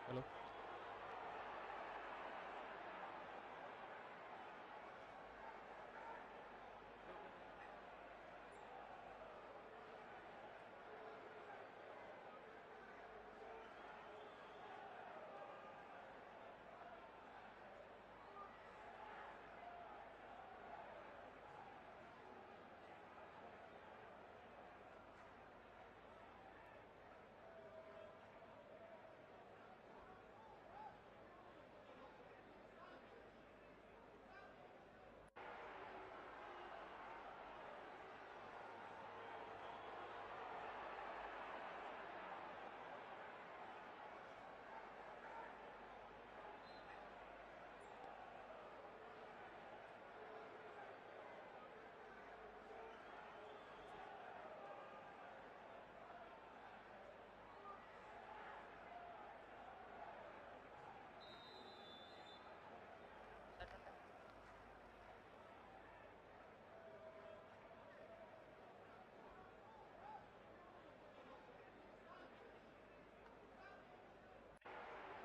Hello.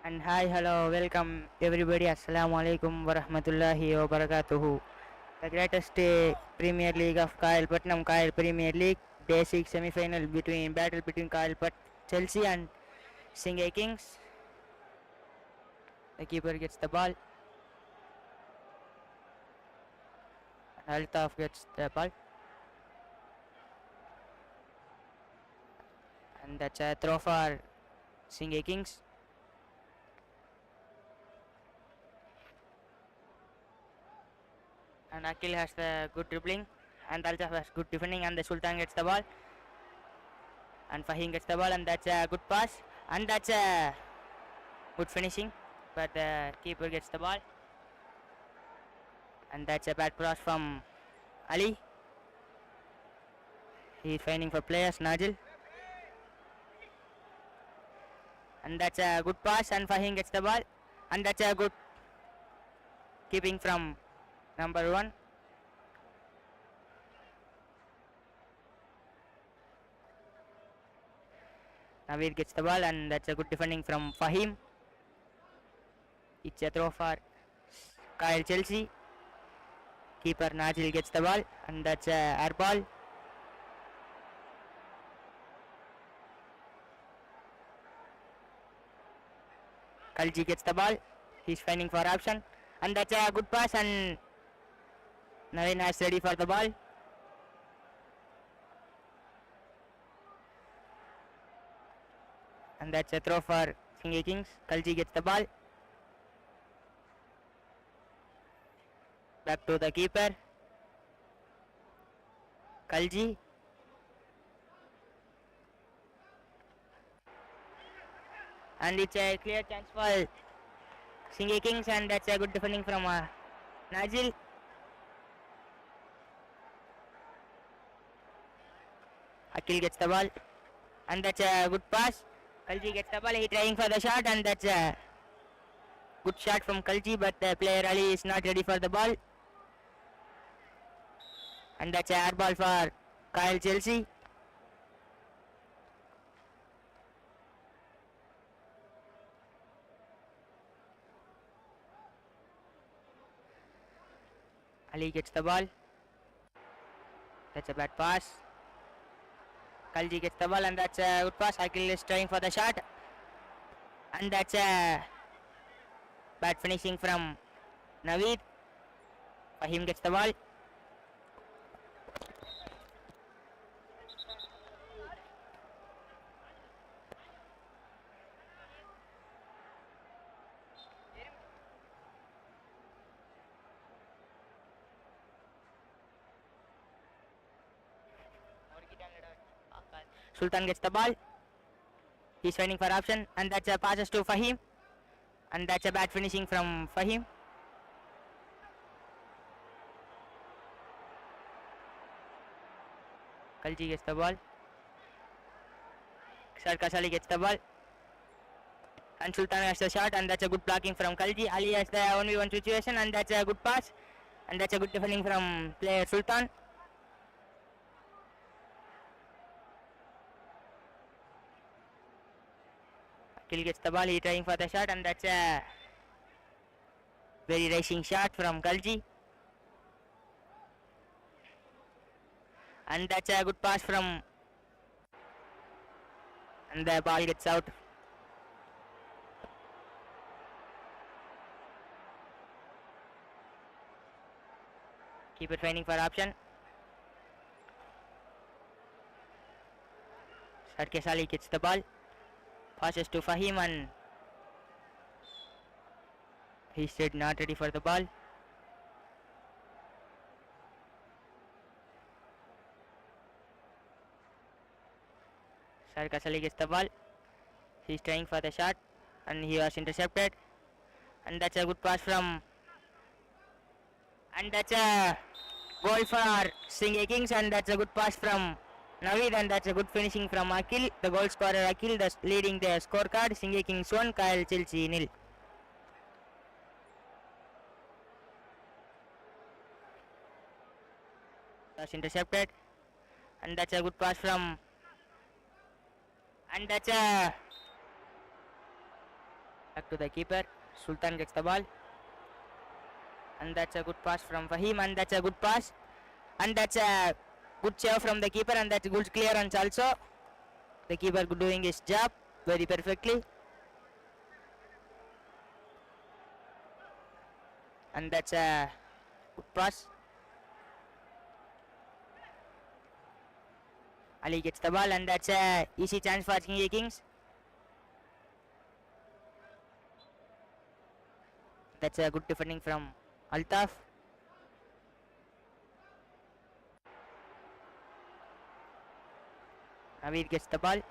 And hi, hello, welcome everybody. Assalamu alaikum wa rahmatullahi wa barakatuhu. The greatest Premier League of Kyle Putnam Kyle Premier League Day 6 semi-final battle between Chelsea and Singai Kings. The keeper gets the ball. And Altaf gets the ball. And that's a throw for Singai Kings. And Akil has the good dribbling. And Altaf has good defending. And the Sultan gets the ball. And Fahim gets the ball. And that's a good pass. And that's a good finishing. But the keeper gets the ball. And that's a bad cross from Ali. He's finding for players, Najil. And that's a good pass and Fahim gets the ball. And that's a good keeping from number 1. Naveed gets the ball and that's a good defending from Fahim. It's a throw for Kyle Chelsea. Keeper Najil gets the ball and that's a air ball. Kalji gets the ball. He's finding for option. And that's a good pass and Naveen has ready for the ball. And that's a throw for Singai Kings. Kalji gets the ball. Back to the keeper. Kalji. And it's a clear chance for Singai Kings and that's a good defending from Najil. Akil gets the ball and that's a good pass. Kalji gets the ball, he trying for the shot and that's a good shot from Kalji but the player Ali is not ready for the ball. And that's a air ball for Kyle Chelsea. Ali gets the ball. That's a bad pass. Kalji gets the ball and that's a good pass. Akil is trying for the shot. And that's a bad finishing from Naveed. Fahim gets the ball. Sultan gets the ball. He's finding for option, and that's a passes to Fahim, and that's a bad finishing from Fahim. Kalji gets the ball. Sarkis Ali gets the ball. And Sultan has the shot, and that's a good blocking from Kalji. Ali has the 1v1 situation, and that's a good pass. And that's a good defending from player Sultan. Akil gets the ball, he trying for the shot, and that's a very racing shot from Kalji. And that's a good pass from, and the ball gets out. Keep it finding for option. Sarkis Ali gets the ball. Passes to Fahim, and he said not ready for the ball. Sarkis Ali gets the ball. He's trying for the shot, and he was intercepted. And that's a good pass from, and that's a goal for Singai Kings, and that's a good pass from Naveed, and that's a good finishing from Akil. The goal scorer Akil, thus leading the scorecard. Singai Kings 1, Kyle Chelsea 0. Was intercepted, and that's a good pass from, and that's a back to the keeper. Sultan gets the ball, and that's a good pass from Fahim, and that's a good pass, and that's a good save from the keeper, and that's a good clearance also. The keeper doing his job very perfectly, and that's a good pass. Ali gets the ball, and that's a easy chance for Singai Kings. That's a good defending from Altaf. Naveed gets the ball.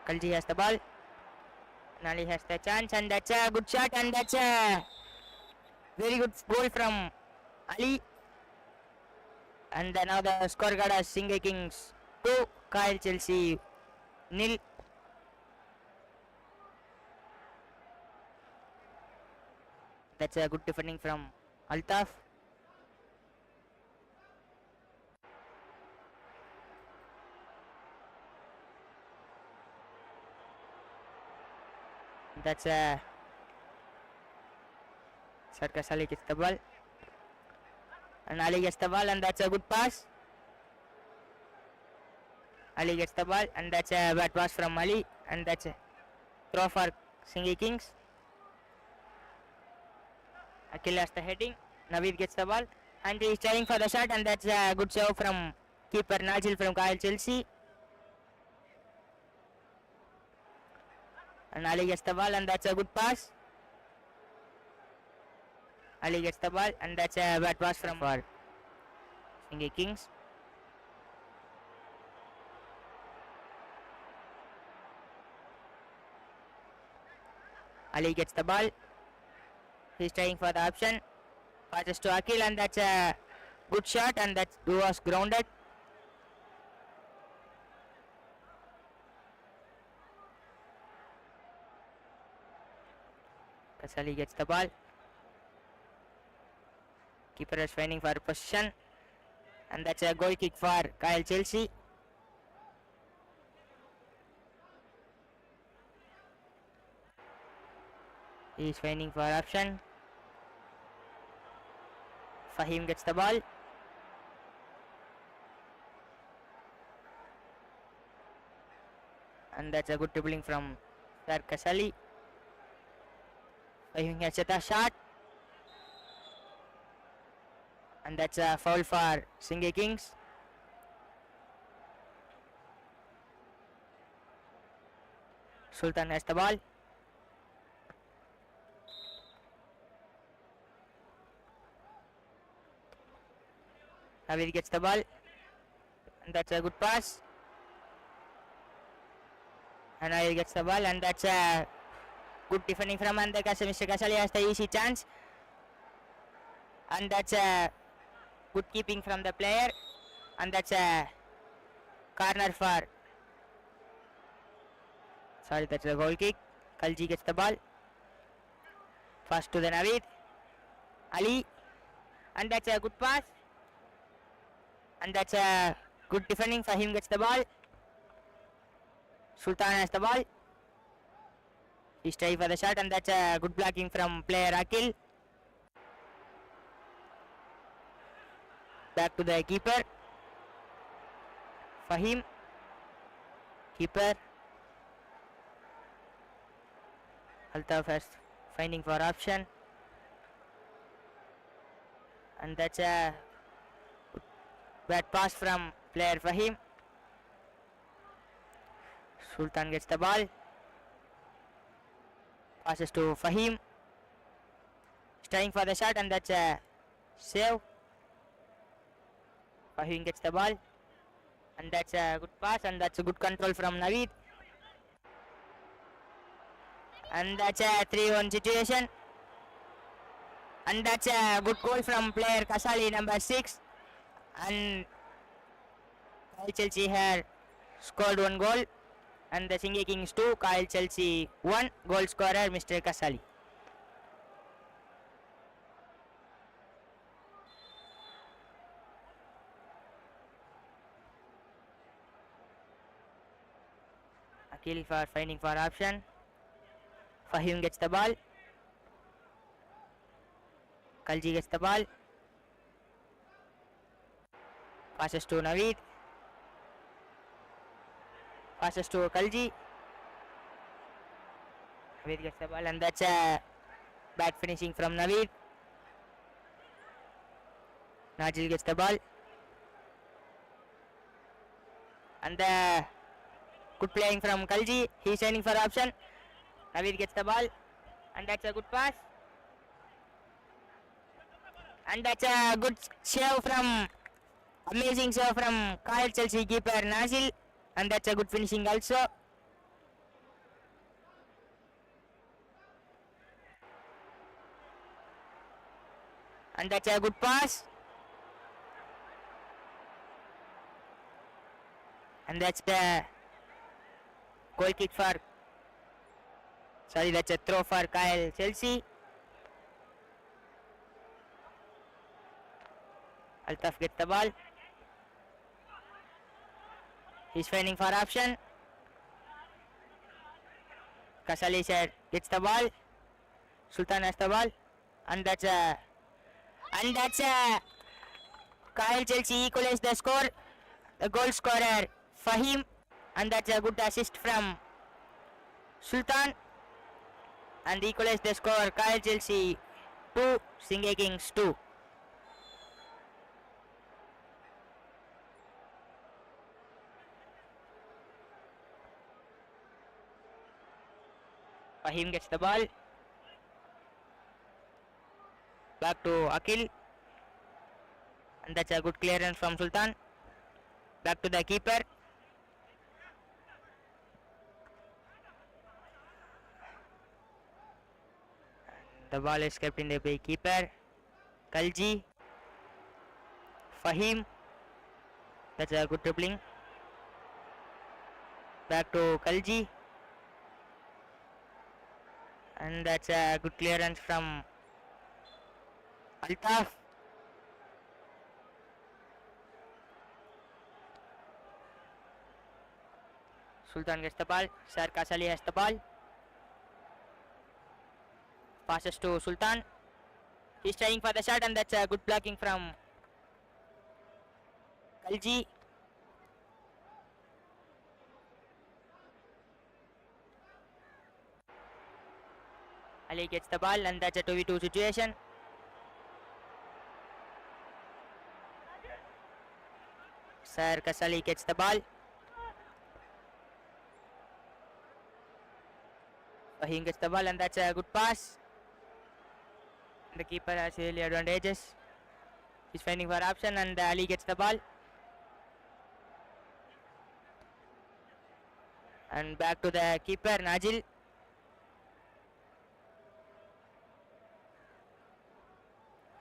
Kalji has the ball. Nali has the chance, and that's a good shot, and that's a very good goal from Ali. And now the scorecard is Singai Kings 2, Kyle Chelsea 0. That's a good defending from Altaf. That's a Sarkis Ali gets the ball, and Ali gets the ball, and that's a good pass. Ali gets the ball, and that's a bad pass from Ali, and that's a throw for Singai Kings. Akil has the heading. Naveed gets the ball, and he is trying for the shot, and that's a good save from keeper Najil from Kyle Chelsea. And Ali gets the ball, and that's a good pass. Ali gets the ball, and that's a bad pass from for Singai Kings. Ali gets the ball. He's trying for the option. Passes to Akil, and that's a good shot, and that was grounded. Kasali gets the ball. Keeper is finding for position, and that's a goal kick for Kyle Chelsea. He is finding for option. Fahim gets the ball. And that's a good dribbling from Sarkis Ali. Fahim has set a shot. And that's a foul for Singai Kings. Sultan has the ball. Naveed gets the ball, and that's a good pass. and now he gets the ball, and that's a good defending from Mr. Kasali has the easy chance, and that's a good keeping from the player, and that's a corner for, sorry, that's a goal kick. Kalji gets the ball, first to the Naveed, Ali, and that's a good pass, and that's a good defending. Fahim gets the ball, Sultan has the ball, he's trying for the shot, and that's a good blocking from player Akil. Back to the keeper, Fahim, keeper, Altaf has finding for option, and that's a bad pass from player Fahim. Sultan gets the ball, passes to Fahim, trying for the shot, and that's a save. Fahim gets the ball, and that's a good pass, and that's a good control from Naveed, and that's a 3-1 situation, and that's a good goal from player Kasali, number 6, and Chelsea had scored 1 goal, and the Singai Kings 2, Kyle Chelsea 1, goal scorer Mr. Kasali. Akil for finding for option, Fahim gets the ball, Kalji gets the ball, passes to Naveed, passes to Kalji, Naveed gets the ball, and that's a bad finishing from Naveed. Najil gets the ball, and the good playing from Kalji, he's aiming for option, Naveed gets the ball, and that's a good pass, and that's a good save from, amazing save from Kyle Chelsea keeper Nazil, and that's a good finishing also. And that's a good pass, and that's the goal kick for, sorry, that's a throw for Kyle Chelsea. Altaf gets the ball, he's finding for option, Kasali sir gets the ball, Sultan has the ball, and that's a Kyle Chelsea equalized the score, the goal scorer Fahim, and that's a good assist from Sultan, and equalized the score, Kyle Chelsea 2, Singai Kings 2. Fahim gets the ball, back to Akil, and that's a good clearance from Sultan, back to the keeper, the ball is kept in the by keeper Kalji, Fahim, that's a good dribbling, back to Kalji, and that's a good clearance from Altaf, Sultan gets the ball, Sir Kasali has the ball, passes to Sultan, he's trying for the shot, and that's a good blocking from Kalji. Ali gets the ball, and that's a 2v2 situation. Sir Kasali gets the ball, Fahim gets the ball, and that's a good pass. The keeper has really advantages, he's finding for option, and Ali gets the ball, And back to the keeper, Najil.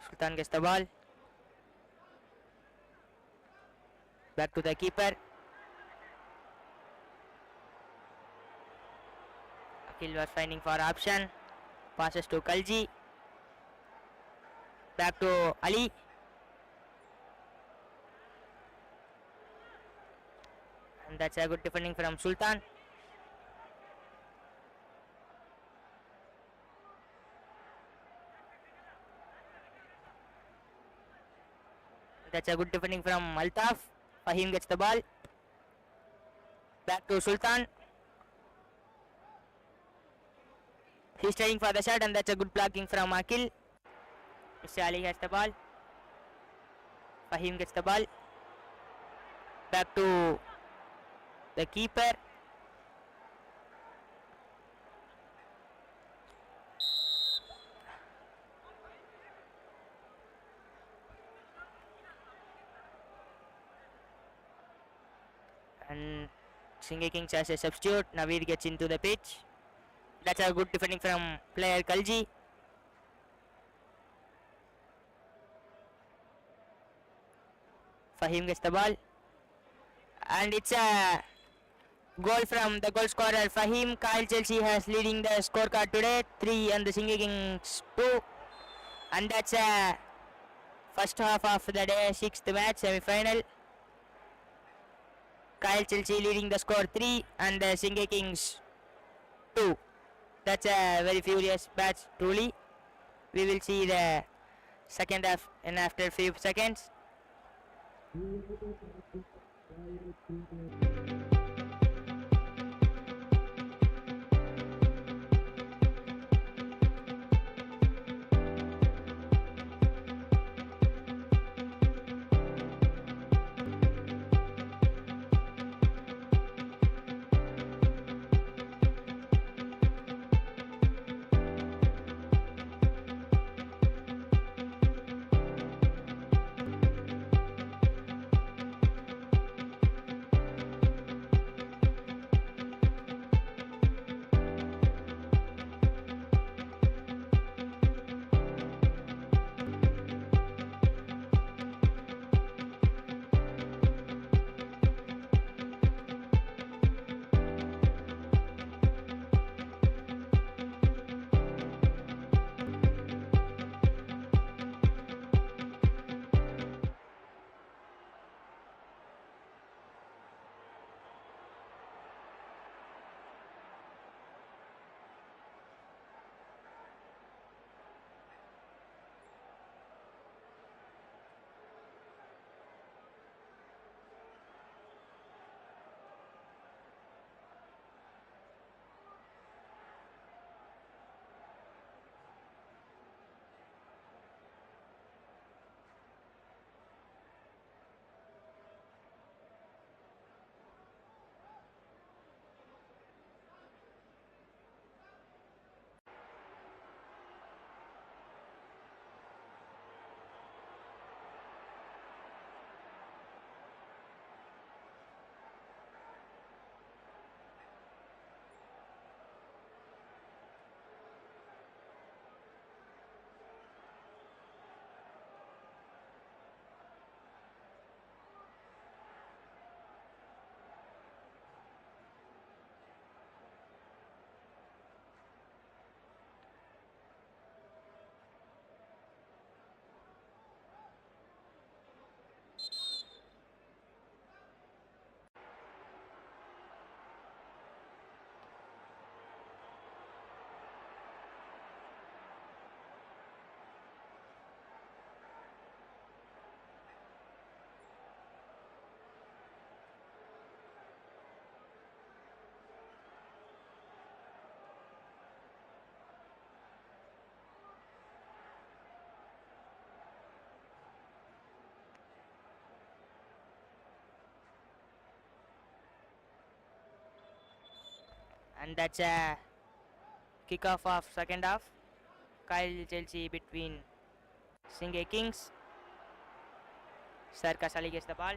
Sultan gets the ball. Back to the keeper. Akil was finding for option. Passes to Kalji. Back to Ali. And that's a good defending from Sultan. That's a good defending from Altaf. Fahim gets the ball. Back to Sultan. He's trying for the shot, and that's a good blocking from Akil. Mr. Ali has the ball. Fahim gets the ball. Back to the keeper. And Singai Kings as a substitute. Naveed gets into the pitch. That's a good defending from player Kalji. Fahim gets the ball. And it's a goal from the goal scorer Fahim. Kyle Chelsea has leading the scorecard today. 3 and the Singai Kings 2. And that's a first half of the day, 6th match, semi-final. Kyle Chelsea leading the score 3 and the Singai Kings 2. That's a very furious match, truly. We will see the second half in after few seconds. And that's a kickoff of second half. Kyle Chelsea between Singai Kings. Sarkas Ali gets the ball.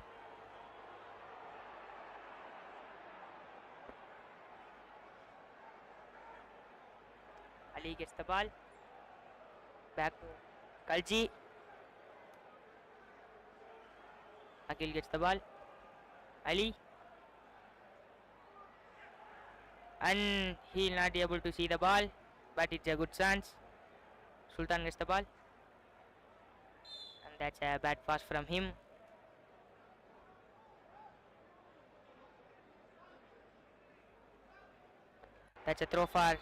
Ali gets the ball. Back to Kalji. Akil gets the ball. Ali. And he'll not be able to see the ball, but it's a good chance. Sultan gets the ball. And that's a bad pass from him. That's a throw for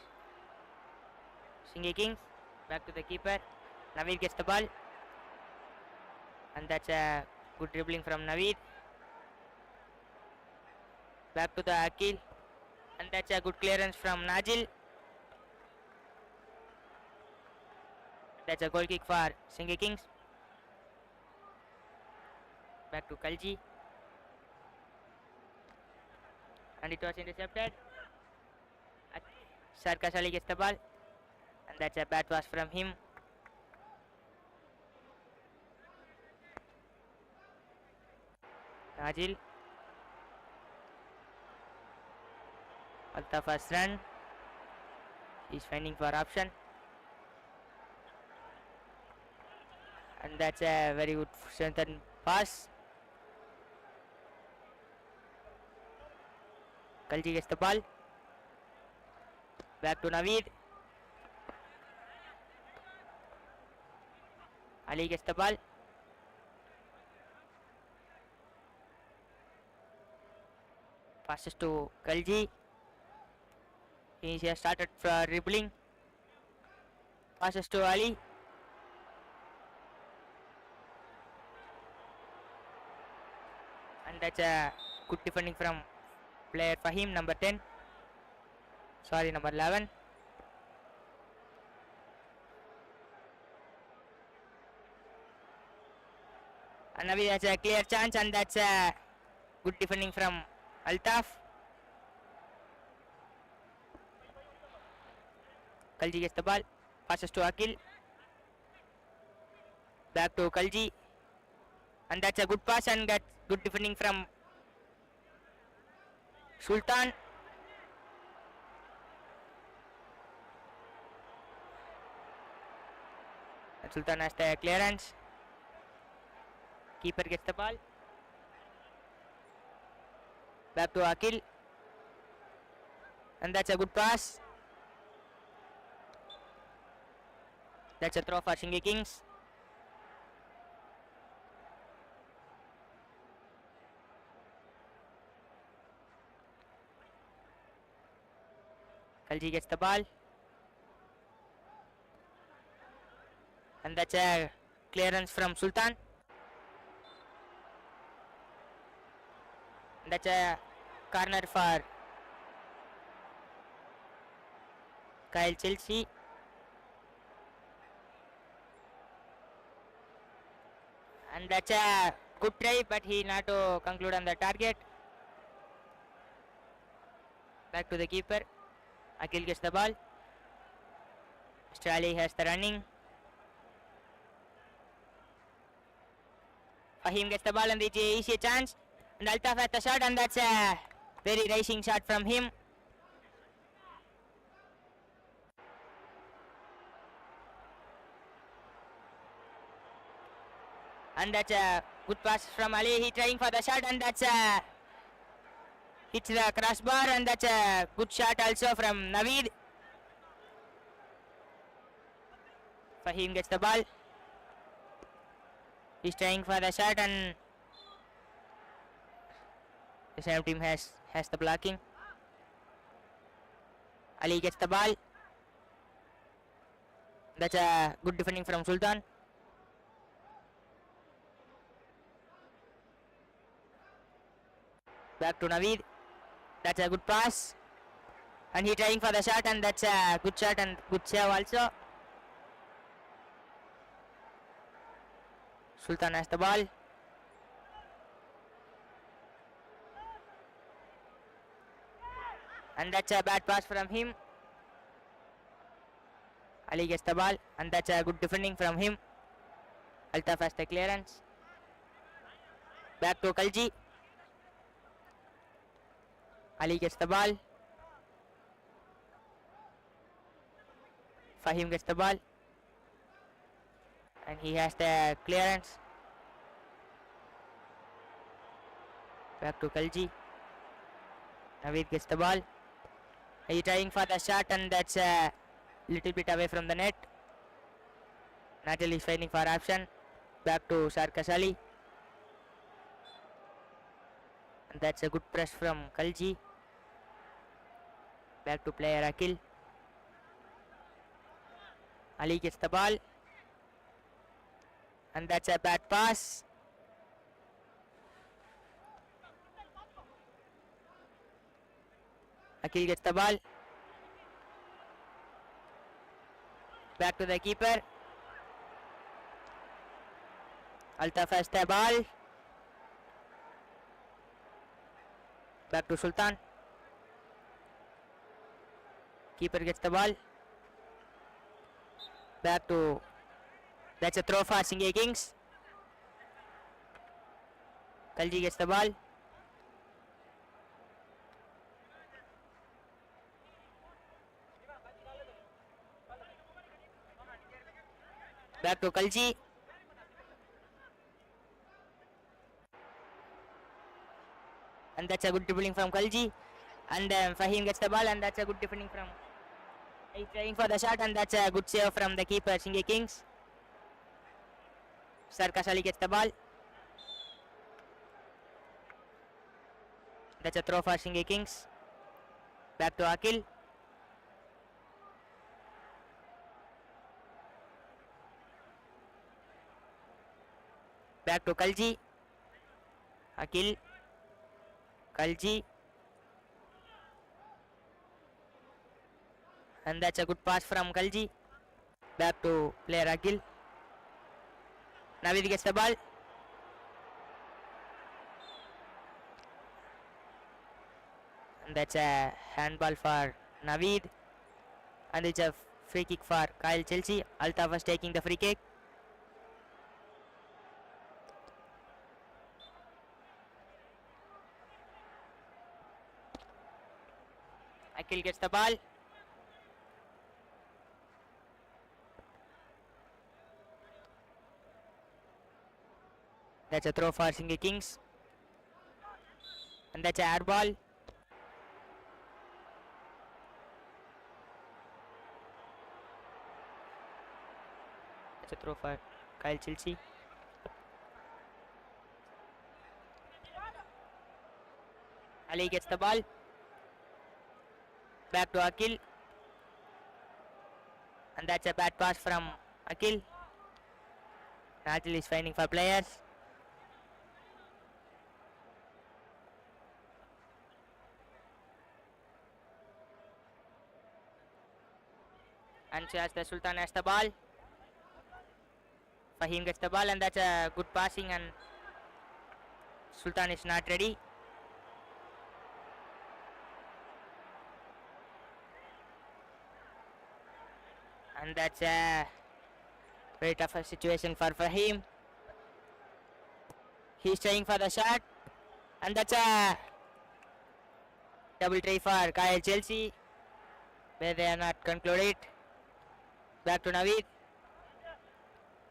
Singai Kings. Back to the keeper. Naveed gets the ball. And that's a good dribbling from Naveed. Back to the Akil. And that's a good clearance from Najil. That's a goal kick for Singai Kings. Back to Kalji. And it was intercepted. Sarkis Ali gets the ball. And that's a bad pass from him. Najil. Altaf first run. He's finding for option. And that's a very good strengthened pass. Kalji gets the ball. Back to Naveed. Ali gets the ball. Passes to Kalji. He has started for dribbling. Passes to Ali. And that's a good defending from player Fahim, number 10. Sorry, number 11. And Naveed has a clear chance, and that's a good defending from Altaf. Kalji gets the ball. Passes to Akil. Back to Kalji. And that's a good pass, and that's good defending from Sultan. And Sultan has the clearance. Keeper gets the ball. Back to Akil. And that's a good pass. That's a throw for Singai Kings. Kalji gets the ball. And that's a clearance from Sultan. And that's a corner for Kyle Chelsea. And that's a good try, but he not to conclude on the target. Back to the keeper. Akil gets the ball. Mr. Ali has the running. Fahim gets the ball, and it's a easy chance. And Altaf has the shot, and that's a very rising shot from him. And that's a good pass from Ali. He trying for the shot, and that's a hits the crossbar, and that's a good shot also from Naveed. Fahim gets the ball. He's trying for the shot, and the same team has the blocking. Ali gets the ball. That's a good defending from Sultan. Back to Naveed. That's a good pass. And he trying for the shot, and that's a good shot and good save also. Sultan has the ball. And that's a bad pass from him. Ali gets the ball, and that's a good defending from him. Altaf has the clearance. Back to Kalji. Ali gets the ball. Fahim gets the ball. And he has the clearance. Back to Kalji. Naveed gets the ball. He trying for the shot and that's a little bit away from the net. Natal is finding for option. Back to Sarkis Ali. And that's a good press from Kalji. Back to player Akil. Ali gets the ball. And that's a bad pass. Akil gets the ball. Back to the keeper. Altaf has the ball. Back to Sultan. Keeper gets the ball. Back to... That's a throw for Singai Kings. Kalji gets the ball. Back to Kalji. And that's a good dribbling from Kalji. And Fahim gets the ball and that's a good defending from... He's trying for the shot and that's a good save from the keeper, Singai Kings. Sarkis Ali gets the ball. That's a throw for Singai Kings. Back to Akil. Back to Kalji. Akil. Kalji. And that's a good pass from Kalji. Back to player Akil. Naveed gets the ball. And that's a handball for Naveed. And it's a free kick for Kyle Chelsea. Altaf was taking the free kick. Akil gets the ball. That's a throw for Singai Kings. And that's a air ball. That's a throw for Kyle Chelsea. Ali gets the ball. Back to Akil. And that's a bad pass from Akil. Natal is finding for players. And as the Sultan has the ball. Fahim gets the ball and that's a good passing and Sultan is not ready. And that's a very tough situation for Fahim. He's trying for the shot. And that's a double try for Kyle Chelsea. Where they are not concluded. Back to Naveed.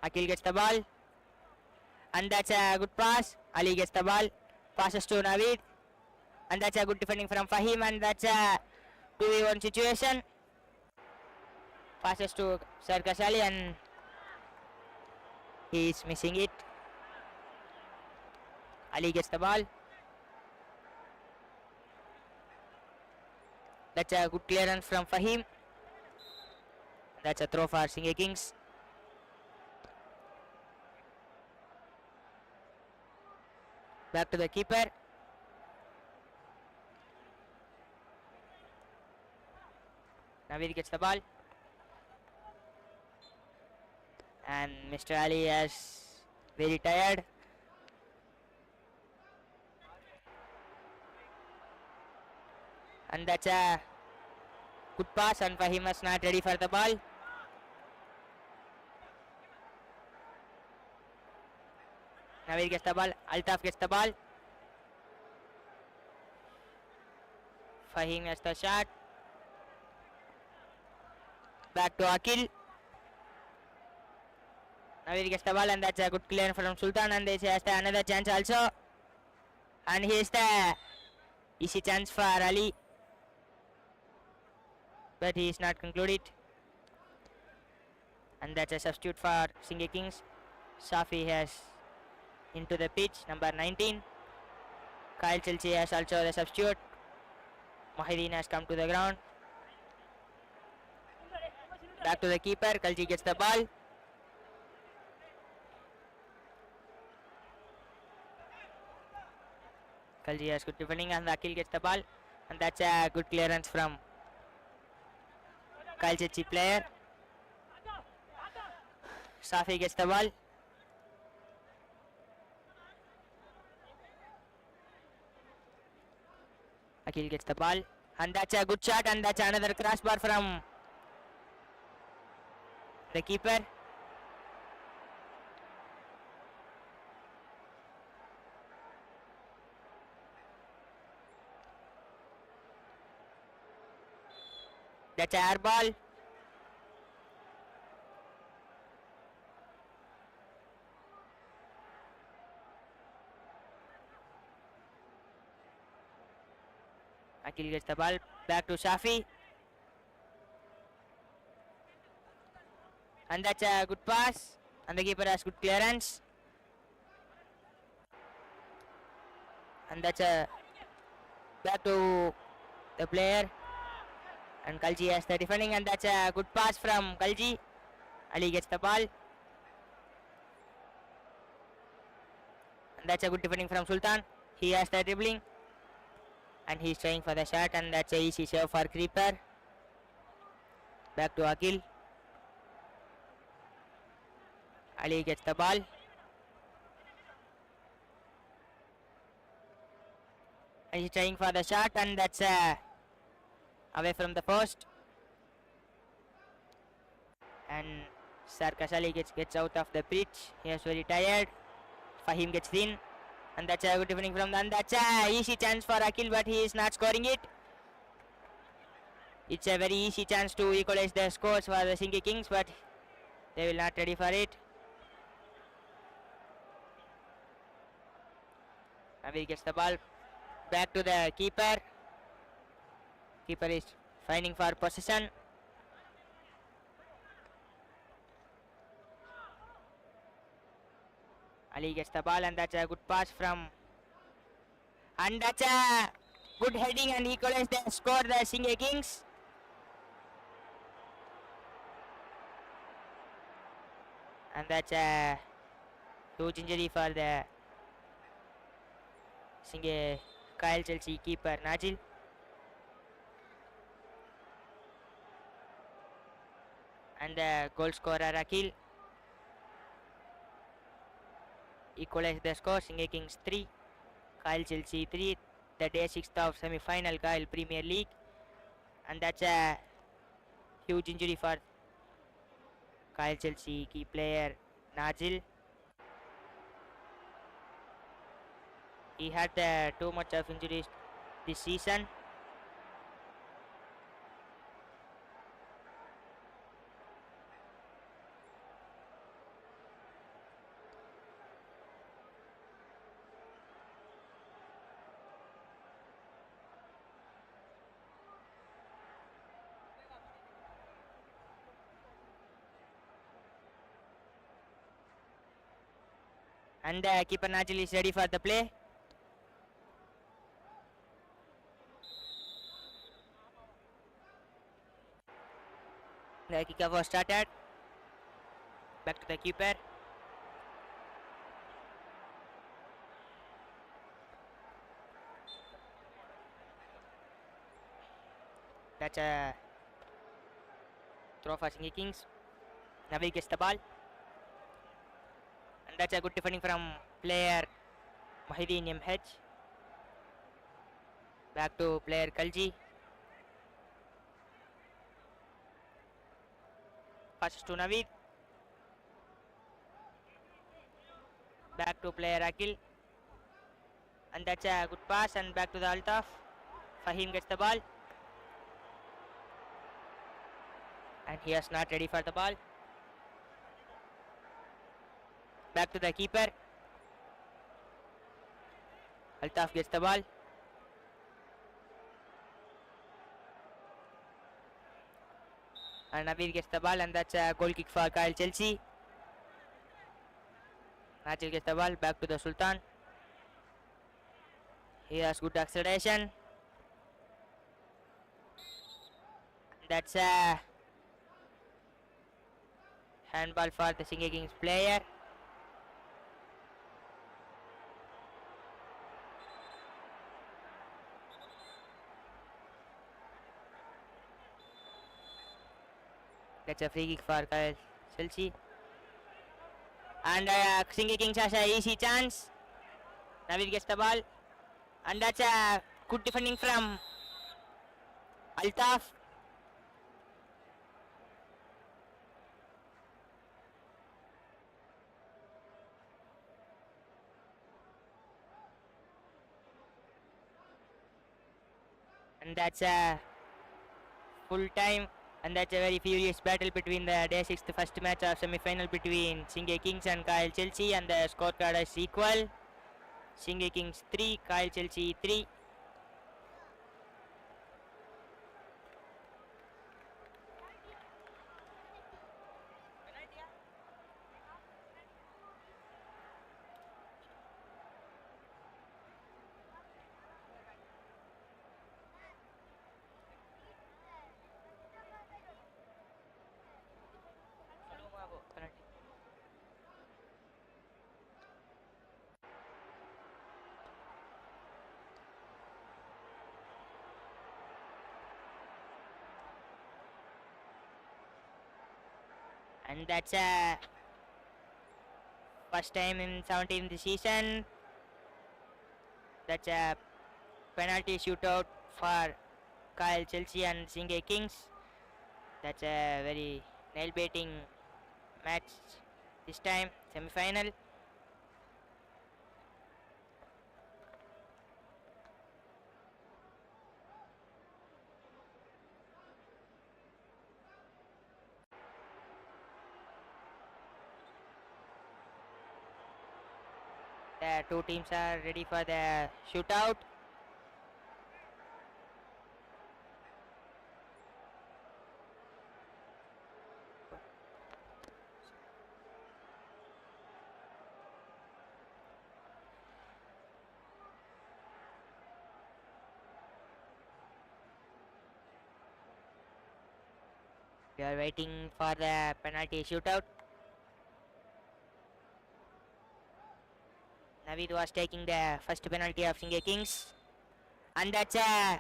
Akil gets the ball. And that's a good pass. Ali gets the ball. Passes to Naveed. And that's a good defending from Fahim. And that's a 2v1 situation. Passes to Sarkis Ali and he is missing it. Ali gets the ball. That's a good clearance from Fahim. That's a throw for Singai Kings. Back to the keeper. Naveed gets the ball. And Mr. Ali is very tired. And that's a good pass and Fahim is not ready for the ball. Naveed gets the ball. Altaf gets the ball. Fahim has the shot. Back to Akil. Naveed gets the ball, and that's a good clearance from Sultan, and he has another chance also. And here's the easy chance for Ali, but he is not concluded. And that's a substitute for Singai Kings. Safi has into the pitch, number 19. Kyle Chelsea has also the substitute. Mahideen has come to the ground. Back to the keeper. Kalji gets the ball. Kalji has good defending, and Akil gets the ball. And that's a good clearance from Kyle Chelsea player. Safi gets the ball. Akil gets the ball, and that's a good shot, and that's another crossbar from the keeper. That's a air ball. Akil gets the ball, back to Safi. And that's a good pass, and the keeper has good clearance. And that's a back to the player. And Kalji has the defending, and that's a good pass from Kalji. Ali gets the ball. And that's a good defending from Sultan. He has the dribbling. And he's trying for the shot, and that's a easy save for Creeper. Back to Akil. Ali gets the ball. And he's trying for the shot, and that's away from the post. And Sarkis Ali gets out of the pitch. He is very tired. Fahim gets in. And that's a good defending from them. That's a easy chance for Akil, but he is not scoring it. It's a very easy chance to equalize the scores for the Singai Kings, but they will not ready for it. Naveed gets the ball, back to the keeper. Keeper is fighting for possession. Ali gets the ball, and that's a good pass from, and that's a good heading, and equalize the score, the Singai Kings. And that's a huge injury for the Singai Kyle Chelsea keeper Najil. And the goal scorer Akil equalize the score. Singai Kings 3, Kyle Chelsea 3. The day 6th of semi-final Kyle Premier League. And that's a huge injury for Kyle Chelsea key player Najil. He had too much of injuries this season. And keeper Najil is ready for the play. The kickoff was started. Back to the keeper. That's a throw for Singai Kings. Naveed gets the ball. And that's a good defending from player Mahideen MH. Back to player Kalji. Passes to Naveed. Back to player Akil. And that's a good pass, and back to the Altaf. Fahim gets the ball. and he is not ready for the ball. Back to the keeper. Altaf gets the ball. And Nabir gets the ball, and that's a goal kick for Kyle Chelsea. Nachil gets the ball, back to the Sultan. He has good acceleration. That's a handball for the Singai Kings player. That's a free kick for Kyle Chelsea. And Singai Kings has an easy chance. Navid gets the ball. And that's a good defending from Altaf. And that's a full time, and that's a very furious battle between the day 6th first match of semi-final between Singai Kings and Kyle Chelsea, and the scorecard is equal. Singai Kings 3, Kyle Chelsea 3. And that's a first time in 17th season. That's a penalty shootout for Kyle Chelsea and Singai Kings. That's a very nail-biting match this time, semi-final. The two teams are ready for the shootout. We are waiting for the penalty shootout. Navid was taking the first penalty of Singai Kings, and that's a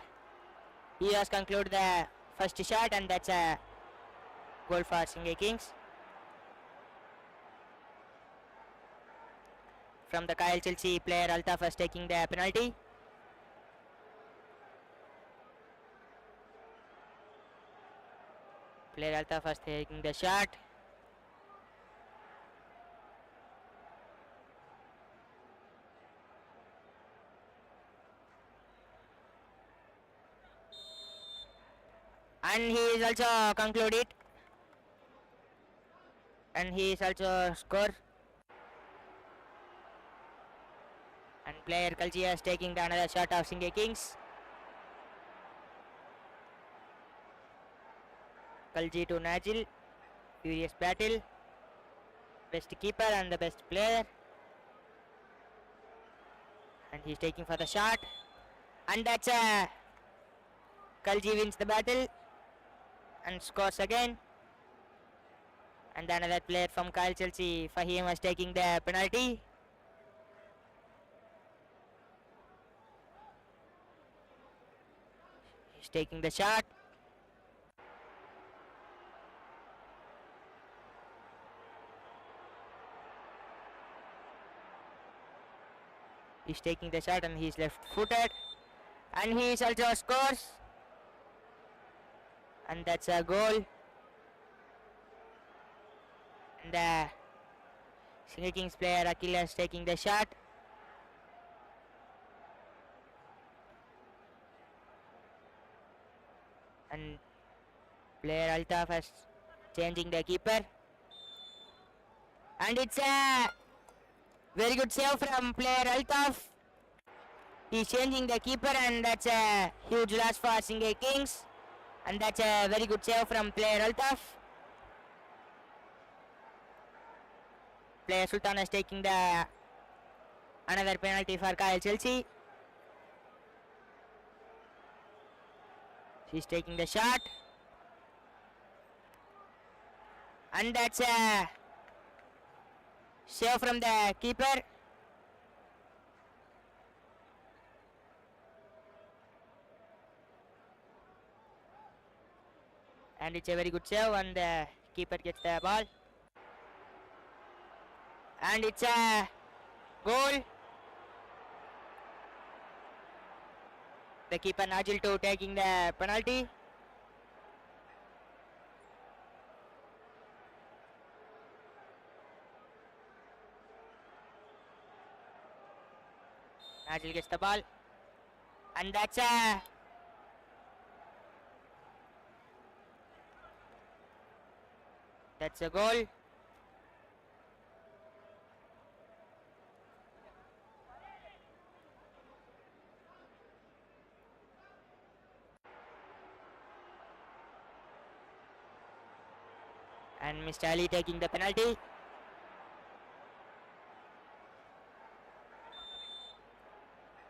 he has concluded the first shot, and that's a goal for Singai Kings. From the Kyle Chelsea player, Altaf was taking the penalty. Player Altaf was taking the shot. And he is also concluded. And he is also scored. And player Kalji is taking the another shot of Singai Kings. Kalji to Najil. Furious battle. Best keeper and the best player. And he's taking for the shot. And that's a Kalji wins the battle and scores again. And another player from Kyle Chelsea, Fahim, was taking the penalty. He's taking the shot. He's taking the shot and he's left footed. And he also scores. And that's a goal. And the Singai Kings player Akil is taking the shot. And player Altaf has changing the keeper. And it's a very good save from player Altaf. He's changing the keeper, and that's a huge loss for Singai Kings. And that's a very good save from player Altaf. Player Sultan is taking the another penalty for Kyle Chelsea. She's taking the shot. And that's a save from the keeper. And it's a very good save, and the keeper gets the ball. And it's a goal. The keeper Najil to taking the penalty. Najil gets the ball. And that's a goal. And Mr. Ali taking the penalty.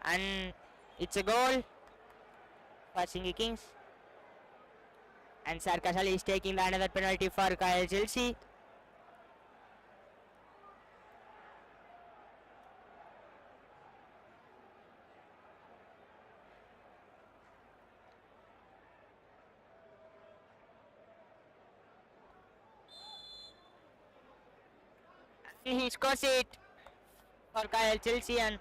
And it's a goal for Singai Kings. And Sarkis Ali is taking the another penalty for Kyle Chelsea. And he scores it for Kyle Chelsea. And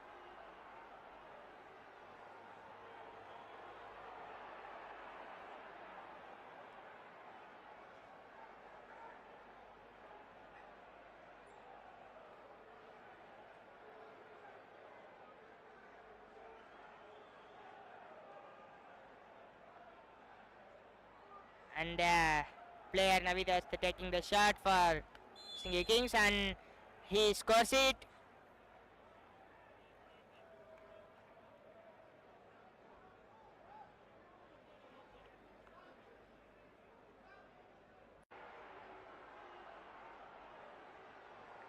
player Navid is taking the shot for Singai Kings, and he scores it.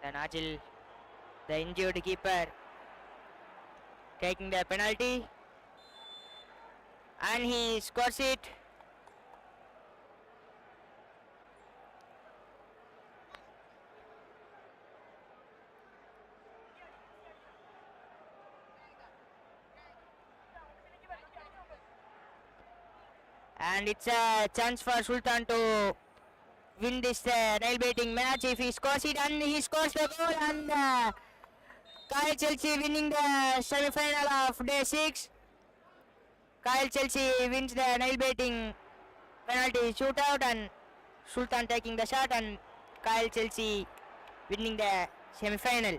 Then Ajil, the injured keeper, taking the penalty, and he scores it. And it's a chance for Sultan to win this nail-baiting match if he scores it, and he scores the goal, and Kyle Chelsea winning the semi-final of day 6. Kyle Chelsea wins the nail-baiting penalty shootout, and Sultan taking the shot, and Kyle Chelsea winning the semi-final.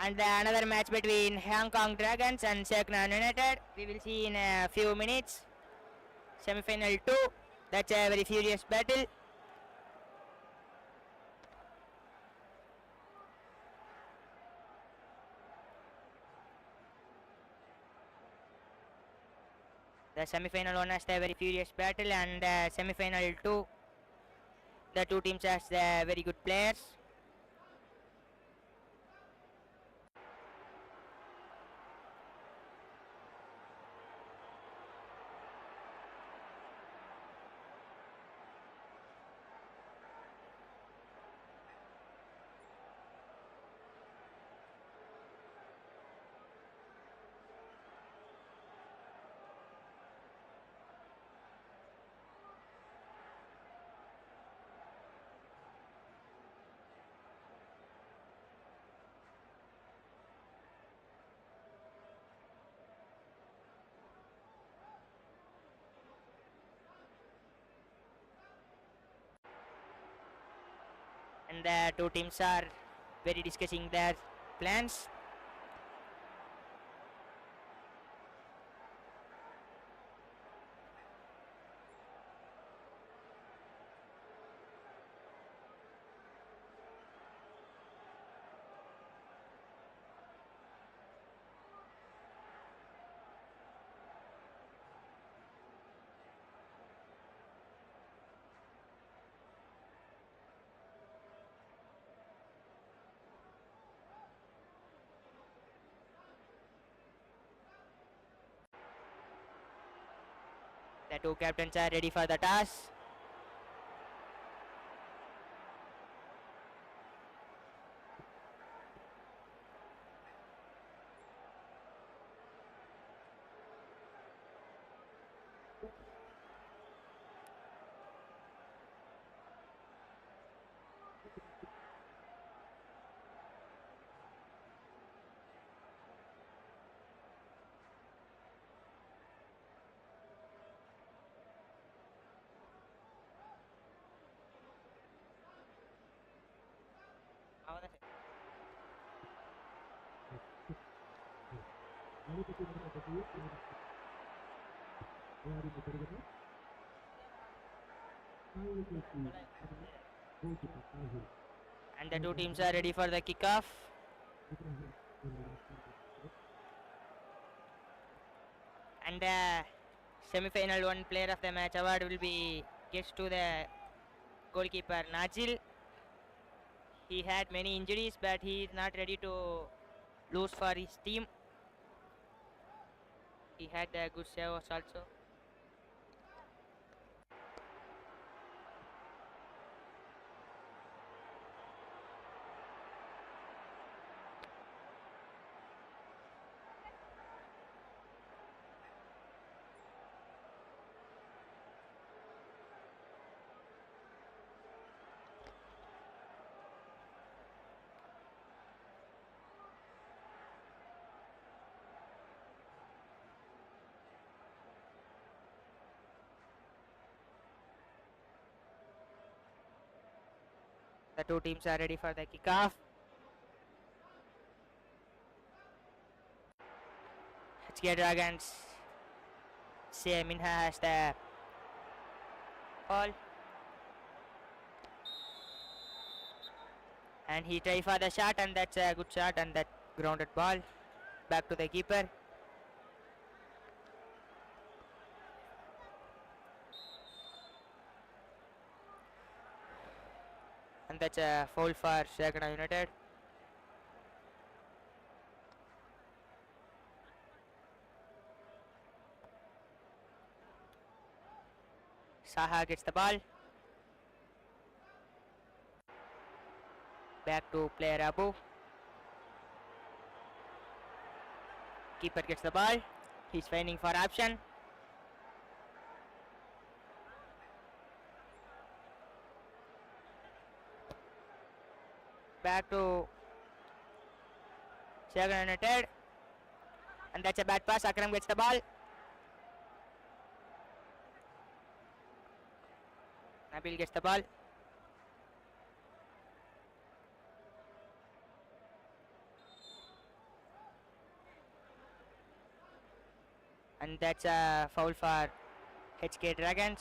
And another match between Hong Kong Dragons and Segana United we will see in a few minutes. Semi-final 2. That's a very furious battle. The semi-final 1 has a very furious battle, and semi-final 2, the two teams has very good players. And the two teams are very discussing their plans. The two captains are ready for the toss. And the two teams are ready for the kickoff. And the semi-final one player of the match award will be gets to the goalkeeper Najil. He had many injuries, but he is not ready to lose for his team. He had the good saves also. The two teams are ready for the kickoff. HK Dragons. Minha has the ball. And he tries for the shot, and that's a good shot, and that grounded ball. Back to the keeper. And that's a foul for Segana United. Saha gets the ball. Back to player Abu. Keeper gets the ball. He's finding for option. Back to Segana United. And that's a bad pass. Akram gets the ball. Nabil gets the ball. And that's a foul for HK Dragons.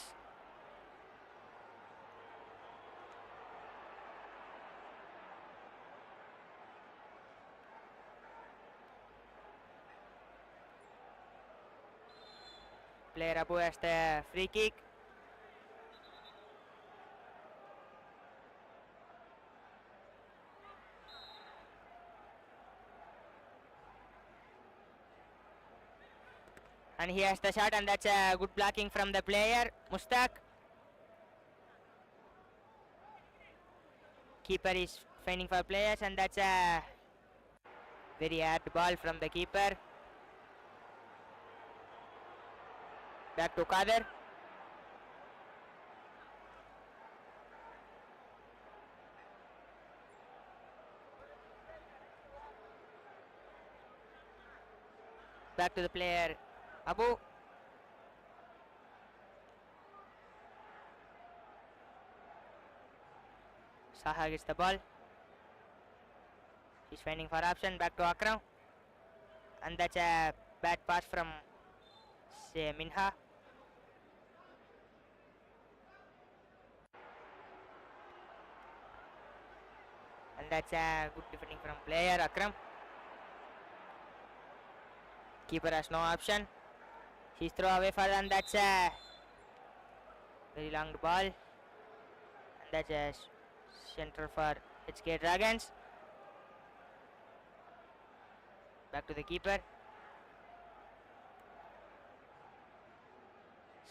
Player Abu has the free kick. And he has the shot, and that's a good blocking from the player Mustaq. Keeper is finding for players, and that's a very hard ball from the keeper. Back to Kader. Back to the player Abu. Saha gets the ball. He's finding for option. Back to Akram. And that's a bad pass from Minha. And that's a good defending from player Akram. Keeper has no option. He's throw away further, and that's a very long ball. And that's a center for HK Dragons. Back to the keeper.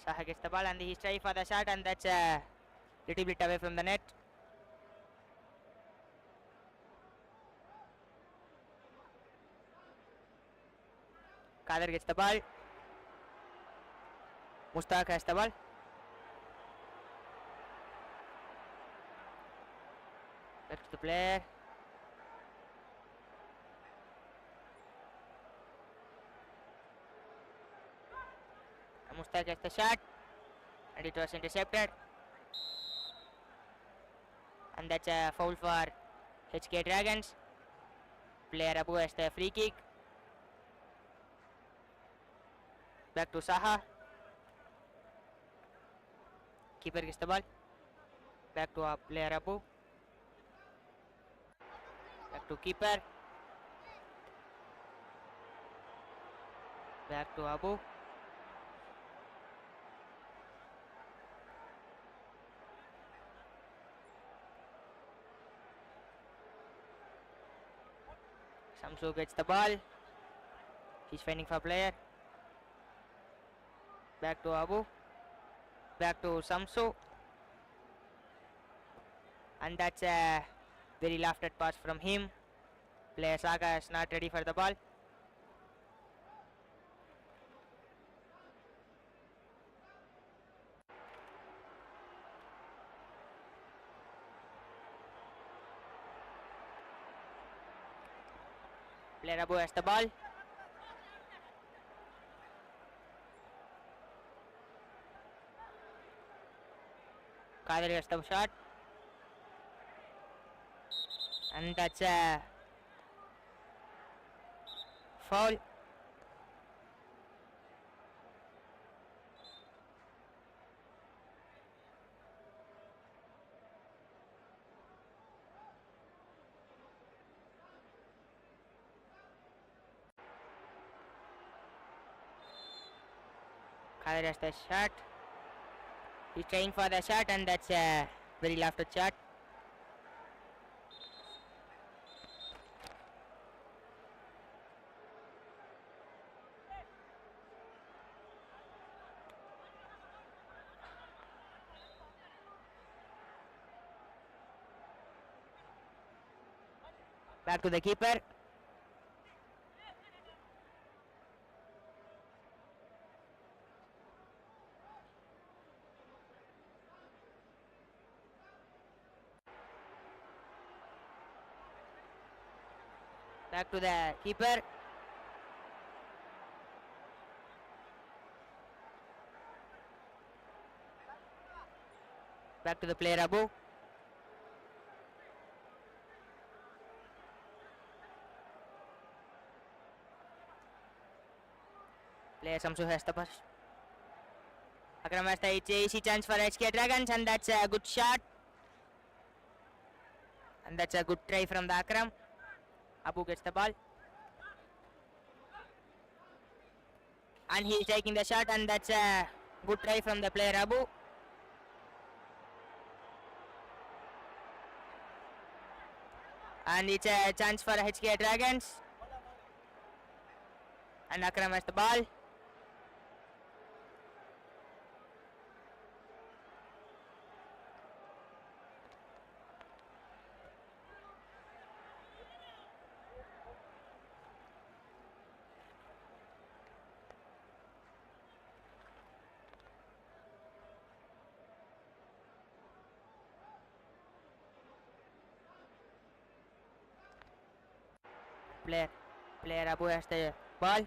Saha gets the ball and he's trying for the shot, and that's a little bit away from the net. Kader gets the ball. Mustaq has the ball. Back to the player. And Mustaq gets the shot, and it was intercepted. And that's a foul for HK Dragons. Player Abu has the free kick. Back to Saha. Keeper gets the ball. Back to player Abu. Back to keeper. Back to Abu. Samsu gets the ball. He's finding for player. Back to Abu. Back to Samsu. And that's a very lofted pass from him. Player Saga is not ready for the ball. Player Abu has the ball. Kadir has the shot. And that's a foul. Kadir has the shot. He's trying for the shot, and that's a very lofted shot. Back to the keeper. Back to the keeper. Back to the player Abu. Player Samsu has the pass. Akram has the easy chance for HK Dragons, and that's a good shot. And that's a good try from the Akram. Abu gets the ball. And he is taking the shot, and that's a good try from the player Abu. And it's a chance for HK Dragons. And Akram has the ball. Player Abu has the ball.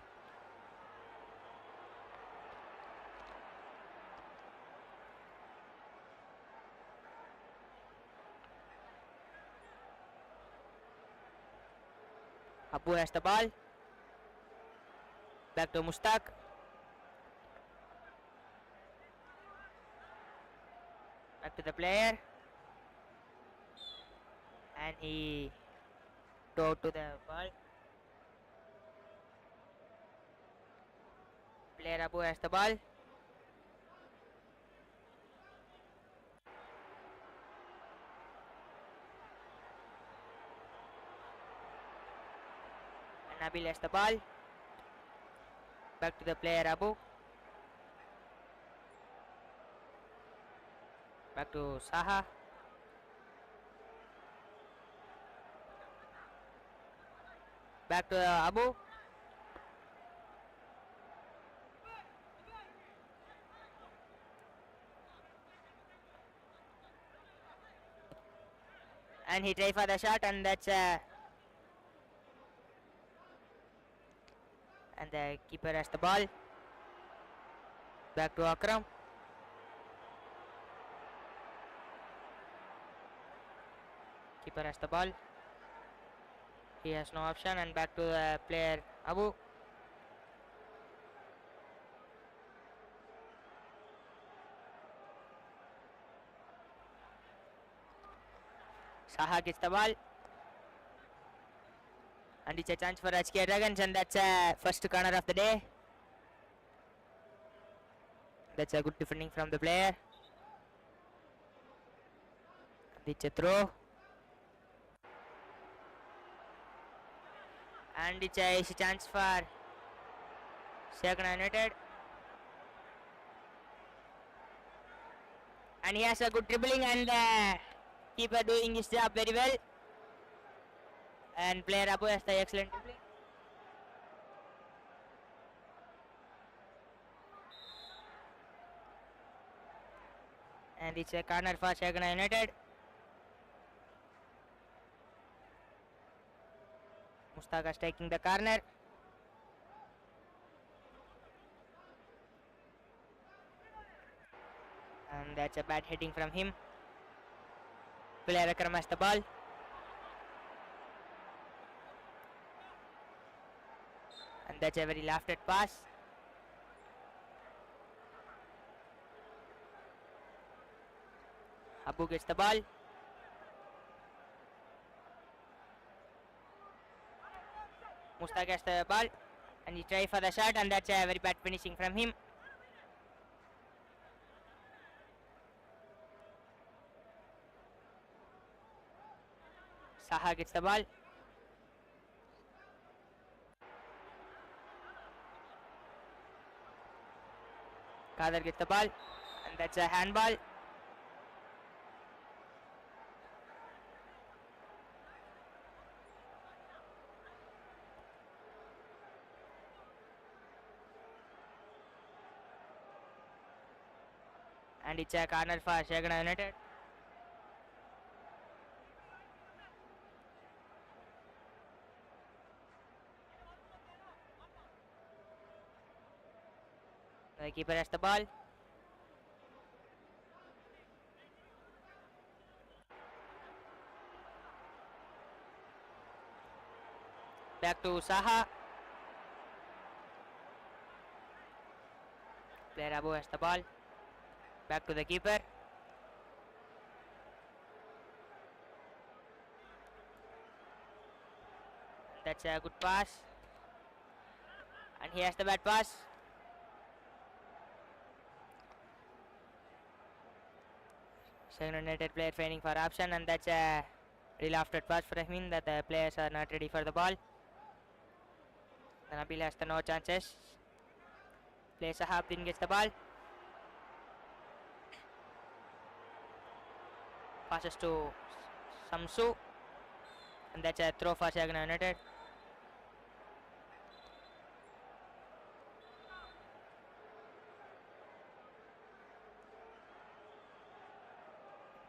Abu has the ball. Back to Mustaq. Back to the player. And he threw to the ball. Player Abu has the ball. And Nabil has the ball. Back to the player Abu. Back to Saha. Back to Abu. And he tried for the shot, and that's and the keeper has the ball. Back to Akram. Keeper has the ball. He has no option, and back to the player Abu. Saha gets the ball. And it's a chance for HK Dragons, and that's a first corner of the day. That's a good defending from the player. And it's a throw. And it's a chance for Segana United. And he has a good dribbling, and keeper doing his job very well. And player Abu has the excellent dribbling. And it's a corner for Segana United. Mustakas taking the corner. And that's a bad heading from him. Player Akram has the ball. And that's a very lofted pass. Abu gets the ball. Mustaq gets the ball, and he tries for the shot, and that's a very bad finishing from him. Saha gets the ball. Kader gets the ball, and that's a handball. And it's a corner for Segana United. The keeper has the ball. Back to Saha. Player Abu has the ball. Back to the keeper. That's a good pass. And he has the bad pass. Segana United player training for option, and that's a real after pass for him that the players are not ready for the ball. Nabil has the no chances. Plays a half, then gets the ball. Passes to Samsu, and that's a throw for Segana United.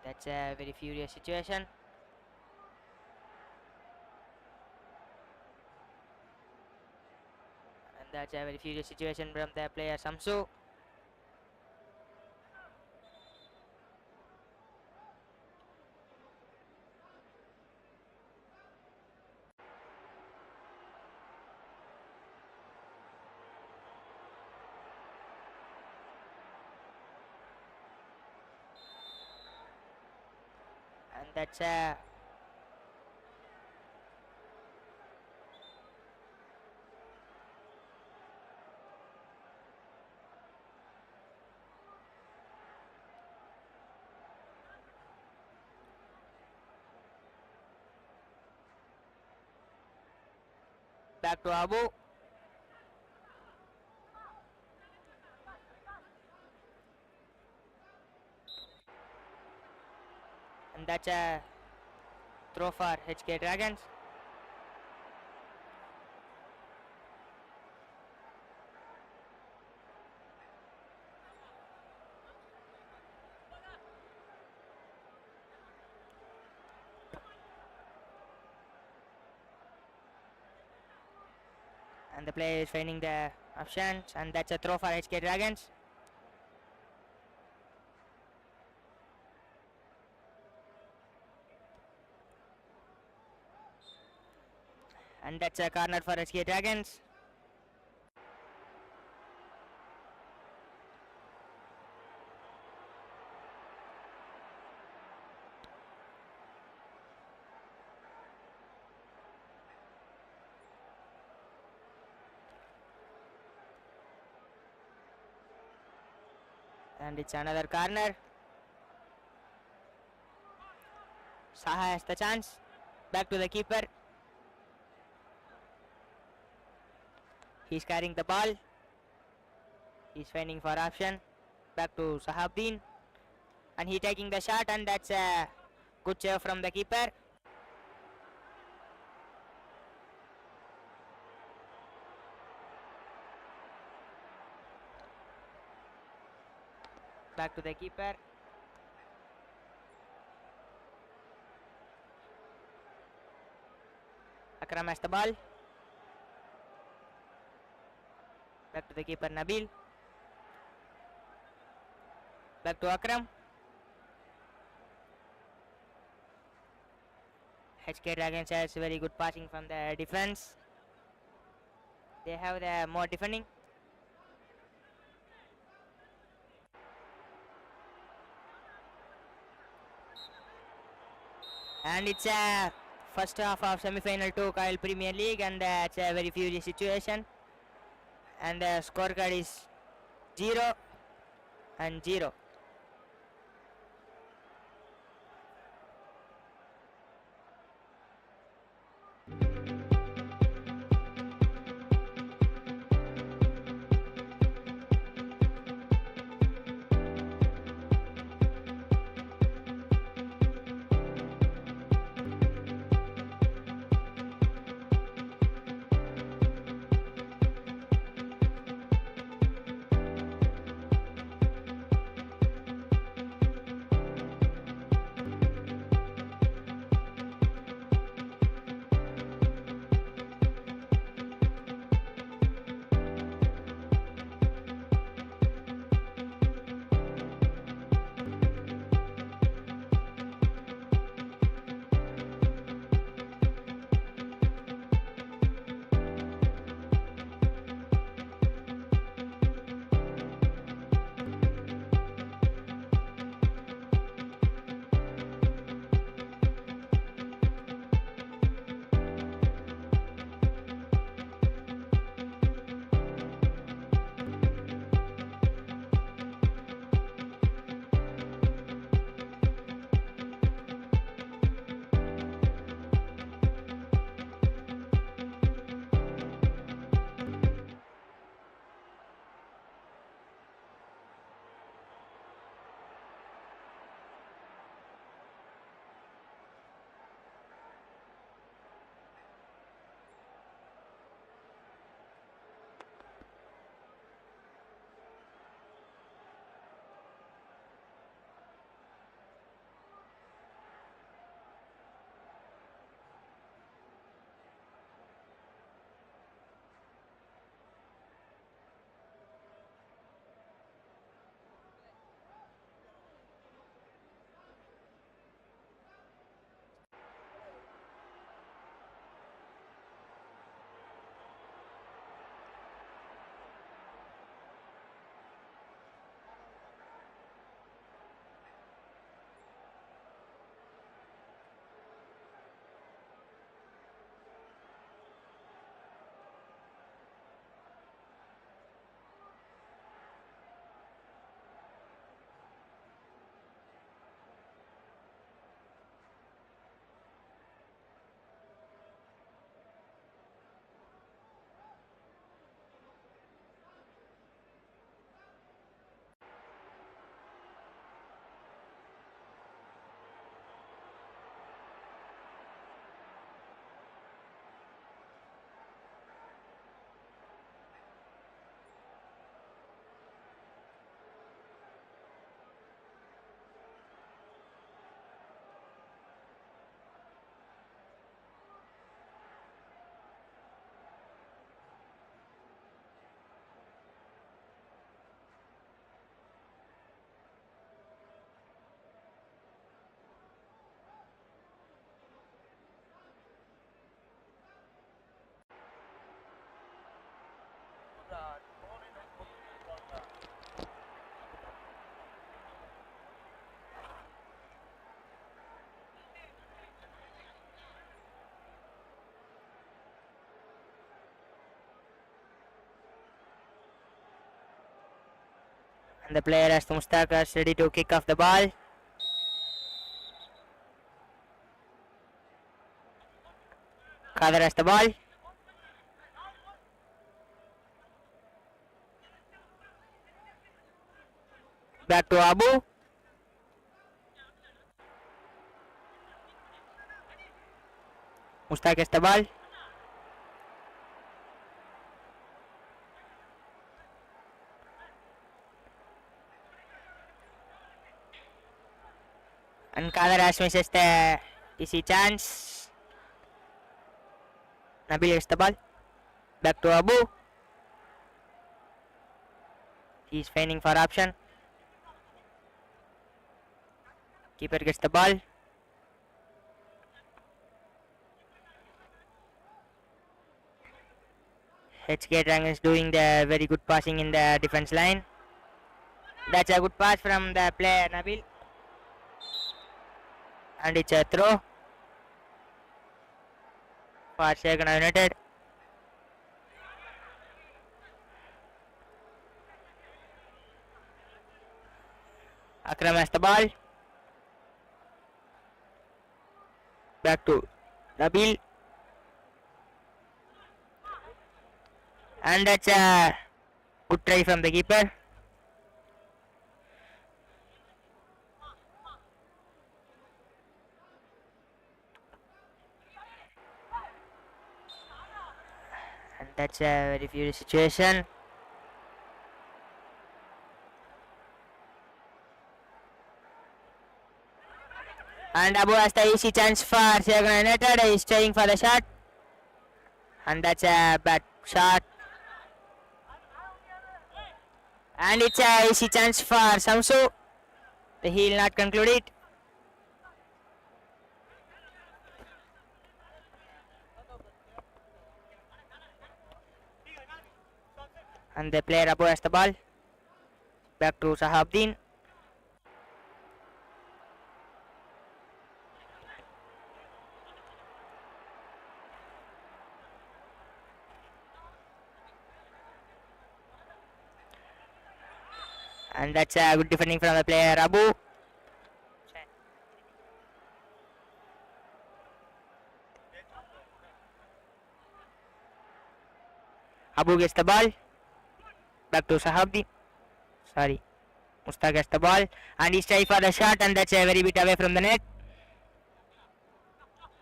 That's a very furious situation. And that's a very furious situation from the player Samsu. And that's a back to Abu. and that's a throw for HK Dragons. And the player is finding the options, and that's a throw for HK Dragons. And that's a corner for HK Dragons. And it's another corner. Saha has the chance. Back to the keeper. He's carrying the ball. He's finding for option. Back to Sahabdin. And he taking the shot, and that's a good save from the keeper. Back to the keeper. Akram has the ball. Back to the keeper Nabil. Back to Akram. HK Dragons has very good passing from the defense. They have the more defending. And it's a first half of semi-final 2 Kyle Premier League, and it's a very furious situation. And the scorecard is 0 and 0. And the player as the Mustaq is ready to kick off the ball. Qadar has the ball. Back to Abu. Mustaq has the ball. And Qadar has misses the easy chance. Nabil gets the ball. Back to Abu. He's feigning for option. Keeper gets the ball. HK Drang is doing the very good passing in the defense line. That's a good pass from the player Nabil. And it's a throw for Segana United. Akram has the ball. Back to Nabil. And that's a good try from the keeper. And that's a very furious situation. And Abu has the easy chance for Segana United. He's trying for the shot. And that's a bad shot. And it's a easy chance for Samsu. He will not conclude it. And the player Abu has the ball. Back to Sahabdin. And that's a good defending from the player Abu. Abu gets the ball. Back to Sahabdi. Mustaq gets the ball. And he's trying for the shot, and that's a very bit away from the net.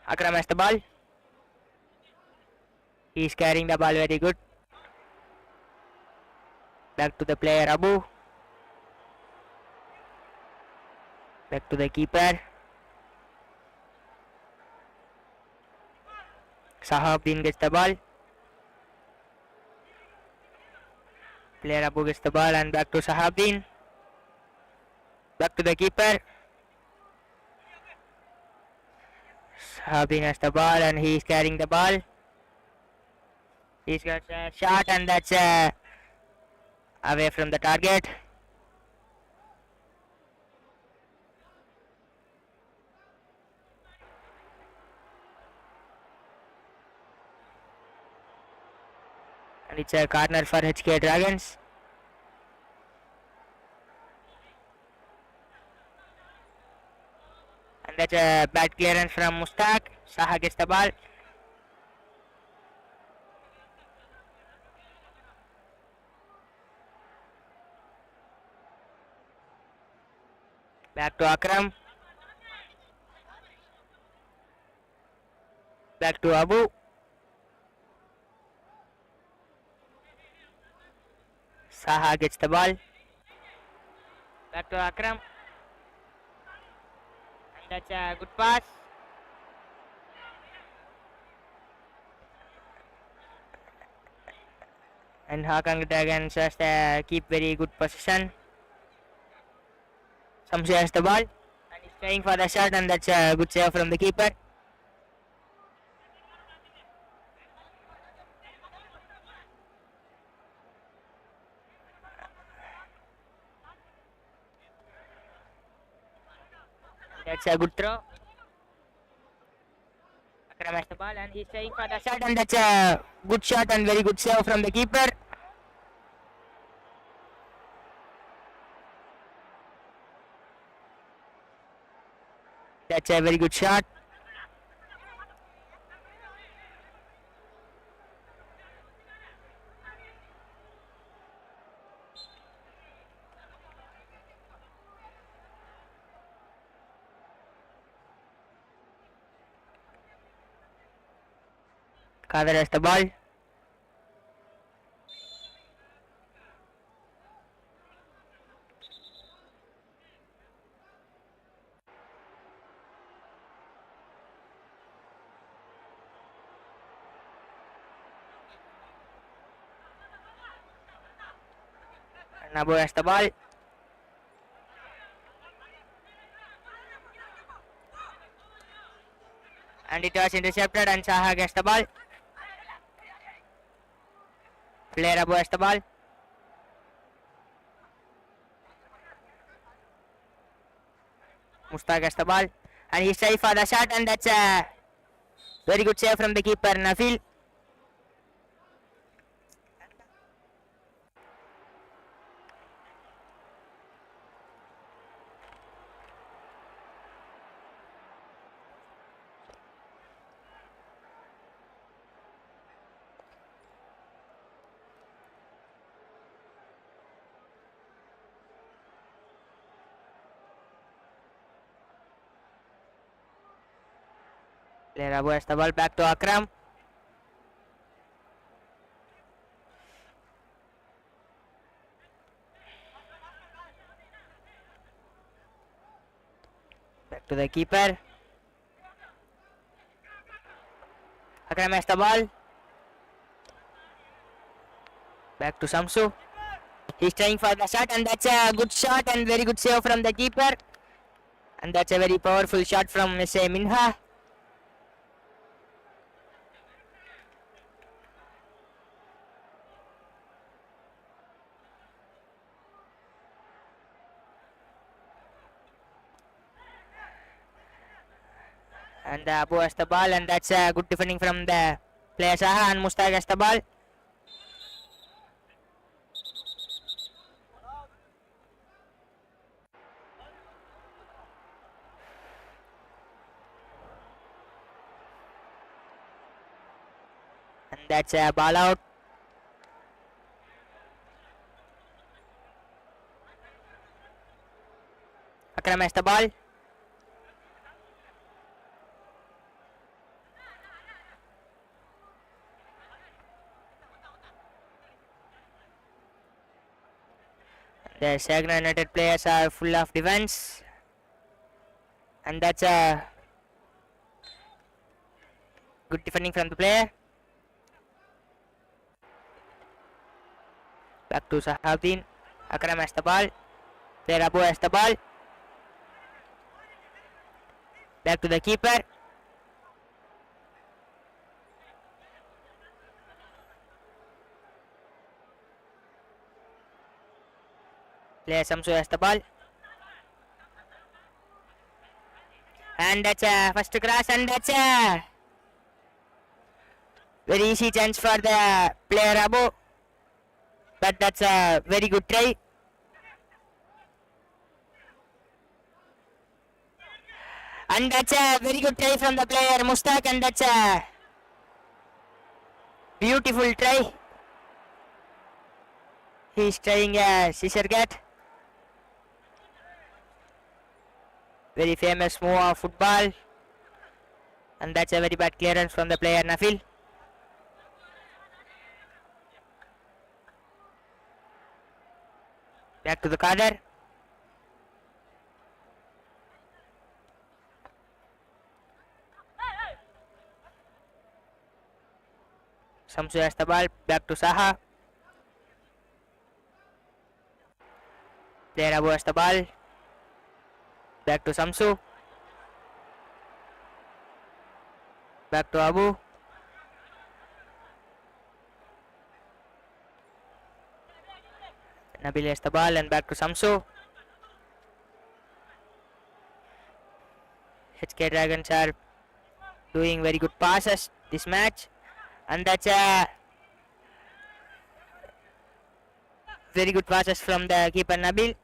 Akram has the ball. He's carrying the ball very good. Back to the player Abu. Back to the keeper. Sahabdin gets the ball. Player Abu gets the ball and back to Sahabdin. Back to the keeper. Sahabdin has the ball and he is carrying the ball. He's got a shot and that's away from the target. And it's a corner for HK Dragons. And that's a bad clearance from Mustaq. Saha gets the ball. Back to Akram. Back to Abu. Saha gets the ball. Back to Akram. And that's a good pass. And Hakang Dragons has to keep very good position. Samsi has the ball. And he's trying for the shot and that's a good save from the keeper. That's a good throw. Akram has the ball and he's trying for the shot and that's a good shot and very good save from the keeper. That's a very good shot. Kader has the ball. And Abu has the ball. And it was intercepted and Saha gets the ball. Player Abu has the ball. Mustaq has the ball. And he's trying for the shot and that's a very good save from the keeper Nafil. Player Abu has the ball back to Akram. Back to the keeper. Akram has the ball. Back to Samsu. He's trying for the shot and that's a good shot and very good save from the keeper. And that's a very powerful shot from S.A. Minha. And Abu has the ball and that's a good defending from the player Saha and Mustaq has the ball. And that's a ball out. Akram has the ball. The Segana United players are full of defense. And that's a good defending from the player. Back to Sahabuddin. Akram has the ball. Player Abu has the ball. Back to the keeper. Player Samsu has the ball. And that's a first cross and that's a very easy chance for the player Abu. But that's a very good try. And that's a very good try from the player Mustaq and that's a beautiful try. He's trying a scissor cut. Very famous move of football. And that's a very bad clearance from the player Nafil. Back to the Kader. Samsu has the ball. Back to Saha. Player Abu has the ball. Back to Samsu. Back to Abu. Nabil has the ball and back to Samsu. HK Dragons are doing very good passes this match. And that's a very good passes from the keeper Nabil.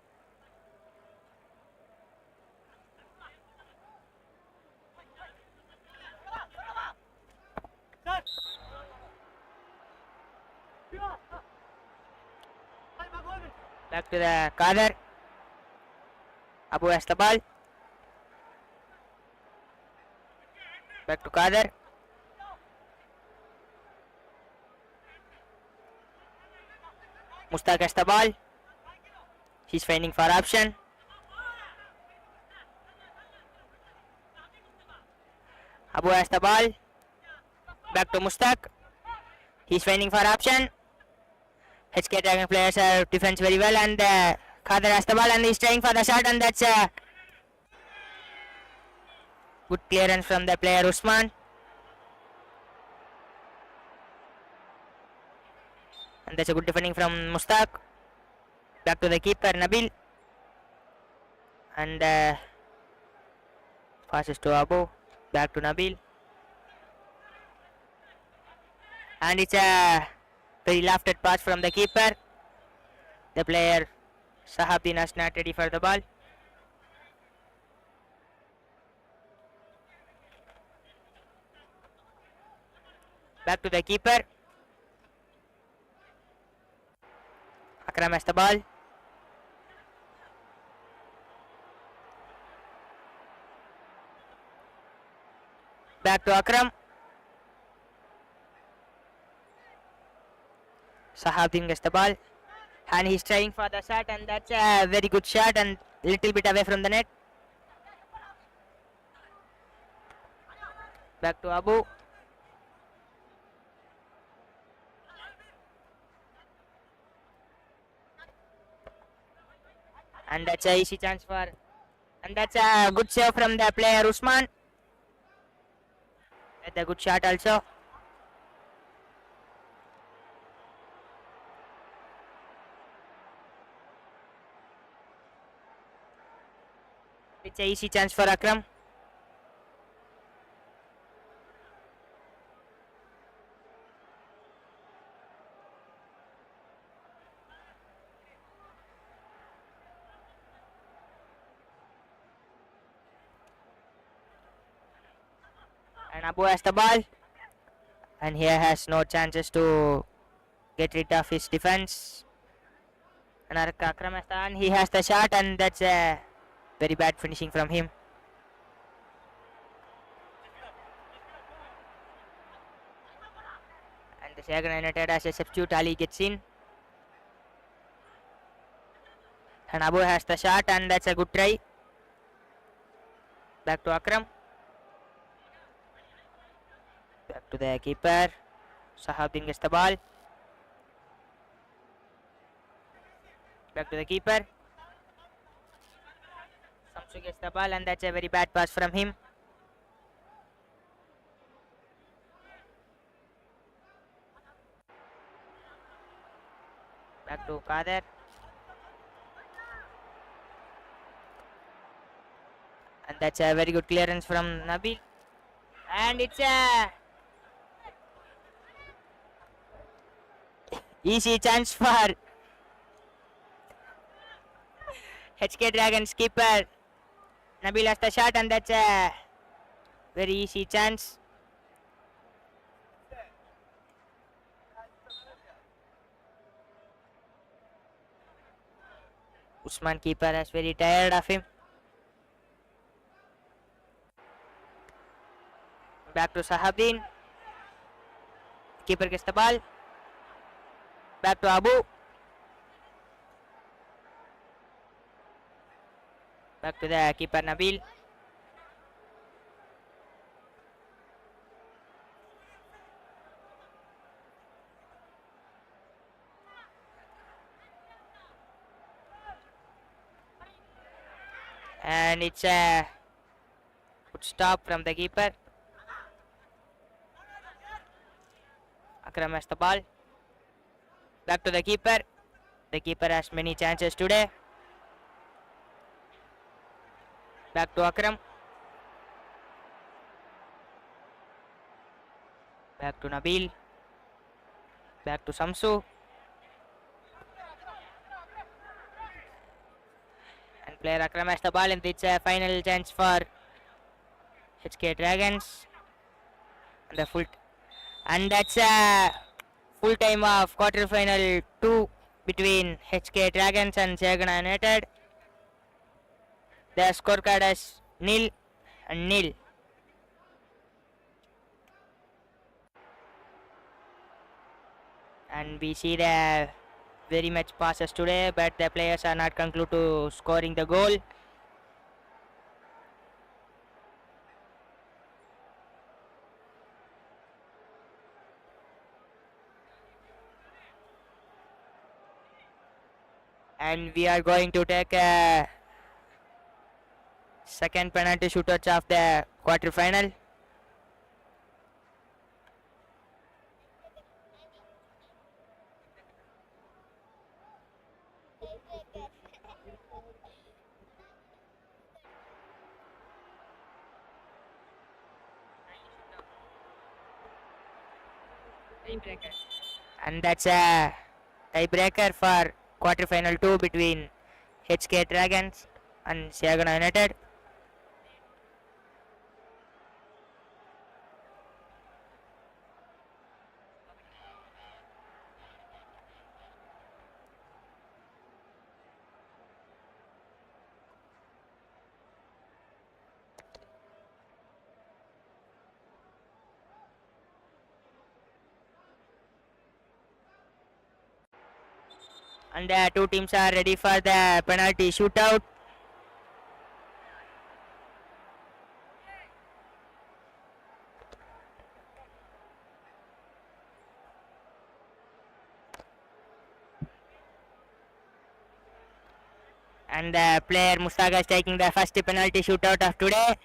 Back to the Kader. Abu has the ball. Back to Kader. Mustaq has the ball. He's finding for option. Abu has the ball. Back to Mustaq. He's finding for option. HK Dragon players are defense very well, and Kader has the ball and he's trying for the shot, and that's a good clearance from the player Usman. And that's a good defending from Mustaq. Back to the keeper Nabil. And passes to Abu. Back to Nabil. And it's a very lofted pass from the keeper. The player Sahabdin is not ready for the ball. Back to the keeper. Akram has the ball. Back to Akram. Sahabdin gets the ball. And he's trying for the shot, and that's a very good shot and little bit away from the net. Back to Abu. And that's a easy chance for, and that's a good save from the player Usman. That's a good shot also. It's a easy chance for Akram. And Abu has the ball. And here has no chances to get rid of his defense. And Akram has the, and he has the shot, and that's a very bad finishing from him. And the Segana United as a substitute, Ali gets in. And Abu has the shot, and that's a good try. Back to Akram. Back to the keeper. Sahabdin gets the ball. Back to the keeper. Samsu gets the ball, and that's a very bad pass from him. Back to Kader. And that's a very good clearance from Nabil. And it's a easy chance for HK Dragons keeper. Nabil has the shot, and that's a very easy chance. Usman keeper is very tired of him. Back to Sahabdin. Keeper gets the ball. Back to Abu. Back to the keeper Nabil. And it's a good stop from the keeper. Akram has the ball. Back to the keeper. The keeper has many chances today. Back to Akram. Back to Nabil. Back to Samsu. And player Akram has the ball, and it's a final chance for HK Dragons. And the full, and that's a full time of quarter final 2 between HK Dragons and Segana United. The scorecard is 0-0. And we see the very much passes today, but the players are not conclude to scoring the goal. And we are going to take a second penalty shootout of the quarter final. And that's a tiebreaker for quarterfinal 2 between HK Dragons and Segana United. And the two teams are ready for the penalty shootout. And the player Mustaga is taking the first penalty shootout of today.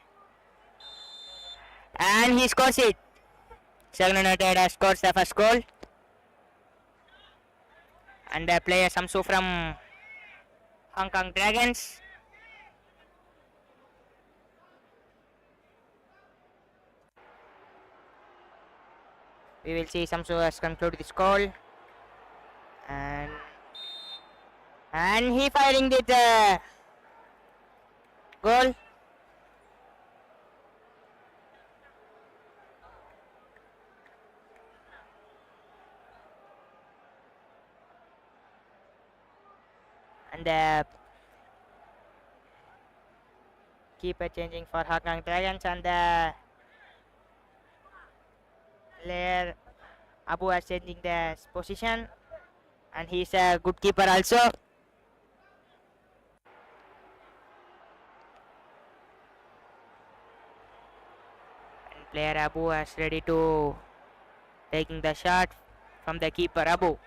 And he scores it. Segana United scores the first goal. And the player Samsu from Hong Kong Dragons. We will see Samsu has concluded this goal. And he firing the goal. And the keeper changing for Hong Kong Dragons, and the player Abu is changing the position, and he's a good keeper also. And player Abu is ready to taking the shot from the keeper Abu.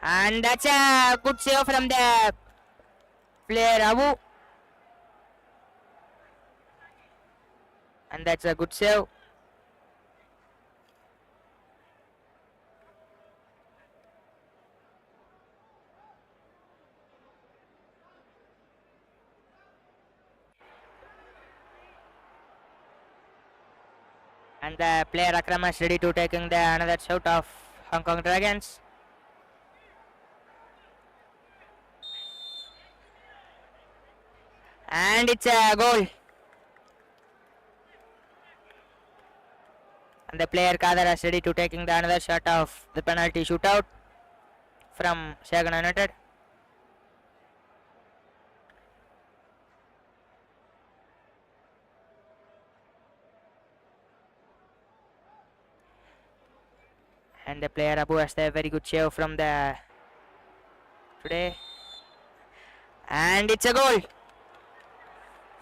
And that's a good save from the player Abu. And that's a good save. And the player Akram is ready to taking the another shot of Hong Kong Dragons. And it's a goal. And the player Kader is ready to taking the another shot of the penalty shootout from Segana United. And the player Abu has a very good save from the today. And it's a goal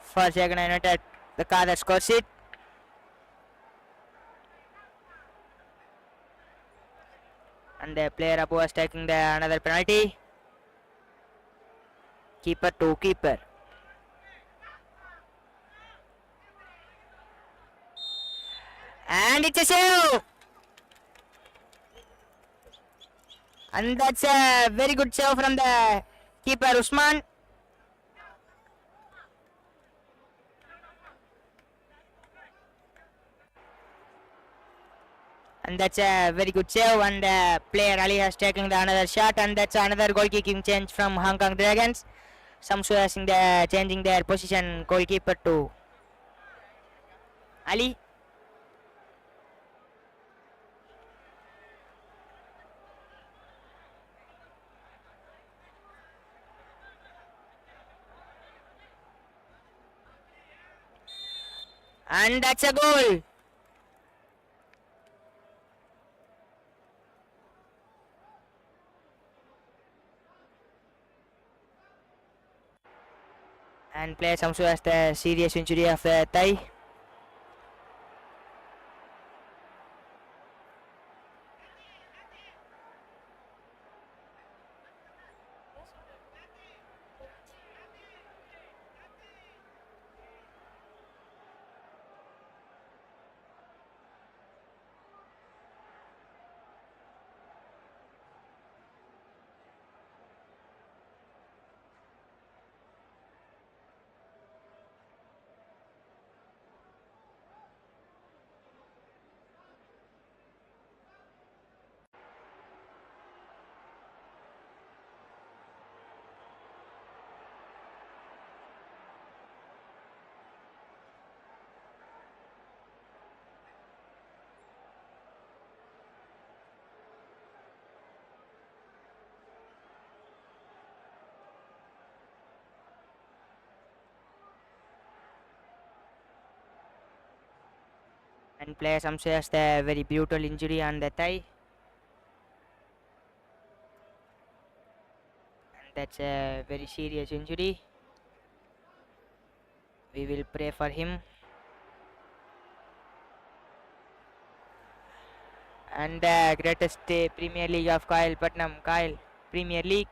for Segana United. The Kader scores it. And the player Abu is taking the another penalty. Keeper to keeper. And it's a save. And that's a very good save from the keeper Usman. And that's a very good save, and player Ali has taken the another shot, and that's another goal kicking change from Hong Kong Dragons. Samsu has changing their position goalkeeper to Ali. And that's a goal. And player Samsu has the serious injury of the thigh. And player Samsu has the very brutal injury on the thigh. And that's a very serious injury. We will pray for him. And the greatest Premier League of Kyle Putnam, Kyle Premier League.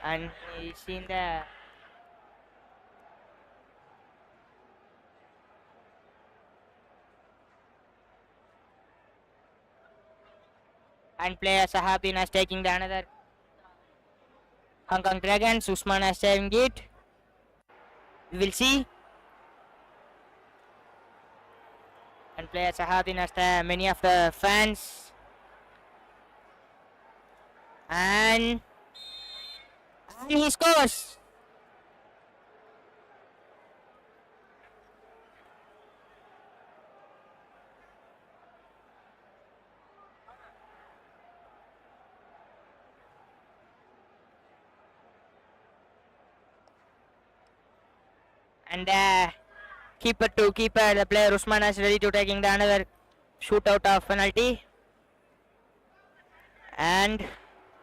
And he's in the and player Sahabin is taking the another Hong Kong Dragons. Usman is saving it. We will see. And player Sahabin has the many of the fans. And he scores. And keeper to keeper, the player Usman is ready to taking the another shootout of penalty. And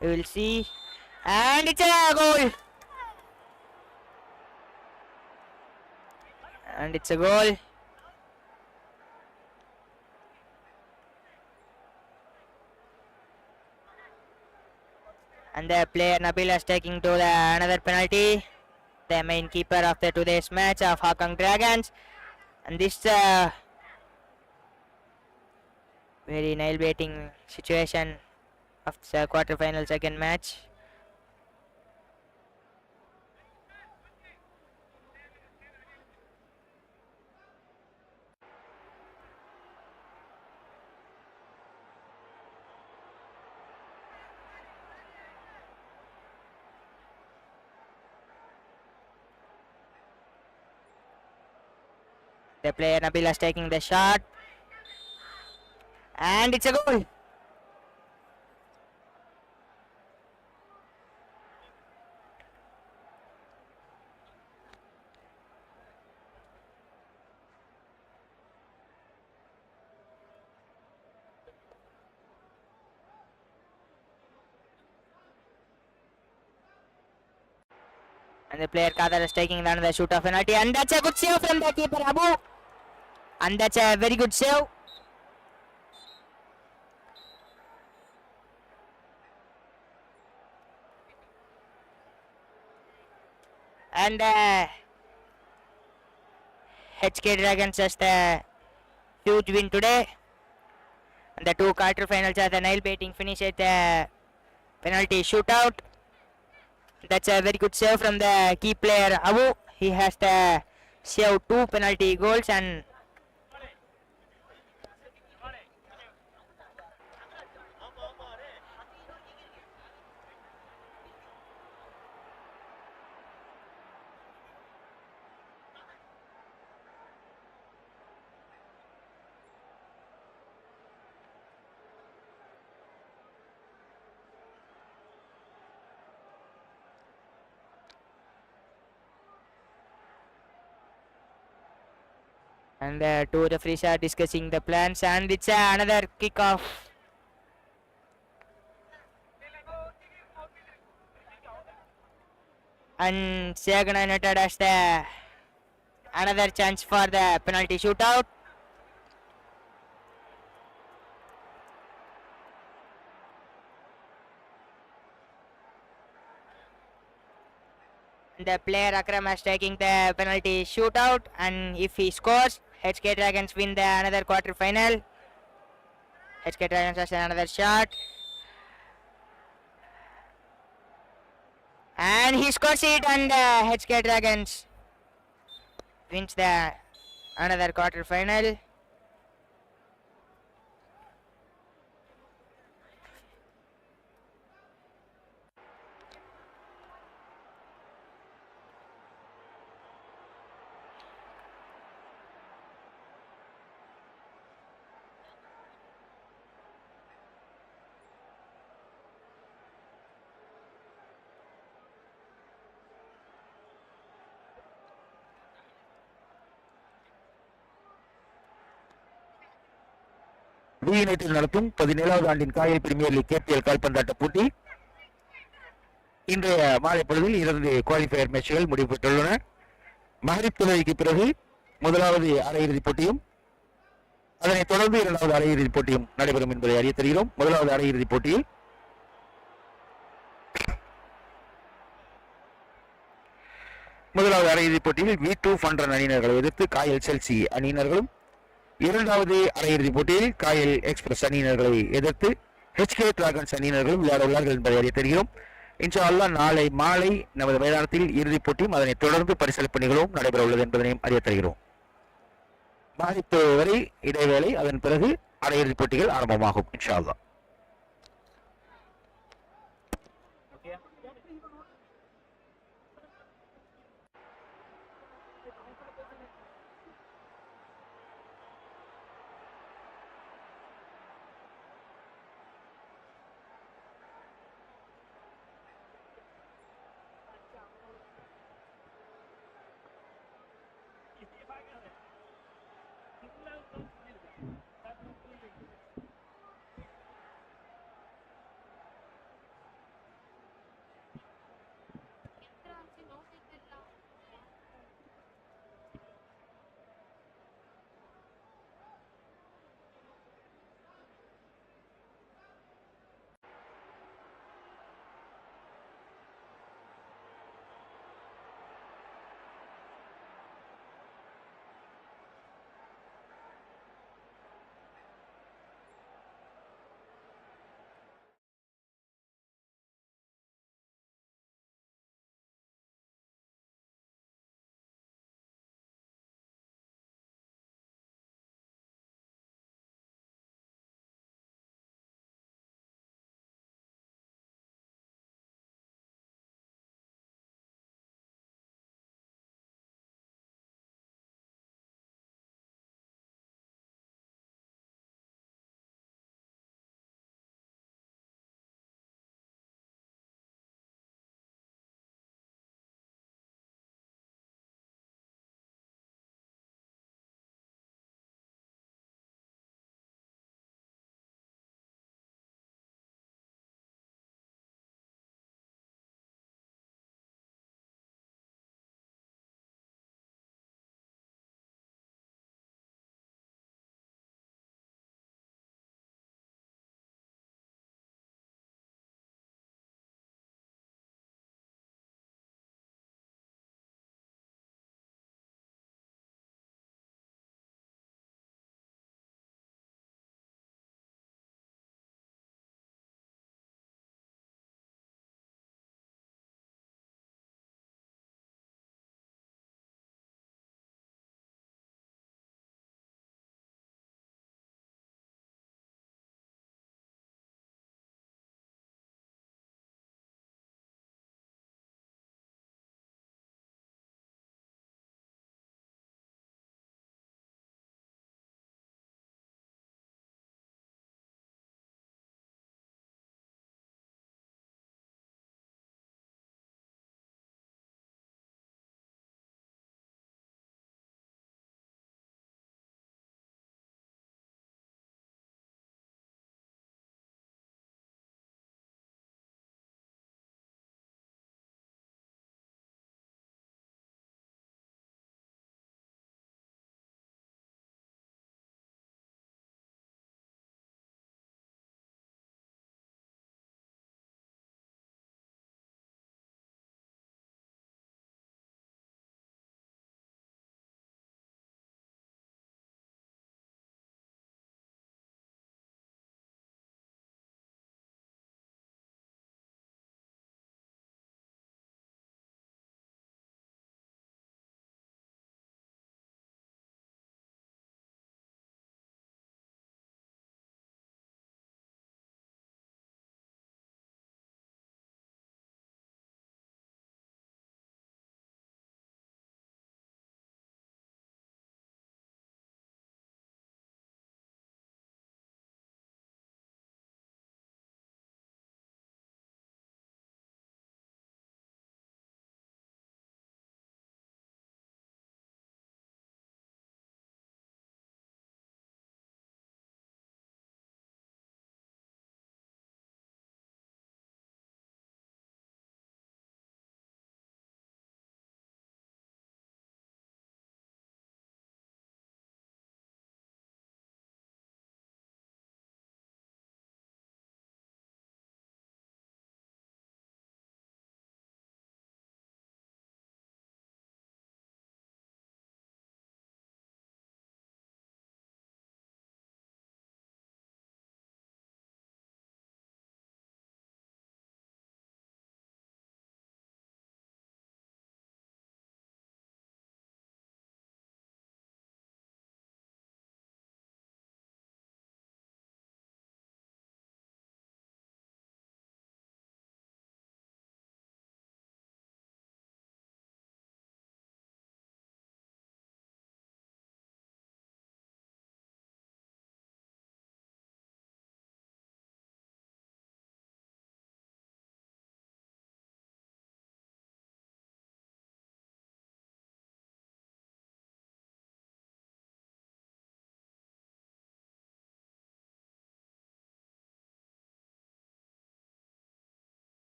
we will see. And it's a goal. And it's a goal. And the player Nabil is taking to the another penalty. The main keeper of the today's match of Hong Kong Dragons. And this very nail-biting situation of the quarter-final second match. The player Nabil is taking the shot. And it's a goal. And the player Kadar is taking another shoot of penalty. And that's a good save from the keeper Abu. And that's a very good save. And HK Dragons has the huge win today. And the two quarterfinals are the nail-biting finish at the penalty shootout. That's a very good save from the key player Abu. He has the save 2 penalty goals. And And the two referees are discussing the plans, and it's another kickoff. And Segana noted as the another chance for the penalty shootout. The player Akram is taking the penalty shootout, and if he scores, HK Dragons win the another quarter final. HK Dragons has another shot, and he scores it, and HK Dragons wins the another quarter final. United நடத்தும் 17வது ஆண்டின் Kayal premier league KPL கால்பந்தாட்ட போட்டி இன்றைய மாலை பொழுதில் 2 qualifier மேட்சுகள் முடிவு பெற்றுள்ளன. மகரிப் தொழுகைக்கு பிறகு முதலாவது அரையிறுதிப் போட்டியும் அதனைத் தொடர்ந்து 2வது அரையிறுதிப் போட்டியும் நடைபெறும் என்பதை அறிய தருகிறோம். முதலாவது அரையிறுதிப் போட்டியில் V2 ஃபன்ரன் அணியினர்களை எதிர்த்து காயல் செல்சி அணியினர்களும், இரண்டாவது அரையிறுதிப் போட்டியில் காயல் எக்ஸ்பிரஸ் அணியினர்களை எதிர்த்து HK டிராகன்ஸ் அணியினர்களும் விளையாட உள்ளார்கள் என்பதை அறிய தருகிறோம். இன்ஷா அல்லாஹ் நாளை மாலை நமது மைதானத்தில் இறுதிப் போட்டியும் அதனைத் தொடர்ந்து பரிசளிப்பு நிகழ்வும் நடைபெற உள்ளது என்பதனையும் அறிய தருகிறோம். மகரிப் வரை இடைவேளை, அதன் பிறகு அரையிறுதிப் போட்டிகள் ஆரம்பமாகும் இன்ஷா அல்லாஹ்.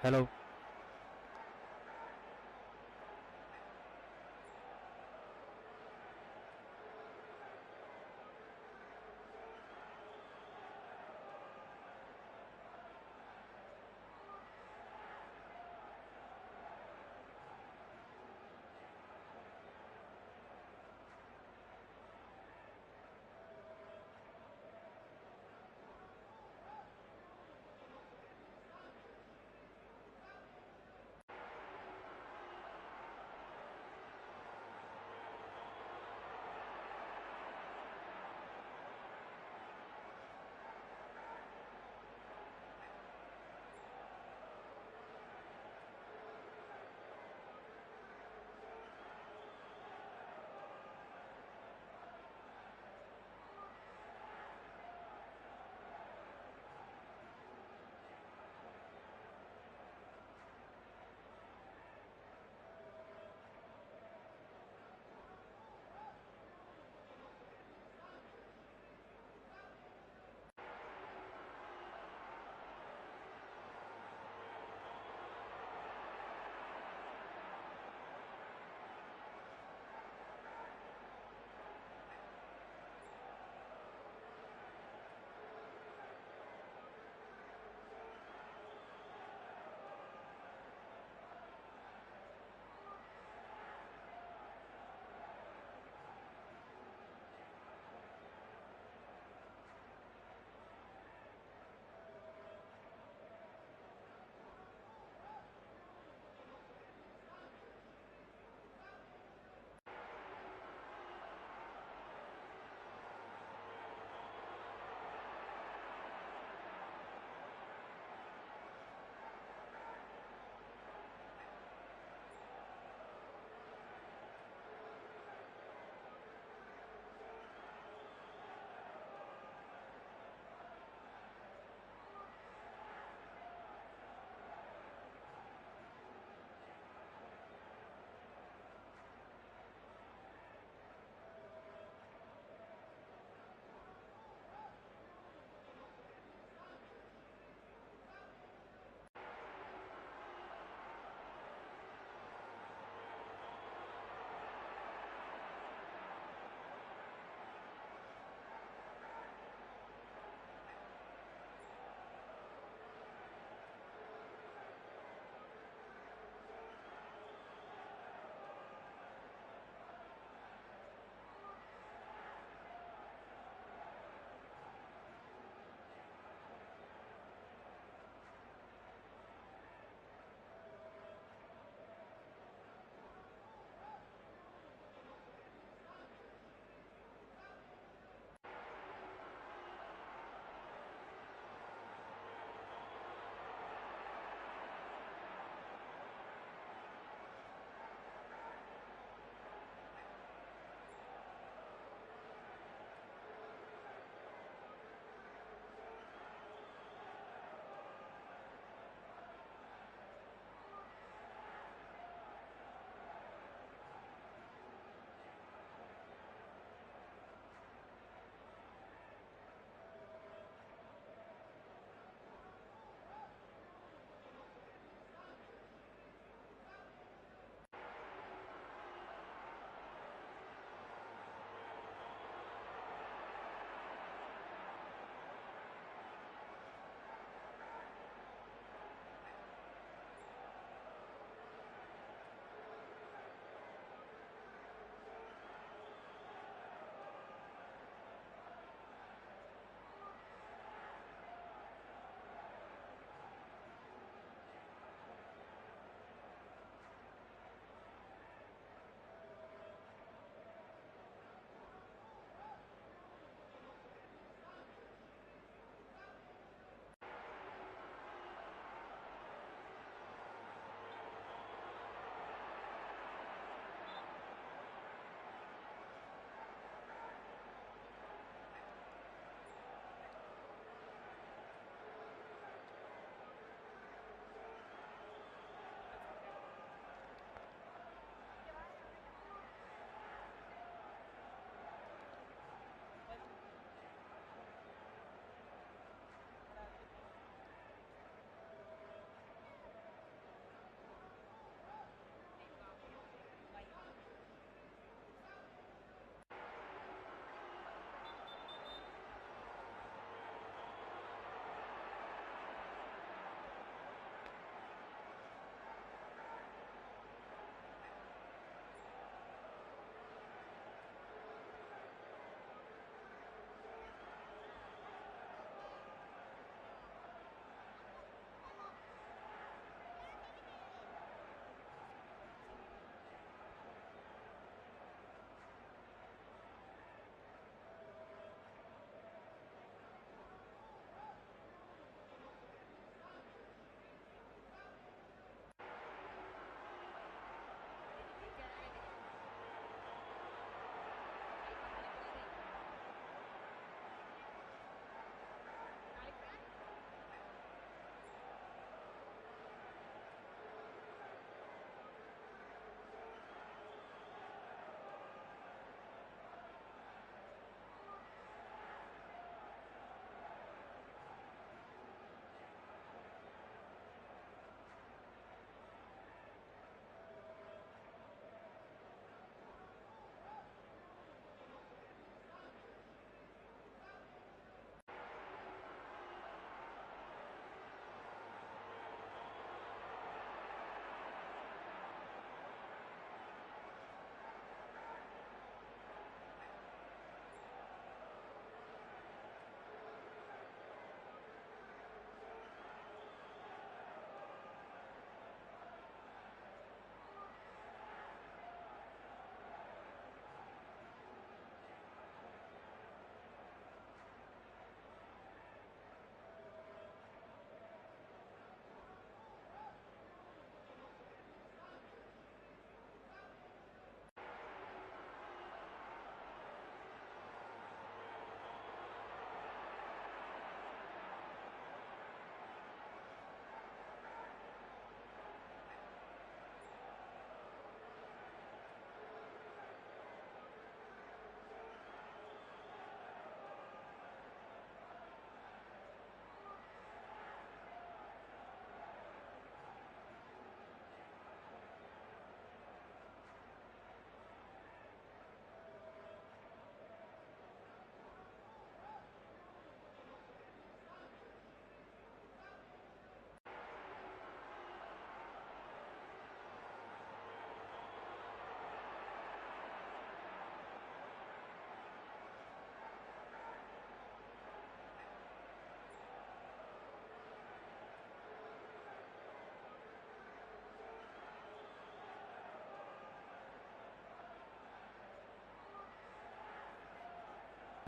Hello.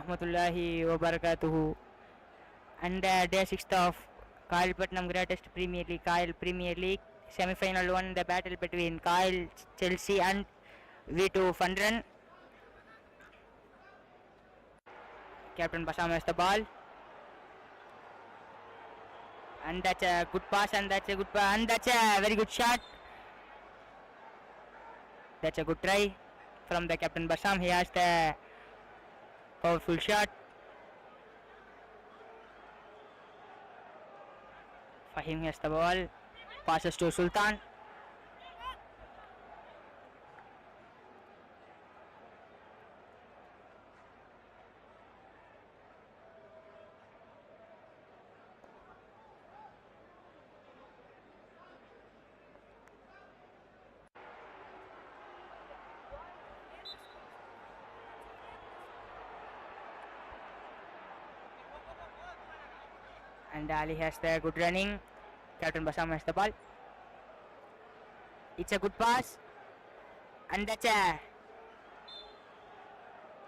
warahmatullahi wabarakatuh. And day 6th of Kyle Greatest Premier League, Kyle Premier League semi-final 1, the battle between Kyle Chelsea and V2 Funrun. Captain Basam has the ball, and that's a good pass, and that's a good pass, and that's a very good shot. That's a good try from the Captain Basam. He has the powerful shot. Fahim has the ball, passes to Sultan. And Ali has the good running. Captain Basam has the ball. It's a good pass, and that's a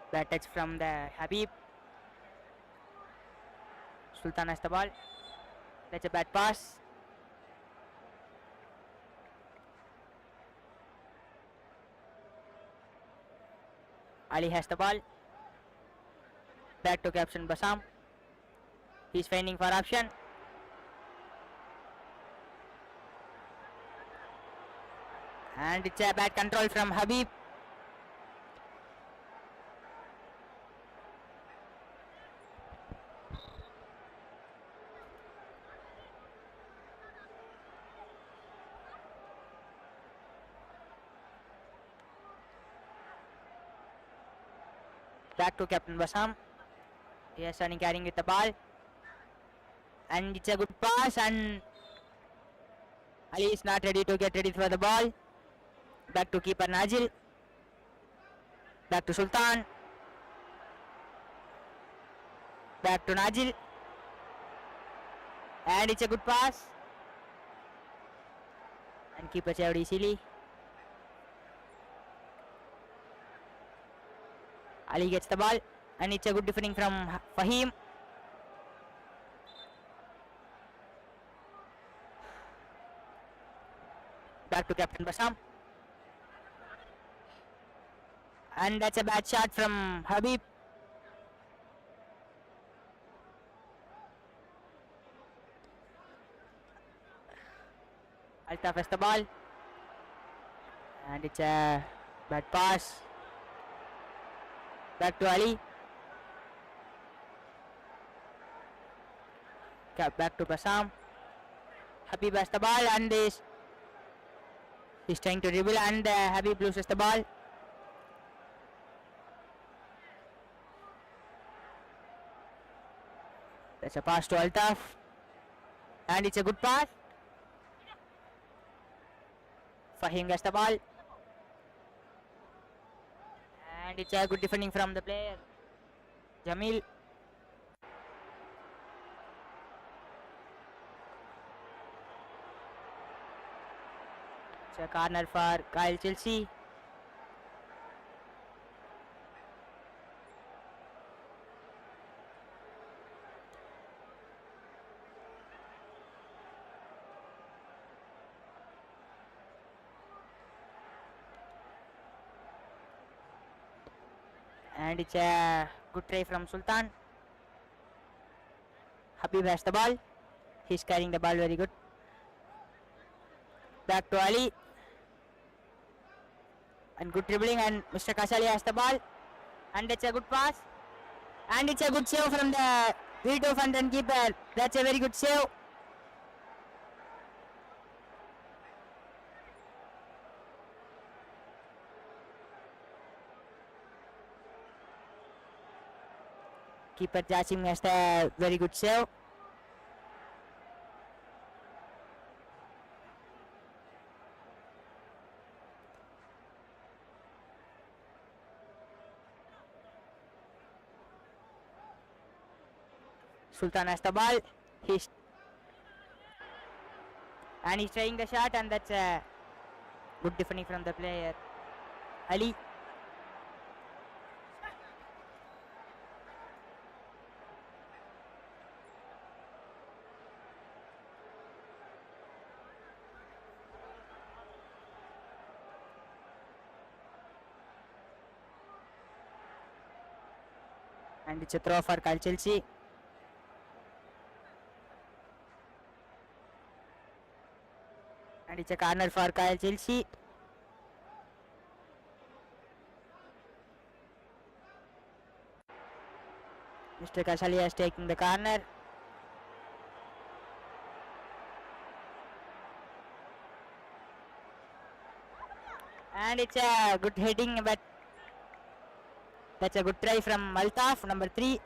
bad touch from the Habib. Sultan has the ball. That's a bad pass. Ali has the ball. Back to Captain Basam. He's finding for option. And it's a bad control from Habib. Back to Captain Basam. Yes, and carrying with the ball. And it's a good pass, and Ali is not ready to get ready for the ball. Back to keeper Najil. Back to Sultan. Back to Najil. And it's a good pass. And keeper saved easily. Ali gets the ball, and it's a good defending from Fahim. Back to Captain Basam. And that's a bad shot from Habib. Altaf has the ball. And it's a bad pass. Back to Ali. Back to Basam. Habib has the ball, and he's trying to dribble, and Habib loses the ball. That's a pass to Altaf, and it's a good pass. Fahim gets the ball, and it's a good defending from the player Jamil. It's a corner for Kyle Chelsea. And it's a good try from Sultan. Habib has the ball. He's carrying the ball very good. Back to Ali. And good dribbling, and Mr. Kasali has the ball. And it's a good pass. And it's a good save from the V2 Funrun keeper. That's a very good save. Keeper Jasim has the very good save. Sultan has the ball. He's trying the shot, and that's a good defending from the player Ali. And it's a throw for Kyle Chelsea. And it's a corner for Kyle Chelsea. Mr. Kasali is taking the corner. And it's a good heading, but that's a good try from Altaf, number 3.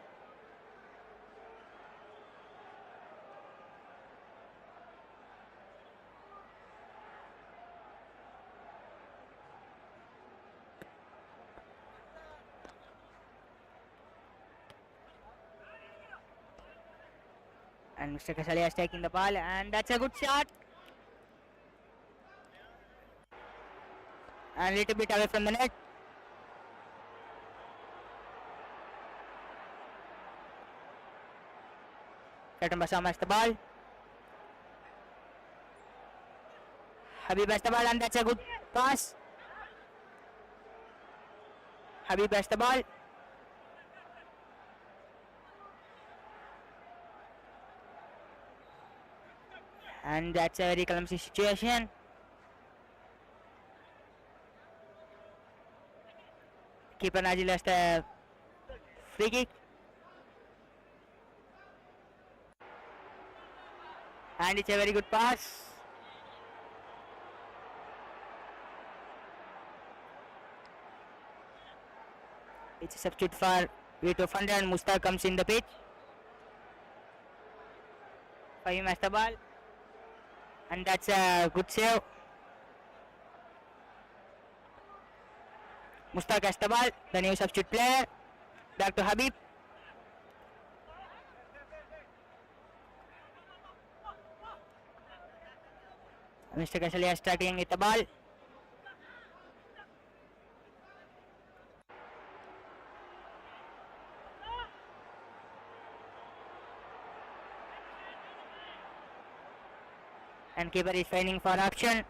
And Mr. Kasali is taking the ball, and that's a good shot. And a little bit away from the net. Captain Basam has the ball. Habib has the ball, and that's a good pass. Habib has the ball. And that's a very clumsy situation. Keeper Najil has the free kick. And it's a very good pass. It's a substitute for Vito Funrun, and Mustaq comes in the pitch. Fahim has the ball. And that's a good save. Mustaq has the ball, the new substitute player. Back to Habib. Mr. Kasali is struggling with the ball. And keeper is finding for option.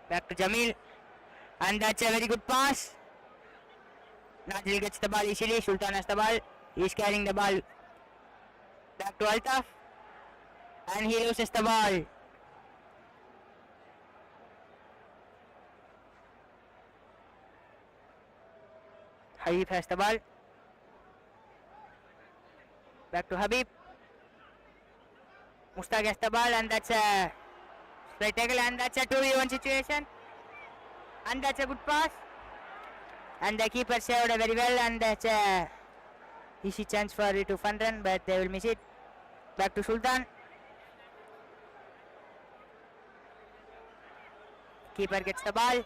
Back to Jamil. And that's a very good pass. Najil gets the ball easily. Sultan has the ball. He's carrying the ball. Back to Altaf. And he loses the ball. Habib has the ball. Back to Habib. Mustaq has the ball, and that's a straight tackle, and that's a 2v1 situation. And that's a good pass. And the keeper saved very well, and that's a easy chance for it to Funrun, but they will miss it. Back to Sultan. Keeper gets the ball.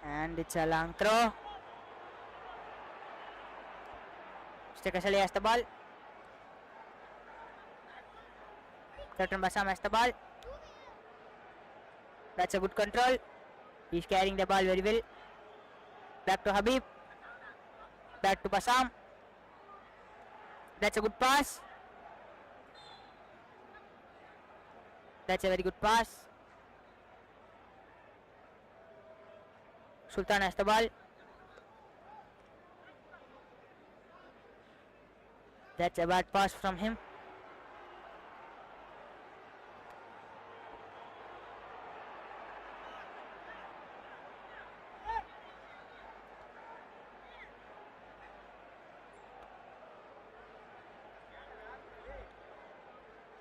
And it's a long throw. Mr. Kasali has the ball. Captain Basam has the ball. That's a good control. He's carrying the ball very well. Back to Habib. Back to Basam. That's a good pass. That's a very good pass. Sultan has the ball. That's a bad pass from him.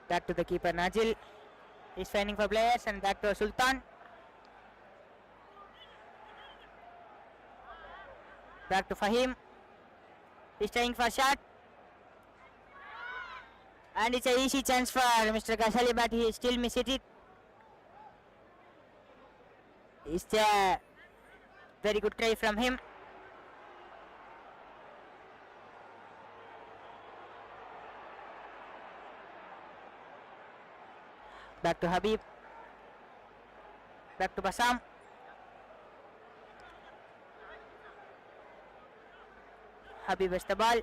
Back to the keeper Najil. He's finding for players, and back to Sultan. Back to Fahim. He's trying for a shot. And it's an easy chance for Mr. Kasali, but he still missed it. It's a very good try from him. Back to Habib. Back to Basam. Habib has the ball.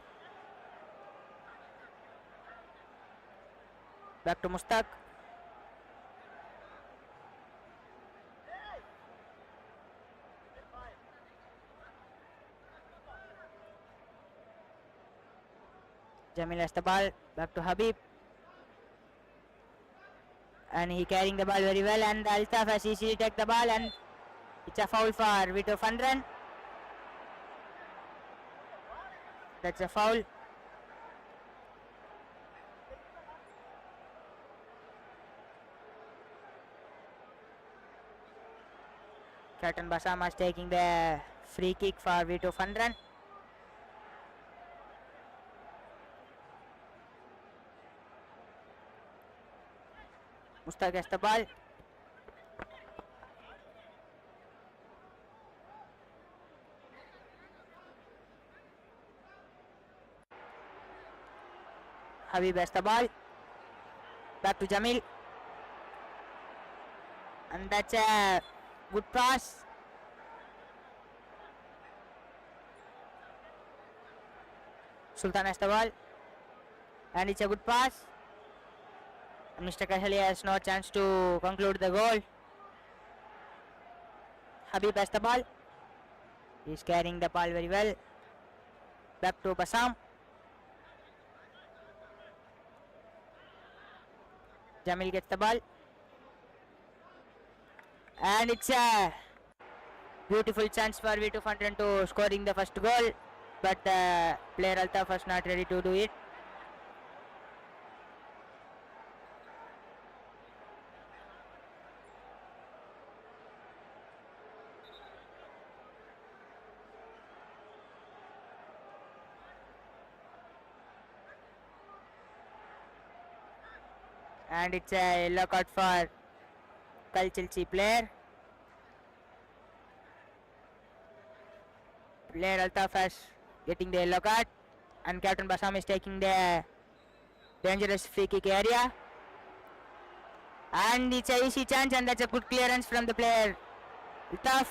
Back to Mustaq. Jamil has the ball. Back to Habib. And he carrying the ball very well, and Altaf has easily take the ball, and it's a foul for Vito Funrun. That's a foul. Captain Basama is taking the free kick for Vito Funrun. Mustaq gets the ball. Habib has the ball. Back to Jamil. And that's a good pass. Sultan has the ball. And it's a good pass. And Mr. Kahali has no chance to conclude the goal. Habib has the ball. He's carrying the ball very well. Back to Basam. Jamil gets the ball. And it's a beautiful chance for Vito Funrun to scoring the first goal. But player Altaf was not ready to do it. And it's a yellow card for Chelsea player. Player Altaf is getting the yellow card, and Captain Basam is taking the dangerous free kick area. And it's a easy chance, and that's a good clearance from the player Altaf.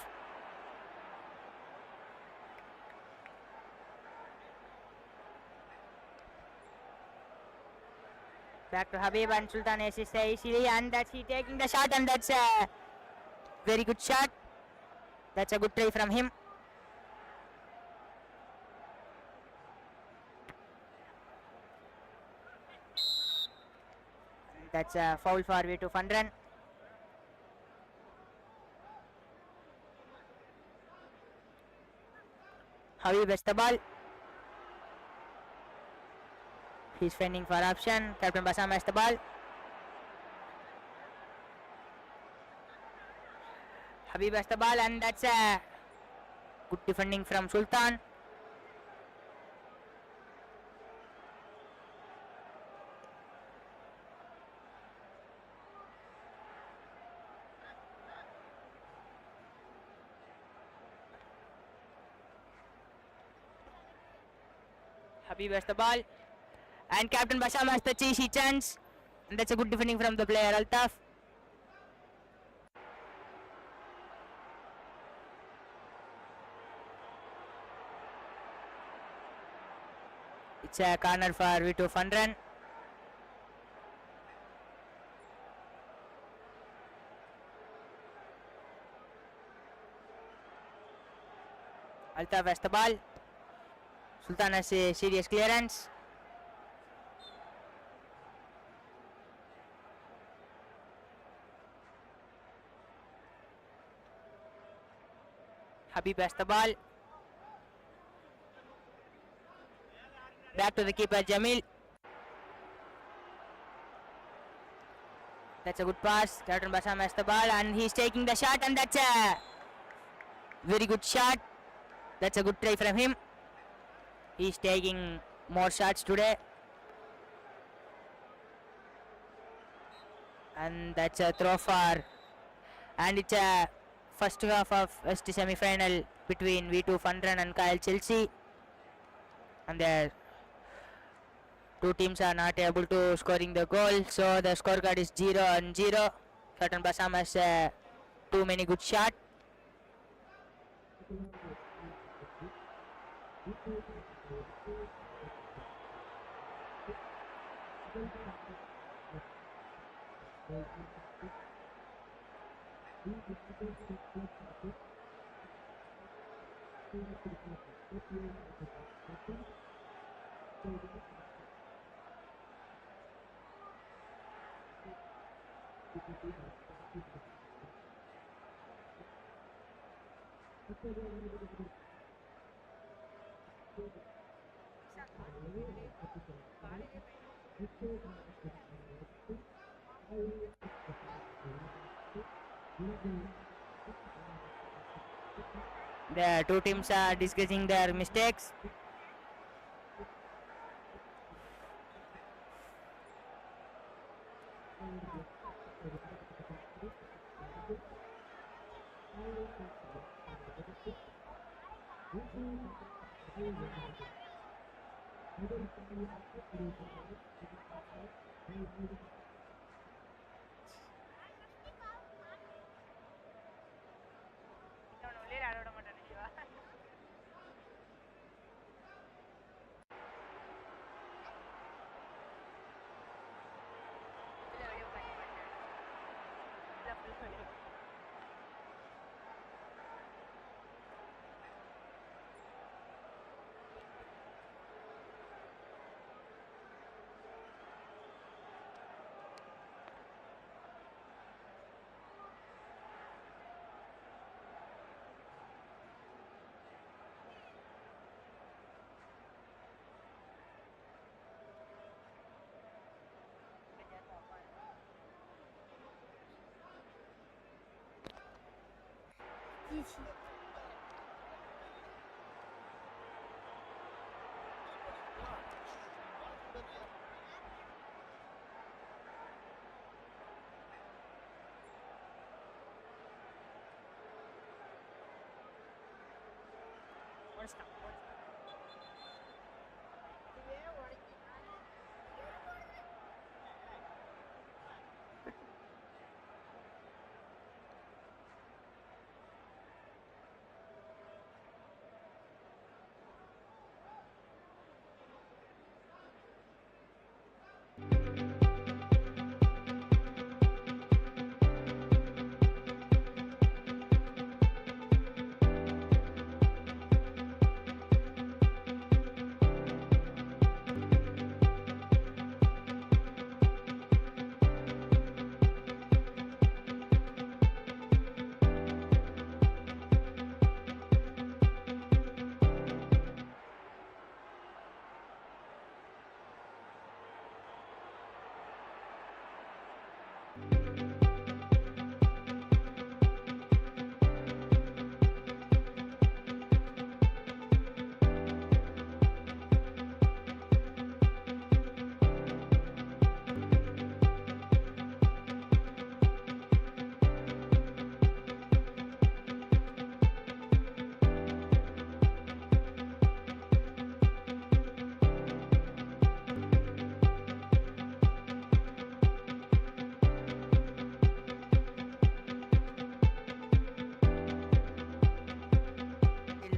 Back to Habib, and Sultan assists easily, and that's he taking the shot, and that's a very good shot. That's a good try from him. And that's a foul for Vito Funrun. Habib has the ball. He's fending for option. Captain Basam has the ball. Habib has the ball, and that's a good defending from Sultan. Habib has the ball. And Captain Basam has the easy chance. And that's a good defending from the player Altaf. It's a corner for Vito Funrun. Altaf has the ball. Sultan has a serious clearance. Habib has the ball. Back to the keeper Jamil. That's a good pass. Captain Basam has the ball, and he's taking the shot, and that's a very good shot. That's a good try from him. He's taking more shots today. And that's a throw for, and it's a first half of first semi-final between Vito Funrun and Chelsea, and the two teams are not able to scoring the goal, so the scorecard is 0-0. Captain Basam has too many good shot. The two teams are discussing their mistakes.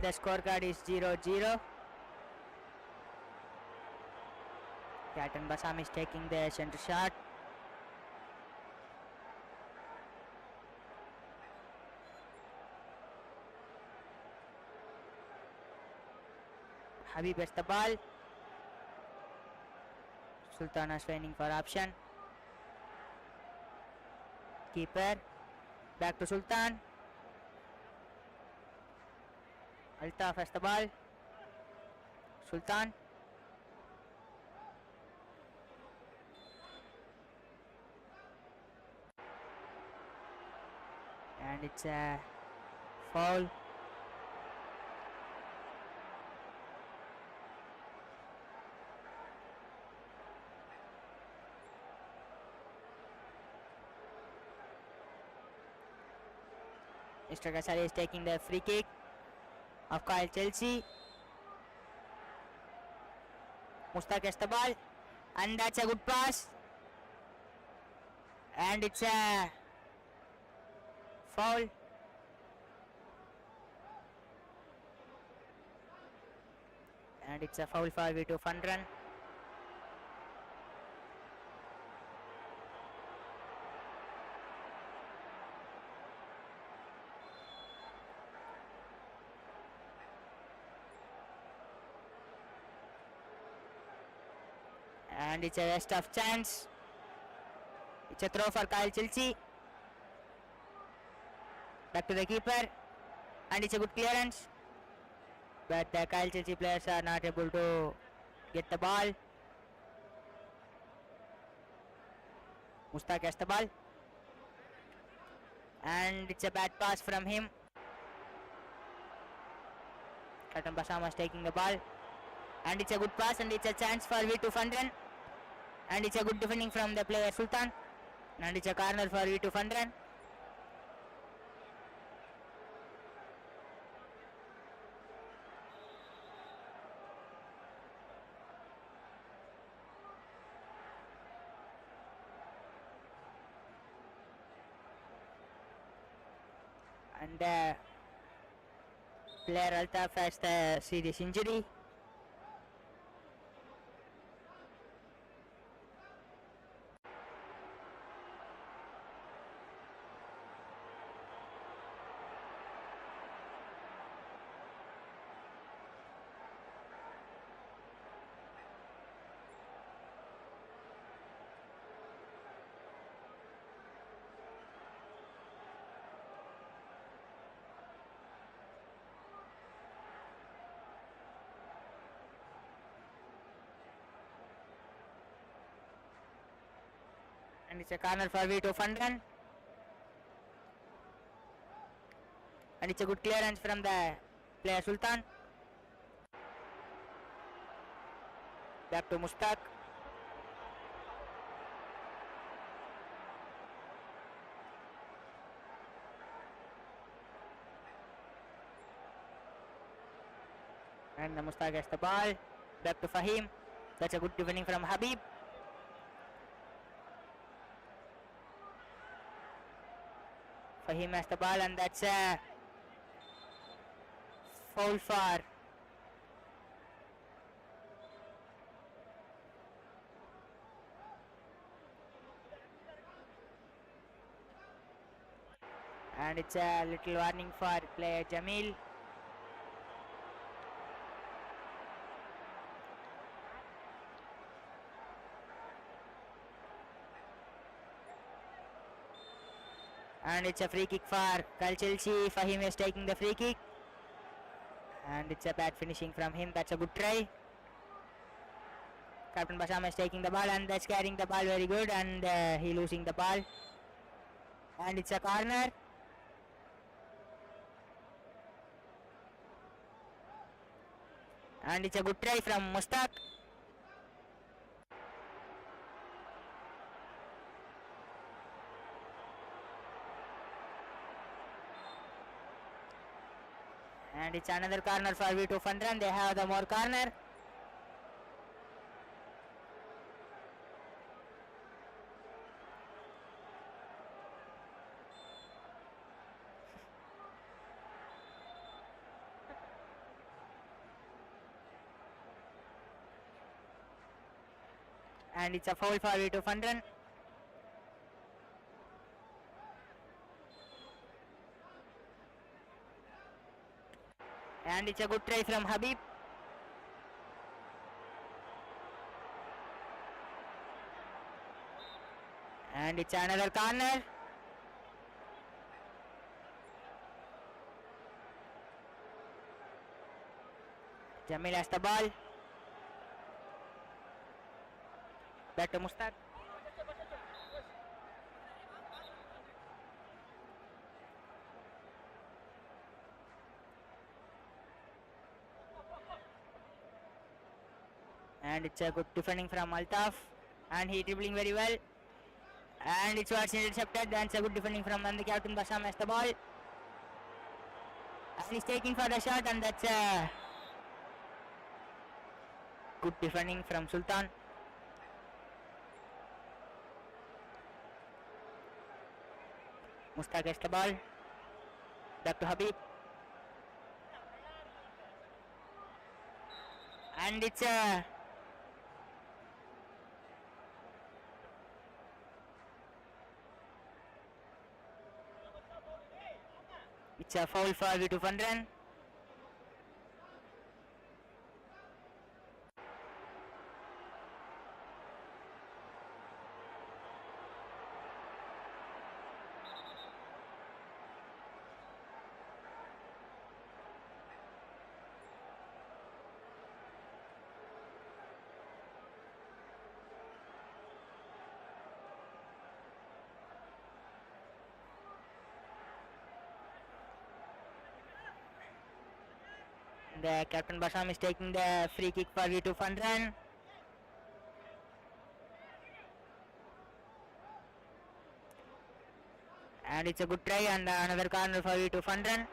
The scorecard is 0-0. Captain Basam is taking the center shot. Habib gets the ball. Sultan is training for option. Keeper. Back to Sultan. Altaf has the ball. Sultan. And it's a foul. Mr. Gasali is taking the free kick of Kyle Chelsea. Mustaq gets the ball, and that's a good pass, and it's a foul. And it's a foul for V2 Funrun. And it's a waste of chance. It's a throw for Kyle Chelsea. Back to the keeper. And it's a good clearance. But the Kyle Chelsea players are not able to get the ball. Mustaq has the ball. And it's a bad pass from him. Captain Basama is taking the ball. And it's a good pass and it's a chance for V2 Funrun. And it's a good defending from the player Sultan. And it's a corner for V2 Funrun. And player Altaf has the serious injury. And it's a corner for V2 Funrun. And it's a good clearance from the player Sultan. Back to Mustaq. And the Mustaq has the ball. Back to Fahim. That's a good defending from Habib. Fahim has the ball and that's a foul for and it's a little warning for player Jamil. And it's a free kick for Kyle Chelsea. Fahim is taking the free kick. And it's a bad finishing from him. That's a good try. Captain Basama is taking the ball and that's carrying the ball very good. And he losing the ball. And it's a corner. And it's a good try from Mustaq. And it's another corner for V2 Funrun. They have the more corner. And it's a foul for V2 Funrun. And it's a good try from Habib. And it's another corner. Jamil has the ball. Back to Mustaq. And it's a good defending from Altaf. And he dribbling very well. And it's what's intercepted. And it's a good defending from the captain Basam has the ball. And he's taking for the shot and that's a good defending from Sultan. Mustaq has the ball. Back to Habib. And it's a foul for V2 Funrun. The captain Basam is taking the free kick for V2 Funrun. And it's a good try and another corner for V2 Funrun.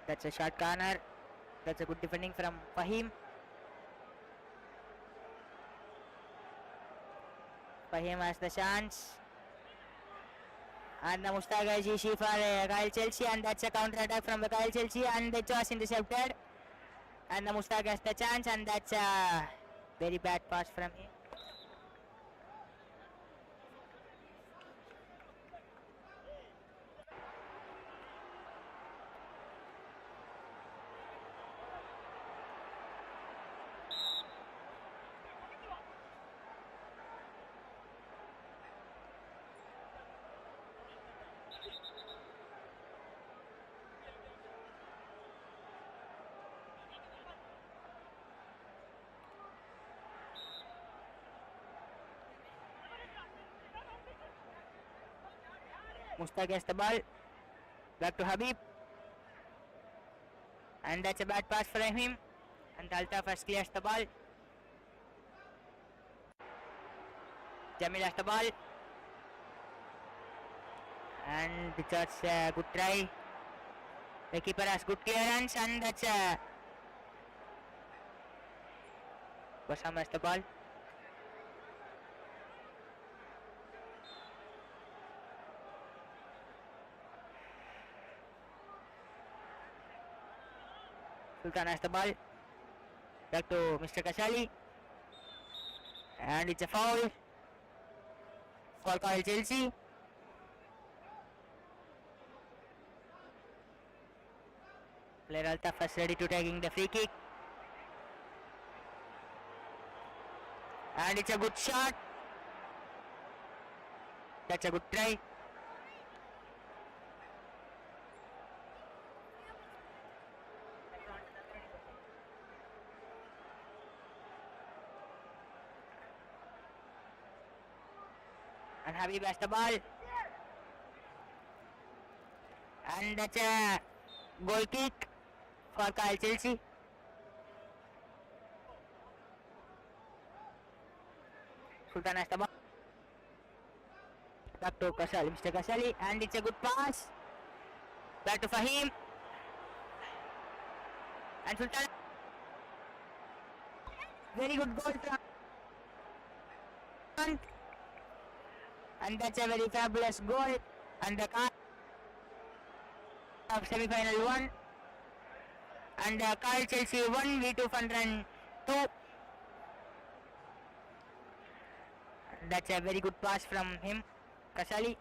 That's a short corner. That's a good defending from Fahim. Fahim has the chance. And the Mustaga is easy for Kyle Chelsea, and that's a counter attack from the Kyle Chelsea, and it was intercepted. And the Mustaga has the chance, and that's a very bad pass from him. Mustaq gets the ball. Back to Habib. And that's a bad pass from him. And Altaf first clears the ball. Jamil has the ball. And that's a good try. The keeper has good clearance, and that's a Basam has the ball. Sultan has the ball. Back to Mr. Kasali. And it's a foul for Kyle Chelsea. Player Altaf is ready to taking the free kick. And it's a good shot. That's a good try. And Habib has the ball. And that's a goal kick for Kyle Chelsea. Sultan has the ball. Back to Kasali, Mr. Kasali, and it's a good pass. Back to Fahim. And Sultan. Very good goal from. And that's a very fabulous goal. And the card of semi-final 1. And Kyle Chelsea 1, V2 Funrun 2. That's a very good pass from him, Kasali.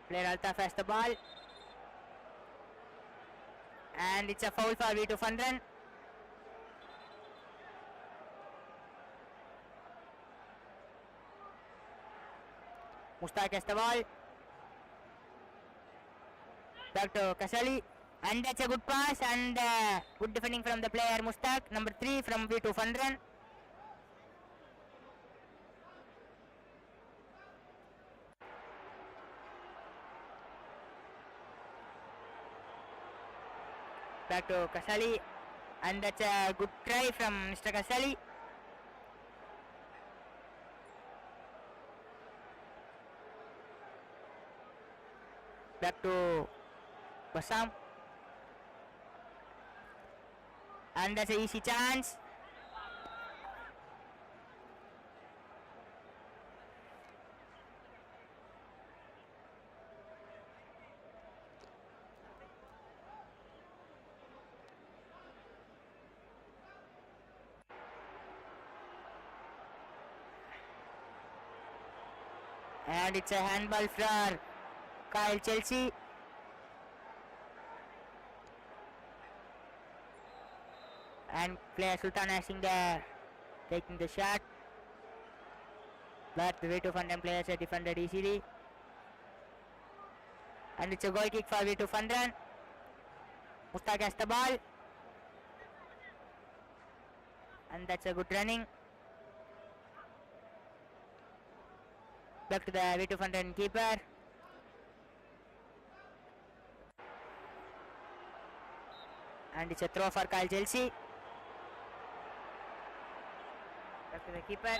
Player Altaf has the ball. And it's a foul for V2 Funrun. Mustaq has the ball. Back to Kasali. And that's a good pass and good defending from the player Mustaq, number 3 from V2 Funrun. back to Kasali, and that's a good try from Mr. Kasali. Back to Basam, and that's an easy chance. And it's a handball for Kyle Chelsea. And player Sultan Asing there, taking the shot. But the way to Funrun players are defended easily. And it's a goal kick for way to Funrun. Mustaq has the ball. And that's a good running. Back to the way to Funrun keeper. And it's a throw for Kyle Chelsea. Back to the keeper.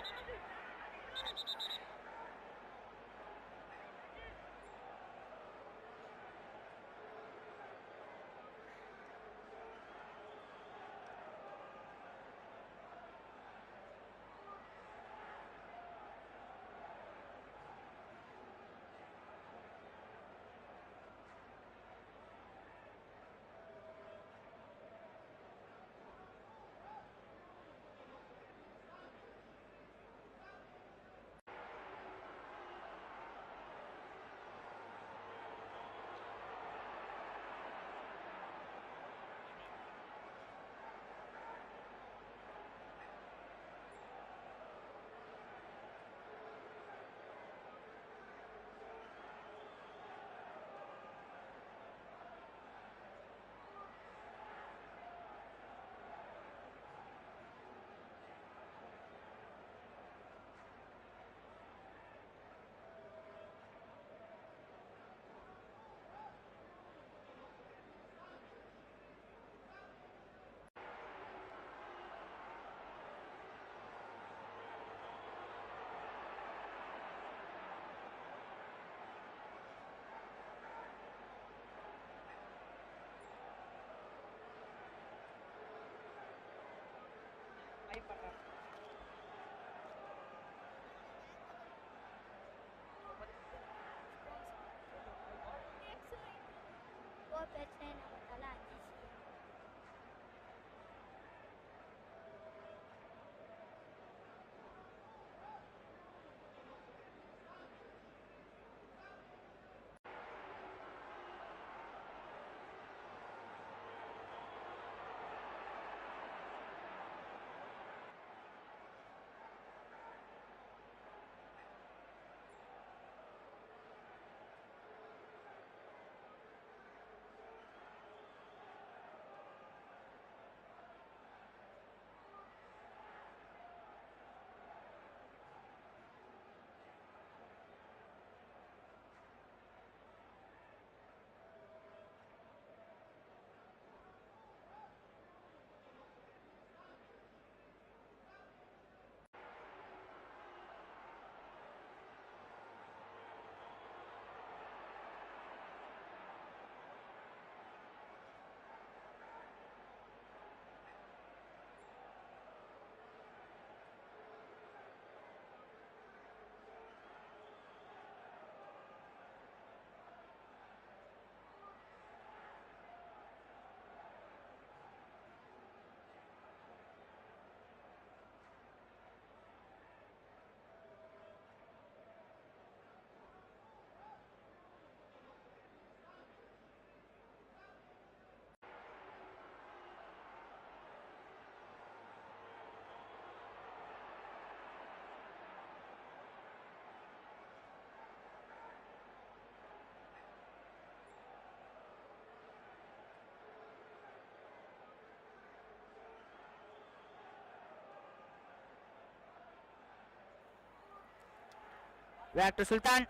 Back to Sultan.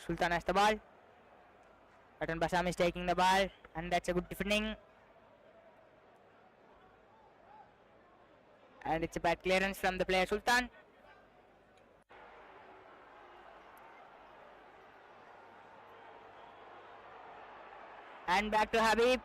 Sultan has the ball. Button Basam is taking the ball. And that's a good defending. And it's a bad clearance from the player Sultan. And back to Habib.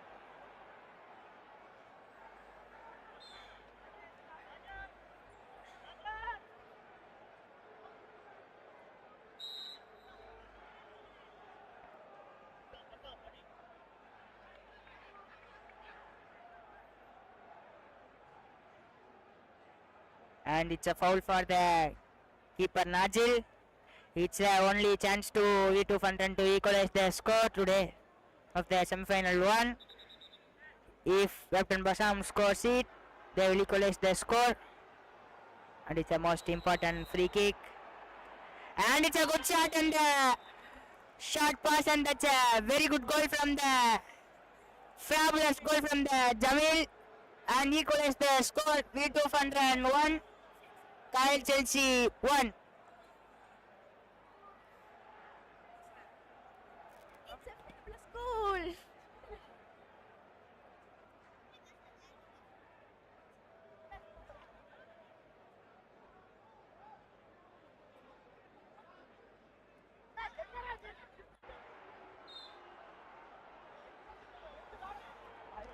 And it's a foul for the keeper Najil. It's the only chance to V2 Funrun to equalize the score today of the semi-final one. If Captain Basam scores it, they will equalize the score. And it's the most important free kick. And it's a good shot and a short pass, and that's a very good goal from the fabulous goal from the Jamil. And equalize the score. V2 Funrun 1, Kyle Chelsea 1. It's a fabulous goal.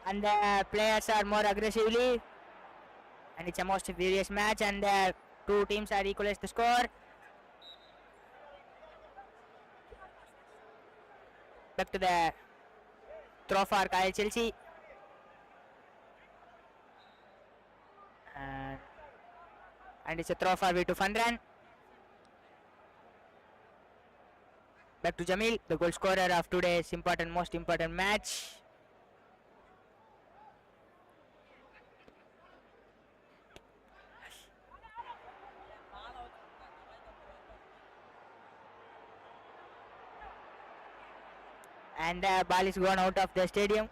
And the players are more aggressively, and it's a most furious match, and the two teams are equalized the score. Back to the throw for Kyle Chelsea. And it's a throw for V2 Funrun. Back to Jamil, the goal scorer of today's most important match. And the ball is gone out of the stadium.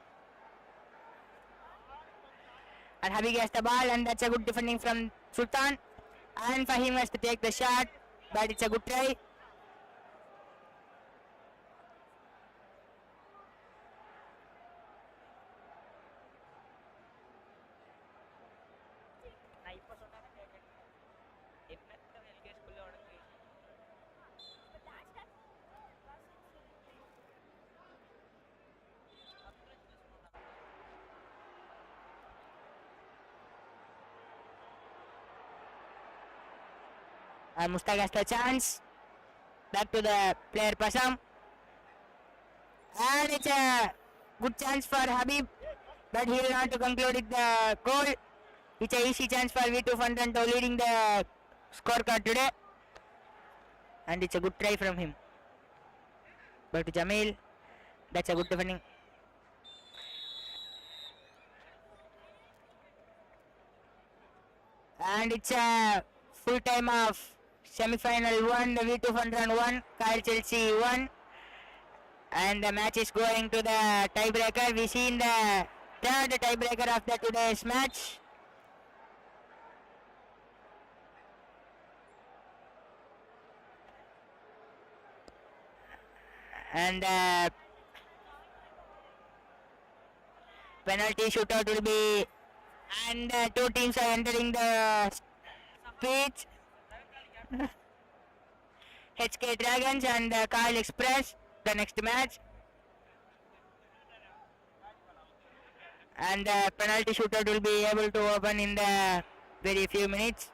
And Habib gets the ball, and that's a good defending from Sultan. And Fahim has to take the shot, but it's a good try. Mustaq has the chance. Back to the player Pasam. And it's a good chance for Habib, but he will not to conclude it the goal. It's a easy chance for V2 Funrun to leading the scorecard today. And it's a good try from him. Back to Jamil. That's a good defending. And it's a full time of semi-final 1, the V2 Funrun 1, Kyle Chelsea 1. And the match is going to the tiebreaker. We see in the third tiebreaker of the today's match. And penalty shootout will be, and two teams are entering the pitch. HK Dragons and Kyle Express, the next match. And the penalty shootout will be able to open in the very few minutes.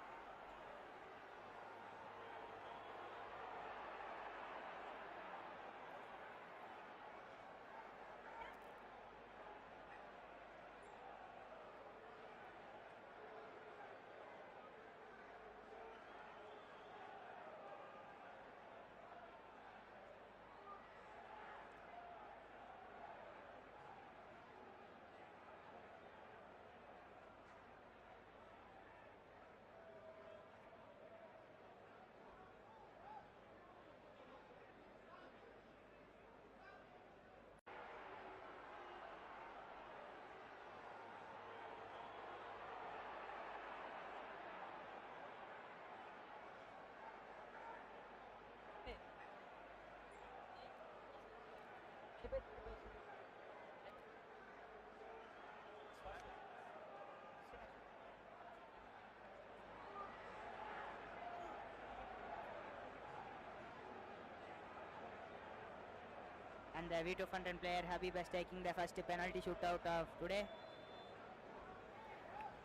And the V2 Funrun player Habib is taking the first penalty shootout of today.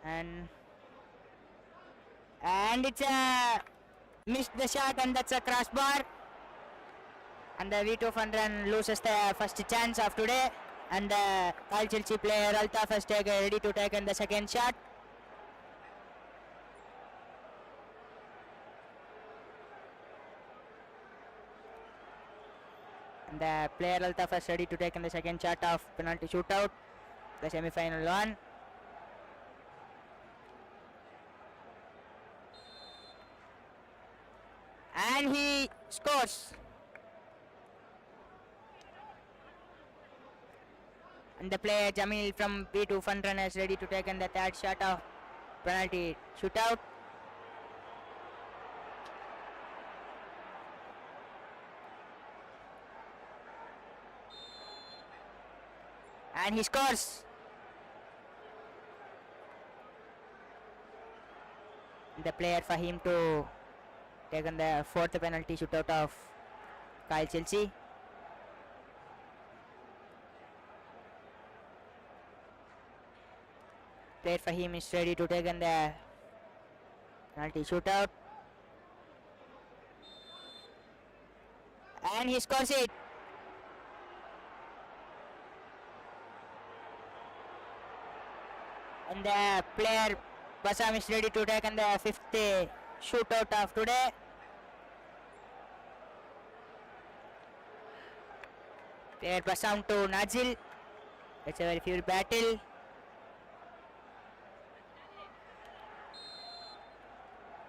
And it's a missed the shot, and that's a crossbar. And the V2 Funrun loses the first chance of today. And the Kyle Chelsea player Altaf is ready to take in the second shot. And the player Altaf is ready to take in the second shot of penalty shootout, the semi-final one. And he scores. And the player Jamil from B2 Funrun is ready to take in the third shot of penalty shootout. And he scores. The player Fahim to take on the fourth penalty shootout of Kyle Chelsea. Player Fahim is ready to take on the penalty shootout. And he scores it. And the player Basam is ready to take on the fifth shootout of today. Player Basam to Nazil. It's a very fierce battle.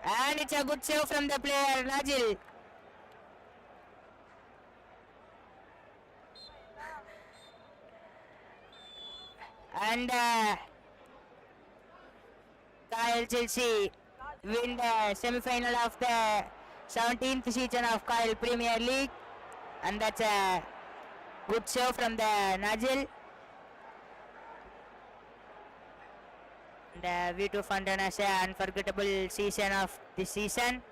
And it's a good save from the player Nazil. And Kyle Chelsea win the semi-final of the 17th season of Kyle Premier League, and that's a good save from the Nazil. The V2 Funrun has an unforgettable season of this season.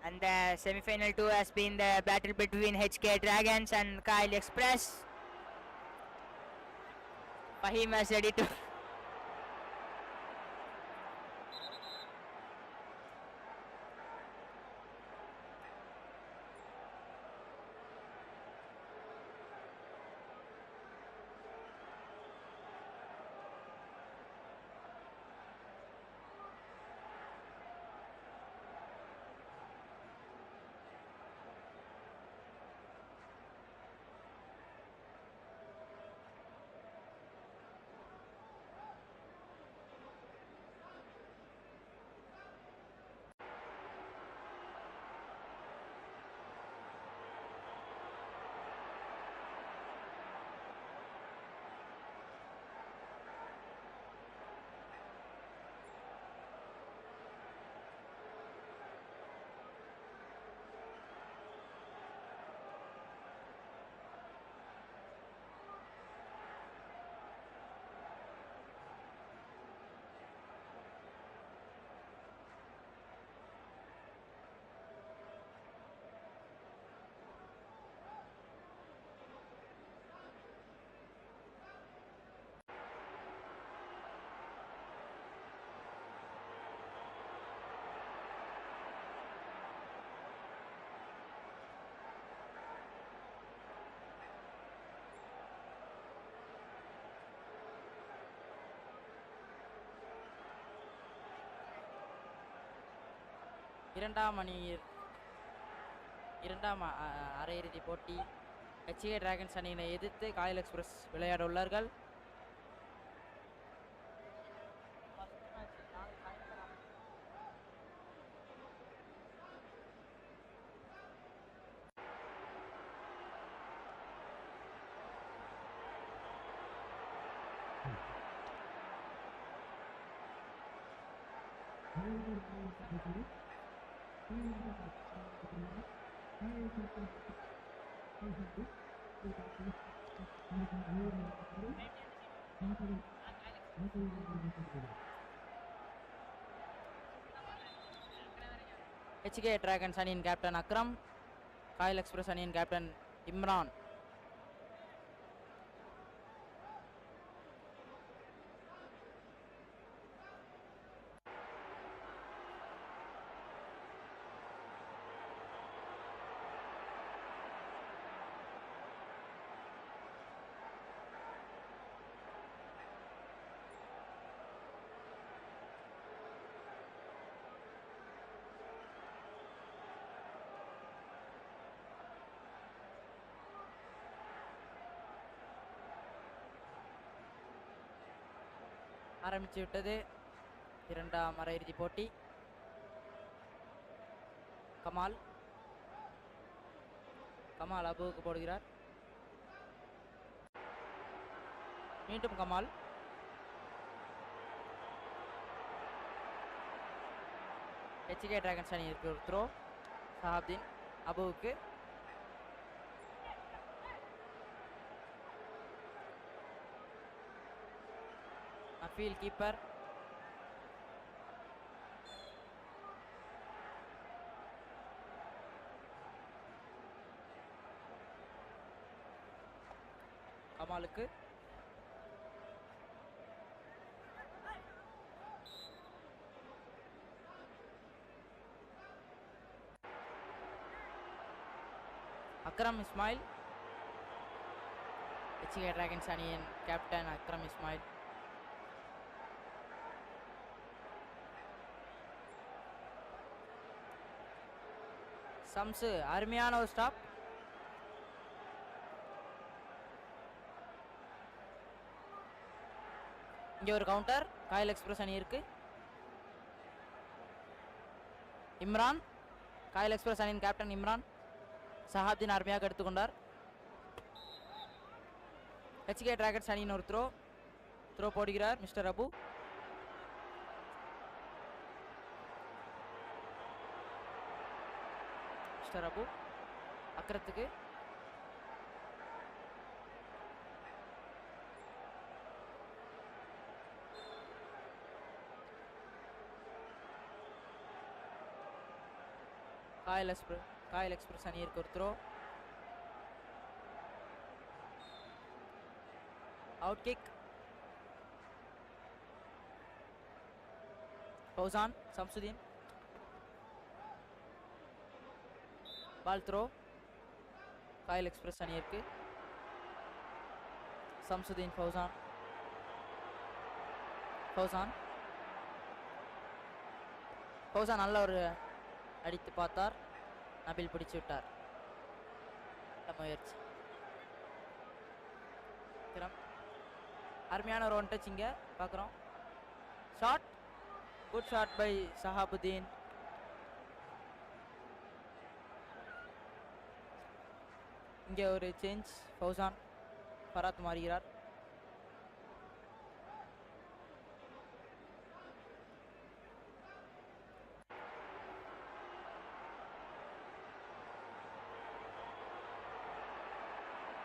And the semi-final 2 has been the battle between HK Dragons and Kyle Express. Fahim is ready to இரண்டாம் அரையிறுதி போட்டி HK dragons அணியினை எதிர்த்து Kayal express விளையாட உள்ளார்கள். HK dragons அணியின் captain Akram, Kayal express அணியின் captain Imran. ஆரம்பித்து விட்டது இரண்டாம் அரையிறுதி போட்டி. கமால் அபுவுக்கு போடுகிறார். மீண்டும் கமால். HK டிராகன்ஸ் அணியிற்கு ஒரு த்ரோ. சஹாப்தீன் அபுவுக்கு. நஃபீல் கீப்பர். கமாலுக்கு. அக்ரம் இஸ்மாயில். HK டிராகன்ஸ் அணியின் கேப்டன் அக்ரம் இஸ்மாயில். சம்சு அருமையான ஒரு ஸ்டாப். இங்கே ஒரு கவுண்டர் காயல் எக்ஸ்பிரஸ் அணி இருக்கு. இம்ரான், காயல் எக்ஸ்பிரஸ் அணியின் கேப்டன் இம்ரான். சஹாப்தீன் அருமையாக எடுத்துக்கொண்டார். HK டிராகன்ஸ் அணியின் ஒரு த்ரோ போடுகிறார் மிஸ்டர் அபு. மிஸ்டர் அபு அக்ரத்துக்கு. காயல் எக்ஸ்பிரஸ் அணியிற்கு ஒரு throw. Out kick. Fauzan, Samsudeen. Ball throw Kayal express அணியிற்கு. சம்சுதீன், ஃபௌசான் நல்ல ஒரு அடித்து பார்த்தார். நபில் பிடிச்சு விட்டார். நல்ல முயற்சி. அருமையான ஒரு ஒன் டச் இங்கே பார்க்குறோம். Shot, good shot by Shahabuddin. இங்கே ஒரு சேஞ்ச். ஃபௌசான் ஃபராத் மாறுகிறார்.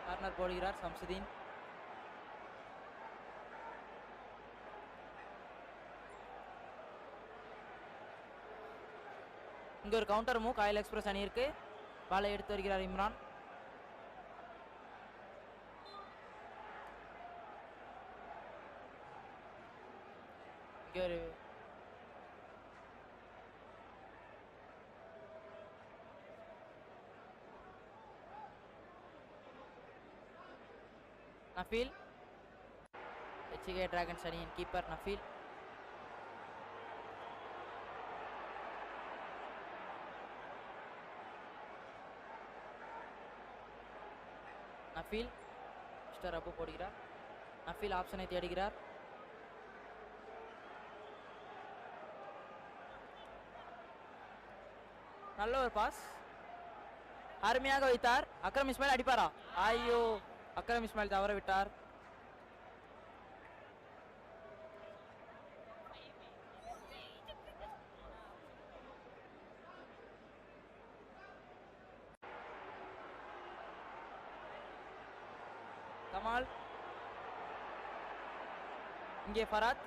கார்னர் போடுகிறார் சம்சுதீன். இங்கே ஒரு கவுண்டர் மூவ் காயல் எக்ஸ்பிரஸ் அணியிற்கு. பாலை எடுத்து வருகிறார் இம்ரான். இங்கே ஒரு நஃபீல், HK டிராகன்ஸ் அணியின் கீப்பர் நஃபீல். மிஸ்டர் அபு போடுகிறார். நஃபீல் ஆப்ஷனை தேடுகிறார். நல்ல ஒரு பாஸ், அருமையாக வைத்தார். அக்ரம் இஸ்மாயில் அடிப்பாரா? ஐயோ, அக்ரம் இஸ்மாயில் தவற விட்டார். கமால், இங்கே ஃபராத்.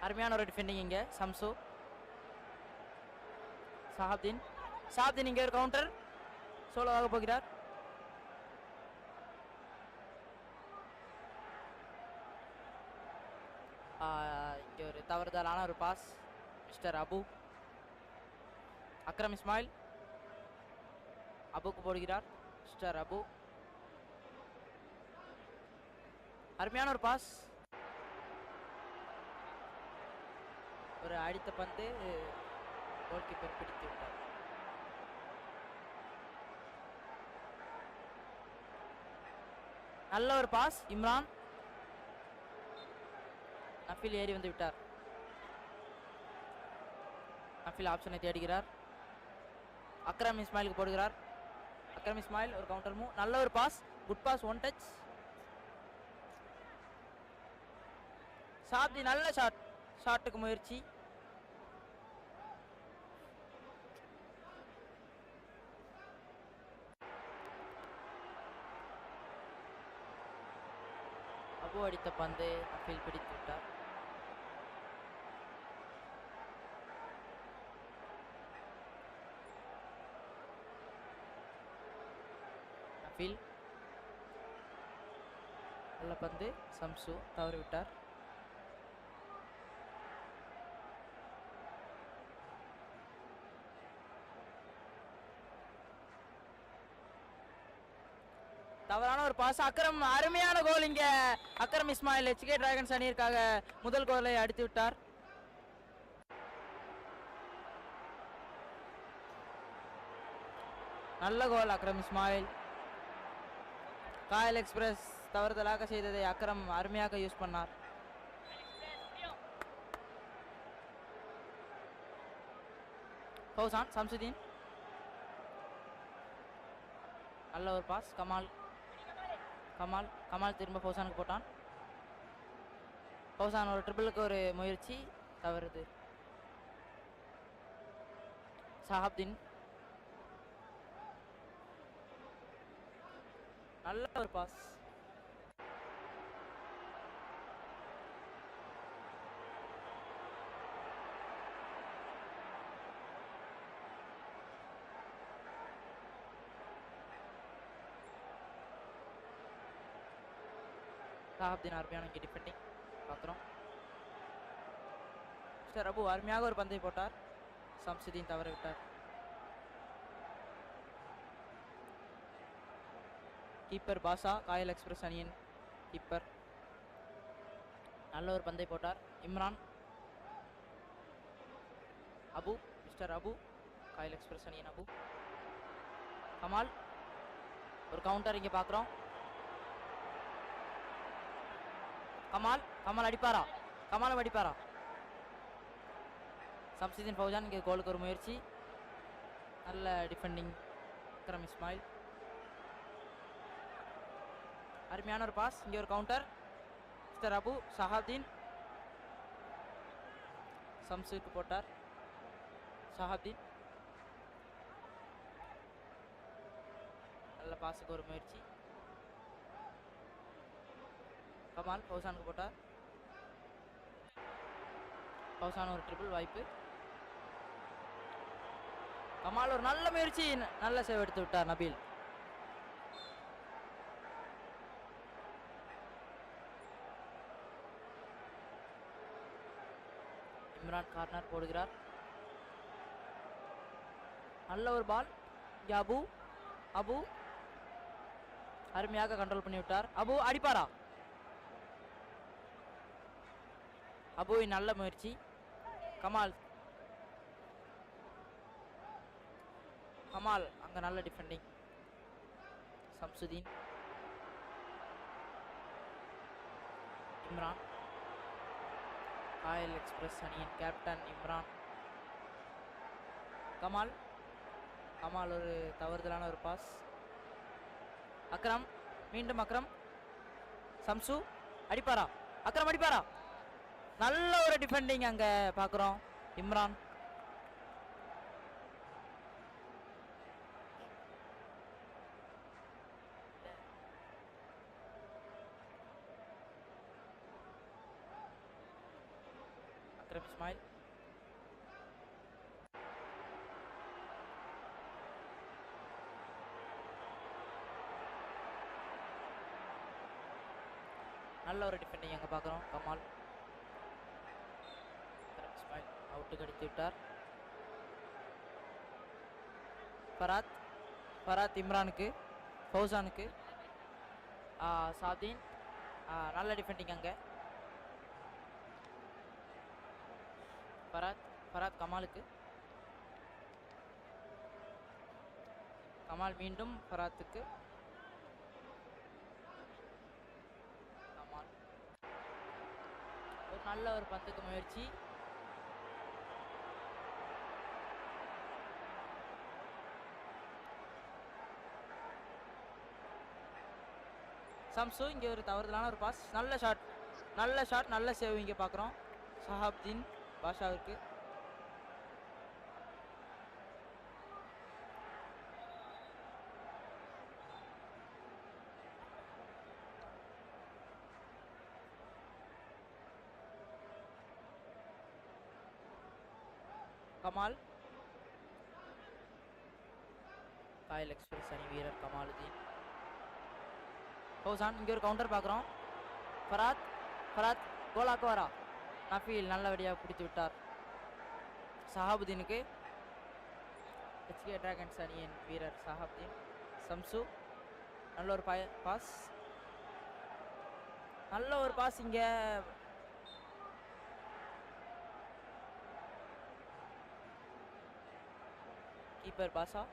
அருமையான ஒரு டிஃபெண்டிங் இங்கே. சம்சு, சஹாப்தீன். சஹாப்தீன் இங்கே ஒரு கவுண்டர், சோலோவாக போகிறார். இங்கே ஒரு தவறுதலான ஒரு பாஸ். மிஸ்டர் அபு, அக்ரம் இஸ்மாயில் அபுக்கு போடுகிறார். மிஸ்டர் அபு, அருமையான ஒரு பாஸ். ஒரு அடித்த பந்து கோல் கீப்பர் பிடித்து விட்டார். நல்ல ஒரு பாஸ். இம்ரான், நஃபில் ஏறி வந்து விட்டார். நஃபில் ஆப்ஷனை தேடுகிறார். அக்ரம் இஸ்மாயிலுக்கு போடுகிறார். அக்ரம் இஸ்மாயில் ஒரு கவுண்டர் மூவ். நல்ல ஒரு pass, good pass, one touch. சாப்தி நல்ல ஷாட், ஷாட்டுக்கு முயற்சி. அபு அடித்த பந்து நஃபில் பிடித்து விட்டார். நஃபில் நல்ல பந்து, சம்சு தவறிவிட்டார். தவறான ஒரு பாஸ். அக்ரம், அருமையான கோல் இங்க. அக்ரம் இஸ்மாயில் HK டிராகன்ஸ் அணியிற்காக முதல் கோலை அடித்து விட்டார். நல்ல கோல் அக்ரம் இஸ்மாயில். காயல் எக்ஸ்பிரஸ் தவறுதலாக செய்ததை அக்ரம் அருமையாக யூஸ் பண்ணார். ஃபௌசான், சம்சுதீன் நல்ல ஒரு பாஸ். கமால், கமால் கமால் திரும்ப ஃபௌசானுக்கு போட்டான். ஃபௌசான் ஒரு ட்ரிபிளுக்கு ஒரு முயற்சி, தவறுது. சஹாப்தீன் நல்ல ஒரு பாஸ். சஹாப்தீன் அருமையான இங்கே டிஃபெண்டிங் பார்க்குறோம். மிஸ்டர் அபு அருமையாக ஒரு பந்தை போட்டார். சம்சுதீன் தவற விட்டார். கீப்பர் பாஷா, காயல் எக்ஸ்பிரஸ் அணியின் கீப்பர், நல்ல ஒரு பந்தை போட்டார். இம்ரான், அபு, மிஸ்டர் அபு, காயல் எக்ஸ்பிரஸ் அணியின் அபு. கமால் ஒரு கவுண்டர் இங்கே பார்க்குறோம். கமால், கமால் அடிப்பாரா? கமாலும் அடிப்பாரா? சம்சுதீன் ஃபௌசான் இங்கே கோலுக்கு ஒரு முயற்சி. நல்ல டிஃபெண்டிங் அக்ரம் இஸ்மாயில். அருமையான ஒரு பாஸ். இங்கே ஒரு கவுண்டர். மிஸ்டர் அபு, சஹாப்தீன் சம்சுக்கு போட்டார். சஹாப்தீன் நல்ல பாஸுக்கு ஒரு முயற்சி. கமால் ஃபௌசானுக்கு போட்டார். ஃபௌசான் ஒரு ட்ரிபிள் வாய்ப்பு. கமால் ஒரு நல்ல முயற்சி, நல்ல சேவ் எடுத்து விட்டார் நபீல். இம்ரான் கார்னர் போடுகிறார். நல்ல ஒரு பால். அபு, அபு அருமையாக கண்ட்ரோல் பண்ணி விட்டார். அபு அடிப்பாரா? அபுவின் நல்ல முயற்சி. கமால், கமால் அங்க நல்ல டிஃபெண்டிங். சம்சுதீன், இம்ரான், காயல் எக்ஸ்பிரஸ் அணியின் கேப்டன் இம்ரான். கமால், கமால் ஒரு தவறுதலான ஒரு பாஸ். அக்ரம், மீண்டும் அக்ரம். சம்சு அடிப்பாரா? அக்ரம் அடிப்பாரா? நல்ல ஒரு டிஃபெண்டிங் அங்க பார்க்குறோம். இம்ரான், அக்ரம் இஸ்மாயில். நல்ல ஒரு டிஃபெண்டிங் அங்கே பார்க்குறோம். கமால் அக்ரம் இஸ்மாயில் அவுட்டுக்கு அடித்து விட்டார். ஃபராத் இம்ரானுக்கு, ஃபௌசானுக்கு, சாதீன். நல்ல டிஃபெண்டிங் அங்கே. ஃபராத் கமாலுக்கு. கமால் மீண்டும் ஃபராத்துக்கு. கமால் ஒரு நல்ல ஒரு பந்துக்கு முயற்சி. சம்சு இங்கே ஒரு தவறுதலான ஒரு பாஸ். நல்ல ஷாட் நல்ல சேவ் இங்கே பார்க்குறோம். ஷஹாப்தீன் பாஷாவிற்கு. கமால் காயல் எக்ஸ்பிரஸ் அணி வீரர் கமாலுதீன். ஃபௌசான் இங்கே ஒரு கவுண்டர் பார்க்குறோம். ஃபராத் கோலாக்கு வரா. நஃபீல் நல்லபடியாக பிடித்து விட்டார். ஷஹாபுதீனுக்கு. ஹெச்கே டிராகன்ஸ் அணியின் வீரர் ஷஹாபுதீன். சம்சு நல்ல ஒரு பாஸ். நல்ல ஒரு பாஸ் இங்கே. கீப்பர் பாஷா.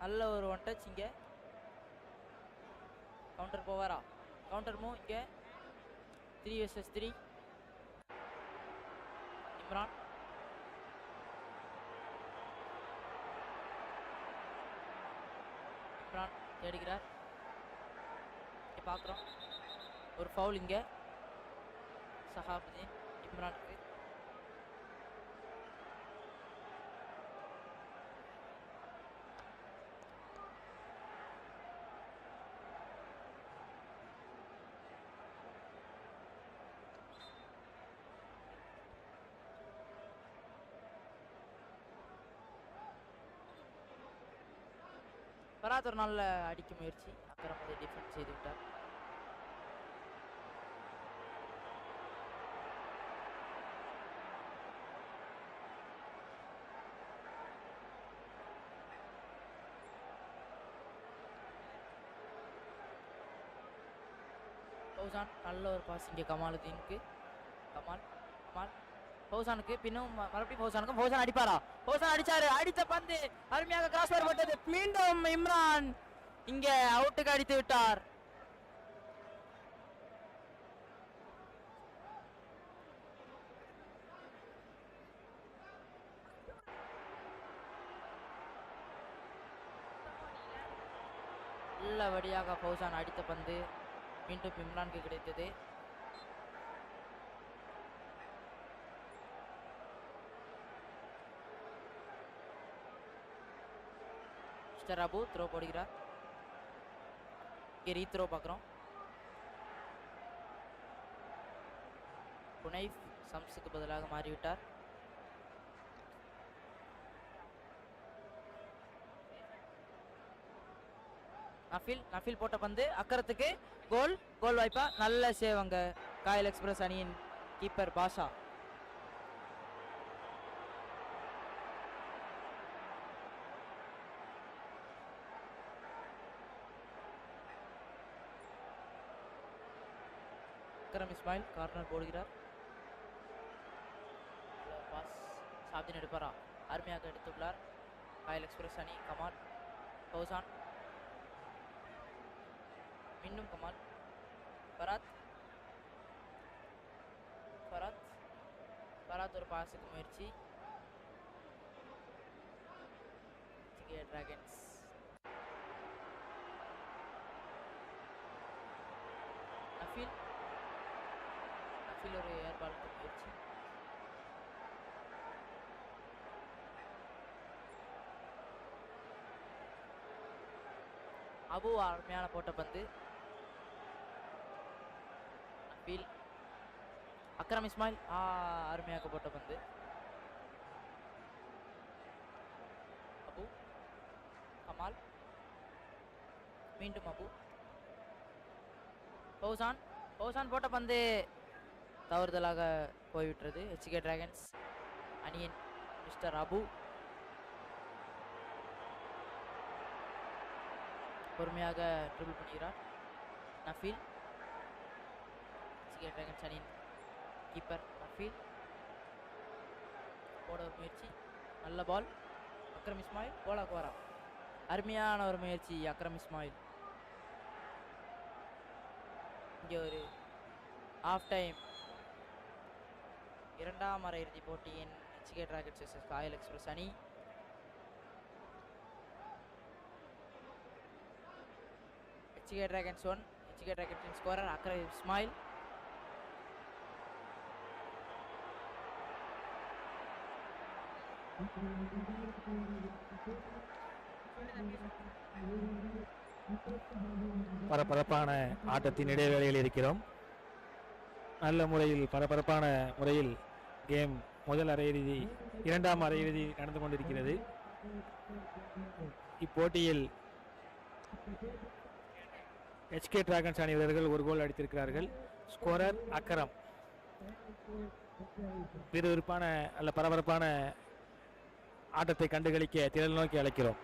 நல்ல ஒரு ஒன் டச் இங்கே. கவுண்டர் போவாரா? கவுண்டர் மூவ் இங்கே. 3 vs 3. இம்ரான் தேடுகிறார். இங்கே பார்க்குறோம் ஒரு ஃபவுல் இங்கே. ஷஹாபுதீன் இம்ரானுக்கு. ஃபராத் ஒரு நல்ல அடிக்க முயற்சி. அக்கறம் அதை டிஃபெண்ட் செய்து விட்டார். ஃபௌசான் நல்ல ஒரு பாஸ் இங்கே கமாலுதீனுக்கு. கமால் ஃபௌசானுக்கு. பின்னும் மறுபடியும் ஃபௌசான் அடிப்பாரா? ஃபௌசான் அடிச்சாரு. அடித்த பந்து அருமையாக கிராஸ் வரப்பட்டது. மீண்டும் இம்ரான் இங்கே அவுட்டுக்கு அடித்து விட்டார். நல்லபடியாக ஃபௌசான் அடித்த பந்து மீண்டும் இம்ரானுக்கு கிடைத்தது. மிஸ்டர் அபு த்ரோ போடுகிறார். இங்கே ரீத்ரோ பார்க்குறோம். புனைஃப் சம்ஸுக்கு பதிலாக மாறிவிட்டார். நஃபீல் போட்ட பந்து அக்கரத்துக்கு. கோல் வாய்ப்பா. நல்ல சேவ் அங்க காயல் எக்ஸ்பிரஸ் அணியின் கீப்பர் பாஷா. அக்ரம் இஸ்மாயில் கார்னர் போடுகிறார். பாஸ் சாப்தின் எடுப்பாரா? அருமையாக எடுத்துள்ளார் காயல் எக்ஸ்பிரஸ் அணி. கமால் ஃபௌசான் மீண்டும் கமால். ஃபராத் ஒரு பாஸுக்கு முயற்சி. டிராகன்ஸ் நஃபீல் ஒரு ஏர்பாலுக்கு முயற்சி. அபு அருமையான போட்ட பந்து. அக்ரம் இஸ்மாயில் அருமையாக போட்ட பந்து. அபு கமால், மீண்டும் அபு, பௌசான் போட்ட பந்து தவறுதலாக போய்விட்டது. HK டிராகன்ஸ் அணியின் மிஸ்டர் அபு பொறுமையாக ட்ரிபிள் பண்ணுகிறார். நஃபீல், HK டிராகன்ஸ் அணியின் கீப்பர் நஃபீல் போட ஒரு முயற்சி, நல்ல பால். அக்ரம் இஸ்மாயில் கோலாக்கு வரா, அருமையான ஒரு முயற்சி அக்ரம் இஸ்மாயில். இங்கே ஒரு ஆஃப் டைம் இரண்டாம் அரையிறுதி போட்டியின் HK dragons vs Kayal express அணி. HK டிராகன்ஸ் 1, HK டிராகன்ஸின் ஸ்கோரர் அக்ரம் இஸ்மாயில். பரபரப்பான ஆட்டத்தின் இடைவேளையில் இருக்கிறோம். நல்ல முறையில் பரபரப்பான முறையில் கேம் முதல் அரையிறுதி இரண்டாம் அரையிறுதி நடந்து கொண்டிருக்கிறது. இப்போட்டியில் HK டிராகன்ஸ் அணி வீரர்கள் ஒரு கோல் அடித்திருக்கிறார்கள். ஸ்கோரர் அக்ரம். விறுவிறுப்பான அல்ல பரபரப்பான ஆட்டத்தை கண்டுகளிக்க திரள் நோக்கி அழைக்கிறோம்.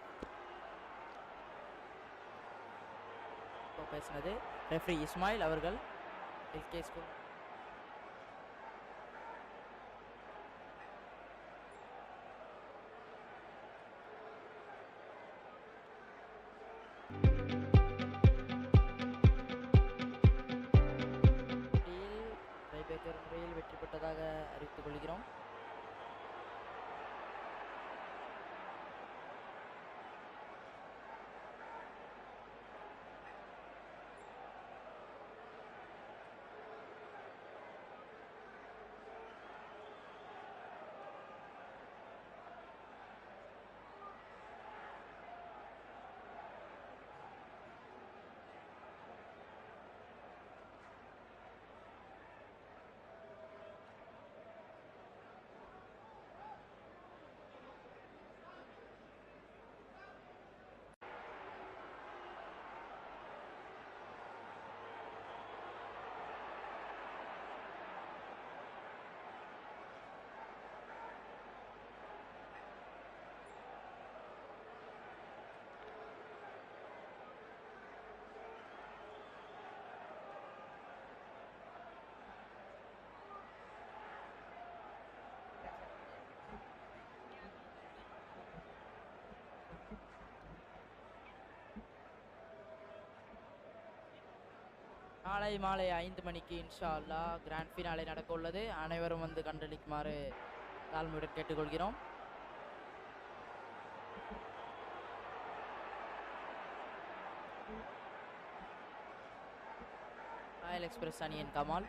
பேசினது ரெஃப்ரி இஸ்மாயில் அவர்கள். LK ஸ்கூல் டைபேக்கர் முறையில் வெற்றி பெற்றதாக அறிவித்துக் கொள்கிறோம். நாளை மாலை 5 மணிக்கு இன்ஷா அல்லா கிராண்ட் ஃபினாலே நடக்க உள்ளது. அனைவரும் வந்து கண்டளிக்குமாறு தாழ்மையுடன் கேட்டுக்கொள்கிறோம். ராயல் எக்ஸ்பிரஸ் அணியின் Kamal,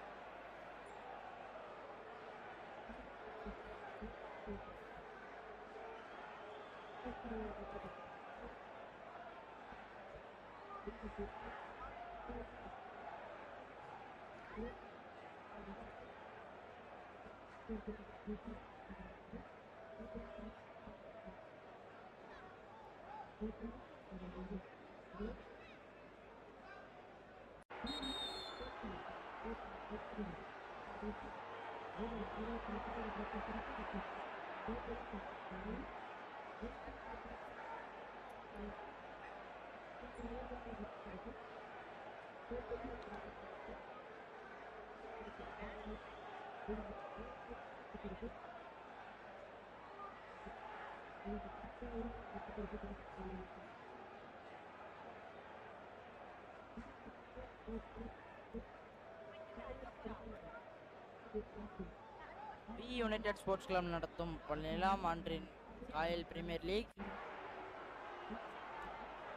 B united sports club நடத்தும் 17ஆம் ஆண்டின் காயல் பிரீமியர் லீக்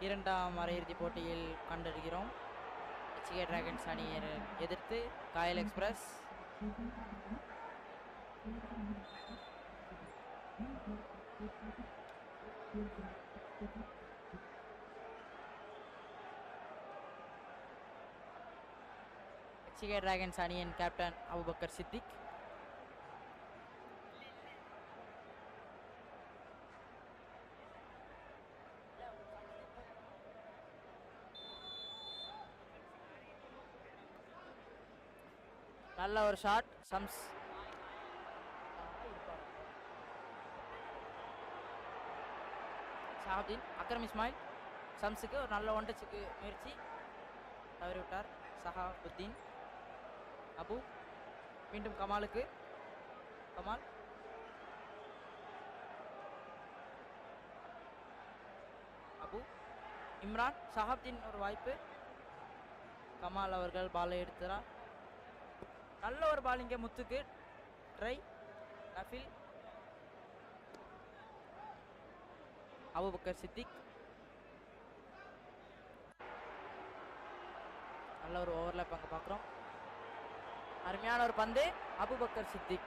இரண்டாம் அரையிறுதி போட்டியில் கண்டிருக்கிறோம். HK டிராகன்ஸ் அணியை எதிர்த்து Kayal express. HK HK dragons அணியின் கேப்டன் அபுபக்கர் சித்திக். நல்ல ஒரு ஷாட். சம்ஸ் ஷாஹப்தீன். அக்ரம் இஸ்மாயில் சம்ஸுக்கு ஒரு நல்ல ஒன் டச்சுக்கு முயற்சி, தவறிவிட்டார் சஹாபுத்தீன். அபு மீண்டும் கமாலுக்கு. கமால் அபு இம்ரான். ஷஹாப்தீன் ஒரு வாய்ப்பு. கமால் அவர்கள் பாலை எடுத்தார். நல்ல ஒரு பால் இங்கே முத்துக்கு. ட்ரை. நஃபில். அபுபக்கர் சித்திக். நல்ல ஒரு ஓவர்லேப் அங்கே பார்க்குறோம். அருமையான ஒரு பந்து. அபுபக்கர் சித்திக்.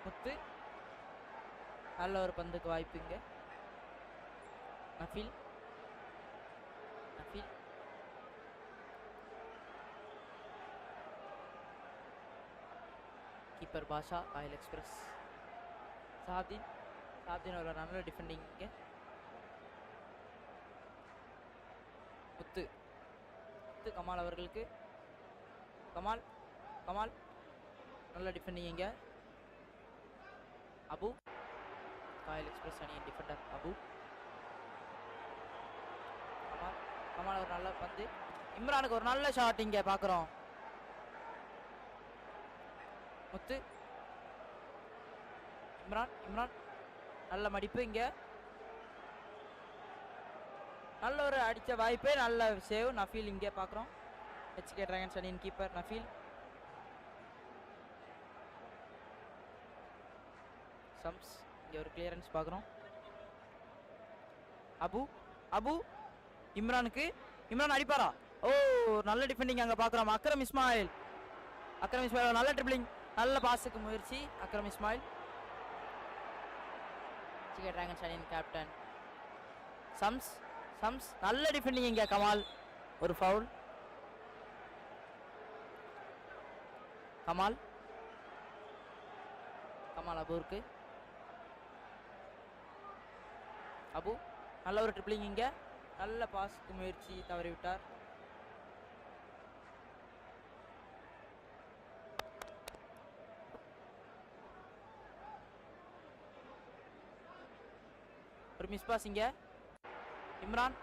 முத்து. நல்ல ஒரு பந்துக்கு வாய்ப்பு இங்கே. நஃபில். நஃபில். கீப்பர் பாஷா காயல் எக்ஸ்பிரஸ். ஷாஹப்தீன். ஷாஹப்தீன் ஒரு நல்ல டிஃபெண்டிங் இங்கே. முத்து. முத்து கமால் அவர்களுக்கு. கமால். கமால் நல்ல டிஃபெண்டிங் இங்கே. அபு காயல் எக்ஸ்பிரஸ் அணியின் டிஃபெண்டர் அபு. கமால். கமால் ஒரு நல்ல பந்து. இம்ரானுக்கு ஒரு நல்ல ஷாட் இங்கே பார்க்குறோம். முத்து. இம்ரான். இம்ரான் நல்ல மடிப்பு இங்கே. நல்ல ஒரு அடித்த வாய்ப்பு. நல்ல சேவ். நஃபீல் இங்கே பார்க்குறோம். HK டிராகன்ஸ் அணியின் கீப்பர் நஃபீல். சம்ஸ் இங்கே ஒரு கிளியரன்ஸ் பார்க்குறோம். அபு. அபு இம்ரானுக்கு. இம்ரான் அடிப்பாரா? ஓ நல்ல டிஃபெண்டிங் அங்கே பார்க்குறோம். அக்ரம் இஸ்மாயில். அக்ரம் இஸ்மாயில் நல்ல ட்ரிப்ளிங். நல்ல பாஸுக்கு முயற்சி. அக்ரம் இஸ்மாயில். HK டிராகன்ஸ் அணியின் கேப்டன் சம்ஸ். சம்ஸ் நல்ல டிஃபெண்டிங் இங்கே. கமால் ஒரு ஃபவுல். கமால். கமால் அபுருக்கு. அபு நல்ல ஒரு ட்ரிப்ளிங் இங்கே. நல்ல பாஸுக்கு முயற்சி, தவறிவிட்டார். ஒரு மிஸ் பாஸ் இங்கே. இம்ரான்.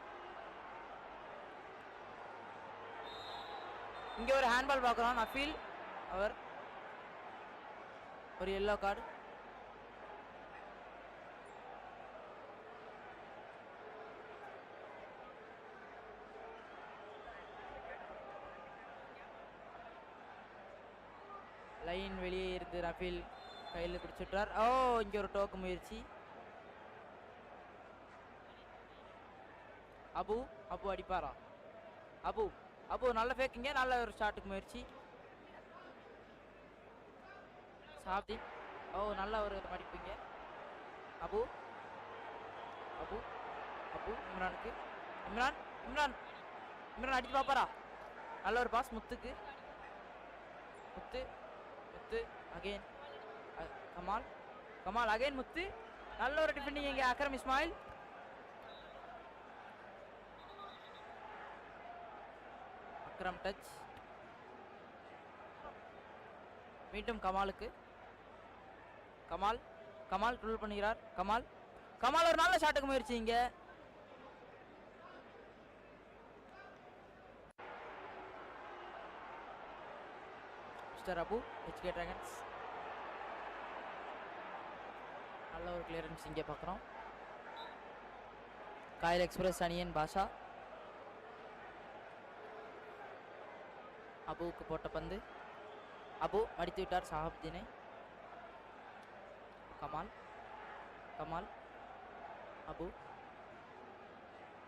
இங்கே ஒரு ஹேண்ட்பால் பார்க்குறோம். நஃபீல் அவர் ஒரு எல்லோ கார்டு. லைன் வெளியே இருந்து நஃபீல் கையில் பிடிச்சிட்டார். ஓ இங்கே ஒரு டோக்கு முயற்சி. அபு. அபு அடிப்பாரா? அபு. அபு நல்ல ஃபேக்கிங்க. நல்ல ஒரு ஷாட்டுக்கு முயற்சி. ஷாஹப்தீன். ஓ நல்ல ஒரு மடிப்புங்க. அபு. அபு. அபு இம்ரானுக்கு. இம்ரான். இம்ரான். இம்ரான் அடிச்சு பார்ப்பாரா? நல்ல ஒரு பாஸ் முத்துக்கு. முத்து. முத்து அகைன். கமால். கமால் அகைன் முத்து. நல்ல ஒரு டிஃபெண்டிங் இங்கே. அக்ரம் இஸ்மாயில். அக்ரம் டச். மீண்டும் கமாலுக்கு. கமால். கமால் ட்ரில் பண்ணுகிறார். கமால். கமால் ஒரு நல்ல ஷாட்டுக்கு முயற்சி இங்கே. Mister Abu HK dragons. நல்ல ஒரு கிளியரன்ஸ் இங்கே பார்க்குறோம். காயல் எக்ஸ்பிரஸ் அணியன் பாஷா. அபுவுக்கு போட்ட பந்து. அபு மடித்து விட்டார் ஷாஹப்தீனை. கமால். கமால். அபு.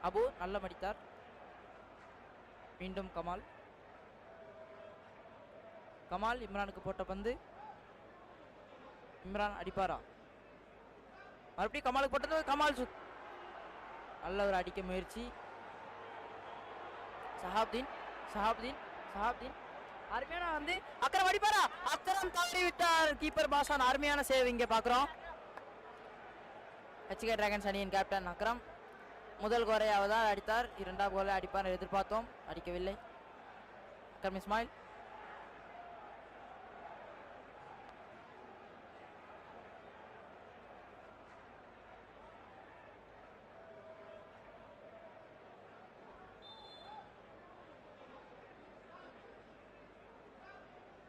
அபு நல்ல மடித்தார். மீண்டும் கமால். கமால் இம்ரானுக்கு போட்ட பந்து. இம்ரான் அடிப்பாரா? மறுபடியும் கமாலுக்கு போட்டது. கமால் நல்ல ஒரு அடிக்க முயற்சி. ஷாஹப்தீன். ஷாஹப்தீன். ஷாஹப்தீன் அருமையான வந்து அக்கரம் அடிப்பாரா, அக்கரம் தவறி விட்டார் கீப்பர் பாஷான். அருமையான சேவ் இங்கே பார்க்குறோம். HK டிராகன்ஸ் அணியின் கேப்டன் அக்ரம் முதல் கோலையாவதா அடித்தார், இரண்டாம் கோலை அடிப்பார் எதிர்பார்த்தோம், அடிக்கவில்லை. அக்ரம் இஸ்மாயில்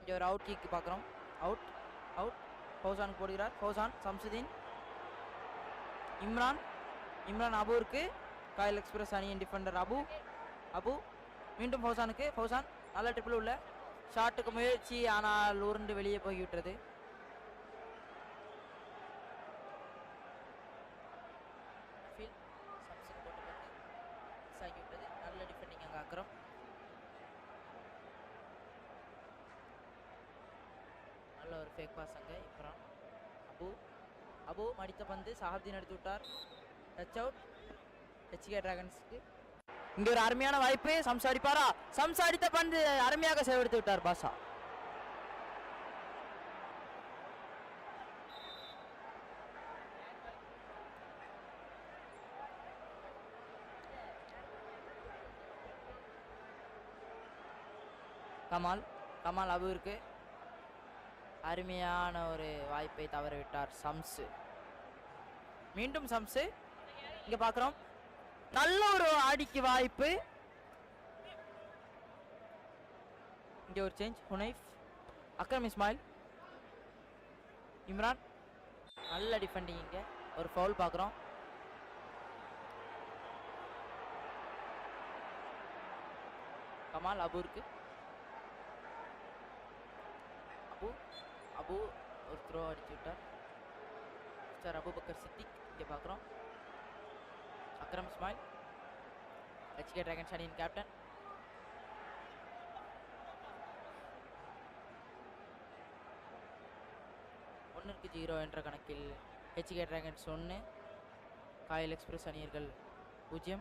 இங்கே ஒரு அவுட் கிக் பார்க்குறோம். அவுட் அவுட் ஃபௌசானுக்கு போடுகிறார். ஃபௌசான் சம்சுதீன் இம்ரான் இம்ரான் அபுருக்கு காயல் எக்ஸ்பிரஸ் அணியின் டிஃபெண்டர் அபு மீண்டும் ஃபௌசானுக்கு. ஃபௌசான் நல்ல ட்ரிப்பிள் உள்ள ஷாட்டுக்கு முயற்சி, ஆனால் உருண்டு வெளியே போய்விட்டது. நல்ல டிஃபெண்டிங் அங்கே அக்ரம். நல்ல ஒரு ஃபேக் பாஸ் அங்கே இம்ரான். அபு மடித்த பந்து சஹாப்தீன் எடுத்து விட்டார். Touch out HK டிராகன்ஸ்க்கு. இங்கே ஒரு அருமையான வாய்ப்பு, சம்சா அடிப்பாரா, சம்சா அடித்த பந்து அருமையாக சேவ் எடுத்து விட்டார் பாஷா. கமால் அபுவிற்கு அருமையான ஒரு வாய்ப்பை தவறவிட்டார் சம்சு. மீண்டும் சம்சு இங்க பார்க்கிறோம், நல்ல ஒரு ஆடிக்கு வாய்ப்பு. இங்க ஒரு சேஞ்ச், ஹுனைஃப் அக்ரம் இஸ்மாயில் இம்ரான். நல்ல டிஃபெண்டிங், இங்க ஒரு ஃபவுல் பார்க்குறோம். கமால் அபுருக்கு. அபு ஒரு த்ரோ அடிச்சு விட்டார். மிஸ்டர் அபுபக்கர் சித்திக் இங்கே பார்க்குறோம். அக்ரம் இஸ்மாயில் HK டிராகன்ஸ் அணியின் கேப்டன். ஒன்றுக்கு 0 என்ற கணக்கில் HK டிராகன்ஸ் 1, காயல் எக்ஸ்பிரஸ் அணியர்கள் 0.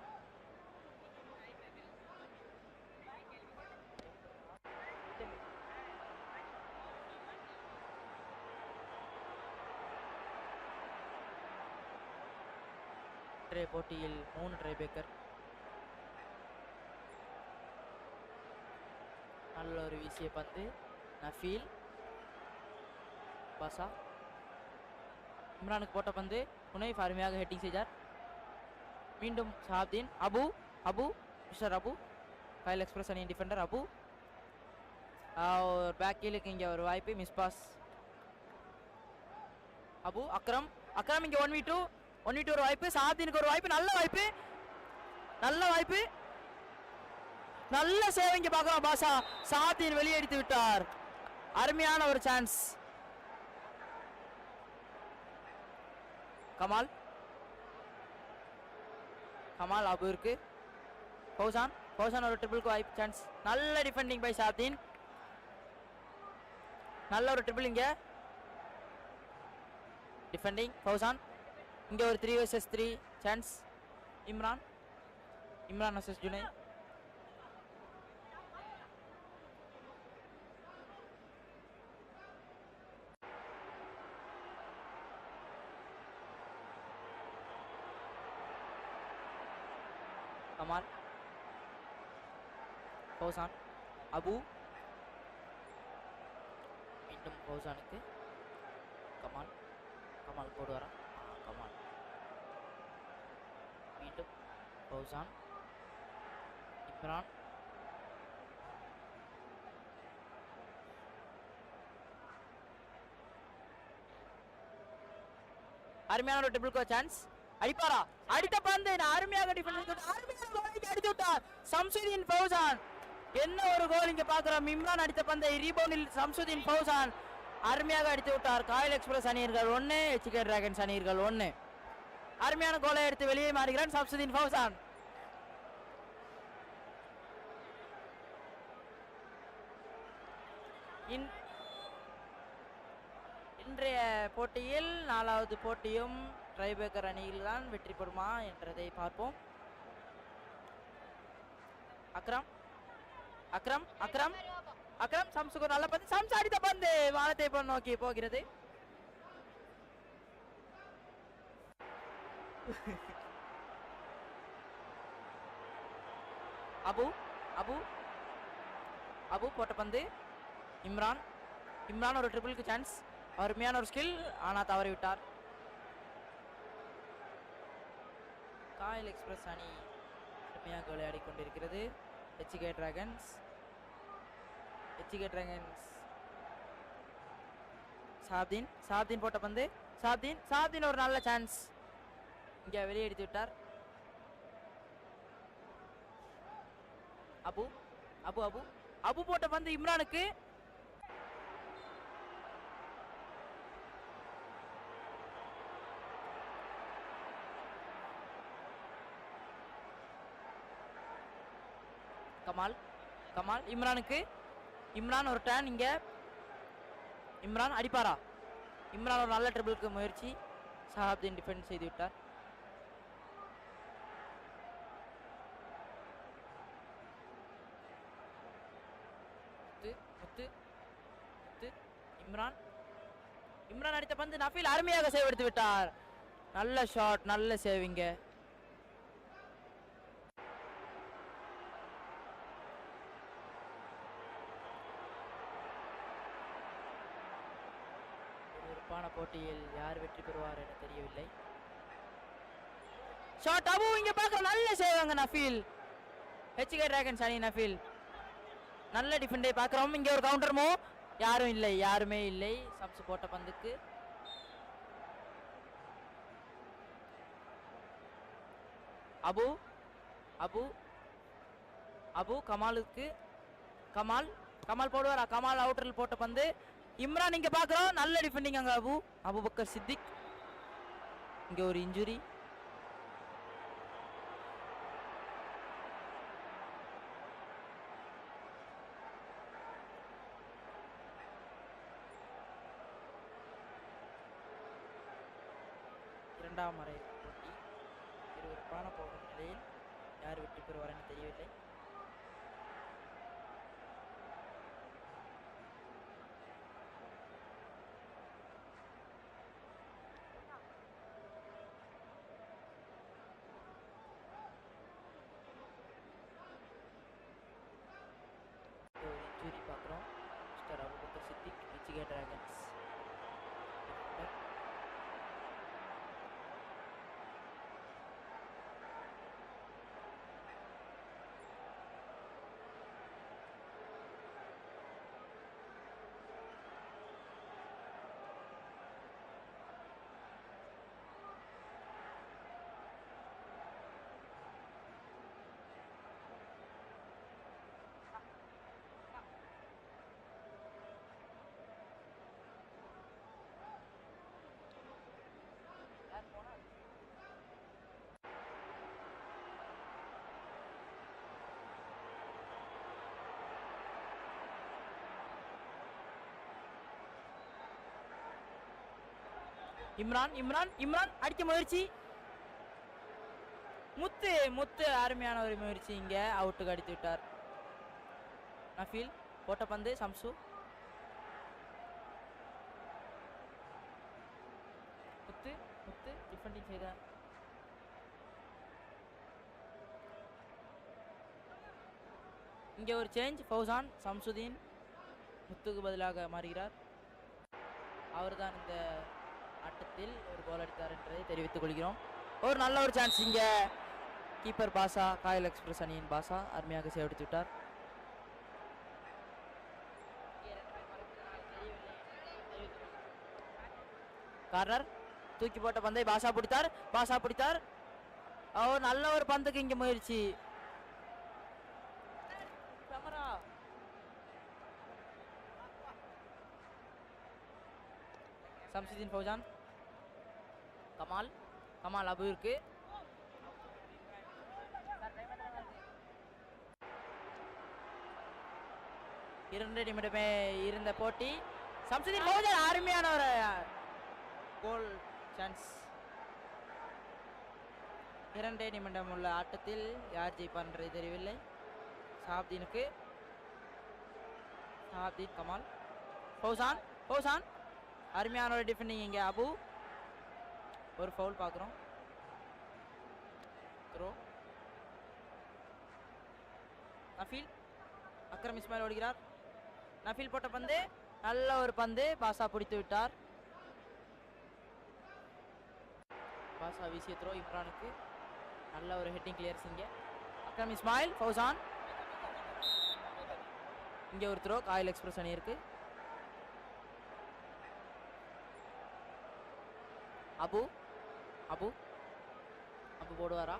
போட்டியில் 3 ட்ரை பேக்கர். நல்ல ஒரு வீசிய பந்து நஃபீல் பாஷா. இம்ரானுக்கு போட்ட பந்து ஹுனைஃப் அருமையாக ஹெட்டிங் செய்தார். மீண்டும் ஷஹாப்தீன் மிஸ்டர் அபு காயல் எக்ஸ்பிரஸ் அணியின் டிஃபெண்டர் அபு. பேக் கீழுக்கு இங்கே ஒரு வாய்ப்பு, மிஸ் பாஸ். அக்ரம் இங்கே 1v2 ஒரு வாய்ப்பு, ஷஹாப்தீனுக்கு ஒரு வாய்ப்பு, நல்ல வாய்ப்பு, நல்ல சேவை இங்க பார்க்கலாம். பாஷா ஷஹாப்தீன் வெளியடித்து விட்டார். அருமையான ஒரு சான்ஸ். கமால் அபுருக்கு. ஃபௌசான் ஒரு ட்ரிபிளுக்கு வாய்ப்பு, சான்ஸ். நல்ல டிஃபெண்டிங் பை ஷஹாப்தீன், நல்ல ஒரு ட்ரிபிள் இங்க டிஃபெண்டிங். ஃபௌசான் இங்கே ஒரு 3 vs 3 chance. Imran versus Junaid. Kamal Fauzan Abu. மீண்டும் ஃபௌசானுக்கு. கமால் போடுவாரா? கமால் மீண்டும் ஃபௌசான் இம்ரான். அருமையான ஒரு ட்ரிபிள் கோ சான்ஸ். அடிப்பாரா? அடித்த பந்து அருமையாக டிஃபென்ஸ் அருமையான கோல் அடித்து விட்டார் சம்சுதீன் ஃபௌசான். என்ன ஒரு கோல் இங்க பார்க்கிறோம். இம்ரான் அடித்த பந்தை ரீபவுண்டில் சம்சுதீன் ஃபௌசான் அருமையாக அடித்து விட்டார். காயல் எக்ஸ்பிரஸ் அணியர்கள் 1, HK டிராகன்ஸ் அணியர்கள் 1. அருமையான கோலை எடுத்து வெளியே மாறுகிறான் சம்சுதீன் ஃபௌசான். இன்றைய போட்டியில் 4வது போட்டியும் ட்ரைபேக்கர் அணியில் தான் வெற்றி பெறுமா என்றதை பார்ப்போம். அக்ரம் அக்ரம் சம்சுக்கு ஒரு நல்ல பந்து, சம்ஸ் அடித்த பந்து வானத்தை நோக்கி போகிறது. அபு அபு அபு போட்ட பந்து இம்ரான். இம்ரான் ஒரு ட்ரிபிளுக்கு சான்ஸ், அருமையான ஒரு ஸ்கில், ஆனால் தவறி விட்டார். காயல் எக்ஸ்பிரஸ் அணி அருமையாக விளையாடி கொண்டிருக்கிறது. HK டிராகன்ஸ் சாப்தீன் போட்ட பந்து, சாப்தீன் ஒரு நல்ல சான்ஸ், இங்கே வெளியெடுத்து விட்டார். அபு அபு அபு அபு போட்ட பந்து இம்ரானுக்கு. கமால் இம்ரானுக்கு. இம்ரான் ஒரு டர்ன், இங்க இம்ரான் அடிப்பாரா? இம்ரான் ஒரு நல்ல ட்ரிபிளுக்கு முயற்சி, சஹாப்தீன் டிஃபெண்ட் செய்து விட்டார். இம்ரான் அடித்த பந்து நஃபீல் அருமையாக சேவ் எடுத்து விட்டார். நல்ல ஷாட், நல்ல சேவிங்க. விறுவிறுப்பான போட்டியில் யார் வெற்றி பெறுவார் என தெரியவில்லை. ஷாட் அபு இங்க பார்க்க நல்ல சேவாங்க நஃபீல். HK டிராகன்ஸ் அணி நஃபீல் நல்ல டிஃபெண்டை பார்க்குறோம். இங்கே ஒரு கவுண்டர் மூவ், யாருமே இல்லை. சப்ஸ் போட்ட பந்துக்கு அபு அபு அபு கமாலுக்கு. கமால் போடுவாரா? கமால் அவுட்டரில் போட்ட பந்து இம்ரான் இங்க பார்க்குறோம். நல்ல டிஃபெண்டிங் அங்கே அபுபக்கர் சித்திக். இங்கே ஒரு இன்ஜுரி. இரண்டாம் அரை போட்டி விறுவிறுப்பான போகும் நிலையில் யார் வெற்றி பெறுவார் என தெரியவில்லை. இன்ஜுரி பார்க்குறோம். Mister Abubakar Siddique, HK dragons. Imran அடிக்க முயற்சி, முத்து அருமையான ஒரு முயற்சி, இங்க அவுட்டுக்கு அடித்து விட்டார். நஃபீல் போட்ட பந்து சம்சு. முத்து டிஃபெண்டிங் செய்தார். இங்கே ஒரு சேஞ்ச், ஃபௌசான் சம்சுதீன் முத்துக்கு பதிலாக மாறுகிறார். அவர்தான் இந்த ஆட்டத்தில் ஒரு கோல் அடித்தார் என்பதை தெரிவித்துக் கொள்கிறோம். ஒரு நல்ல ஒரு சான்ஸ், இங்கே கீப்பர் பாசா, காயல் எக்ஸ்பிரஸ் அணியின் பாசா அருமையாக சேவ் எடுத்து விட்டார். கார்னர் தூக்கி போட்ட பந்தை பாசா பிடித்தார். நல்ல ஒரு பந்துக்கு இங்கே முயற்சி. சம்சுதீன் ஃபௌசான், கமால் அபுவிற்கு. இரண்டு நிமிடமே இருந்த போட்டி. சம்சுதீன் ஃபௌசான் அருமையான ஒரு கோல் சான்ஸ். 2 நிமிடம் உள்ள ஆட்டத்தில் யார் ஜெயிப்பார் என்றது தெரியவில்லை. ஷாப்தீனுக்கு சஹாப்தீன் கமால் ஃபௌசான் ஃபௌசான் அருமையான ஒரு டிஃபெண்டிங் இங்கே அபு ஒரு ஃபவுல் பார்க்குறோம் த்ரோ நஃபீல் அக்ரம் இஸ்மாயில் ஓடுகிறார் நஃபீல் போட்ட பந்து நல்ல ஒரு பந்து பாசா பிடித்து விட்டார் பாசா வீசிய த்ரோ இம்ரானுக்கு நல்ல ஒரு ஹெட்டிங் கிளியர்ஸ் இங்கே அக்ரம் இஸ்மாயில் ஃபௌசான் இங்கே ஒரு த்ரோ காயில் எக்ஸ்பிரஸ் அணி இருக்கு அபு அபு அபு போடுவாரா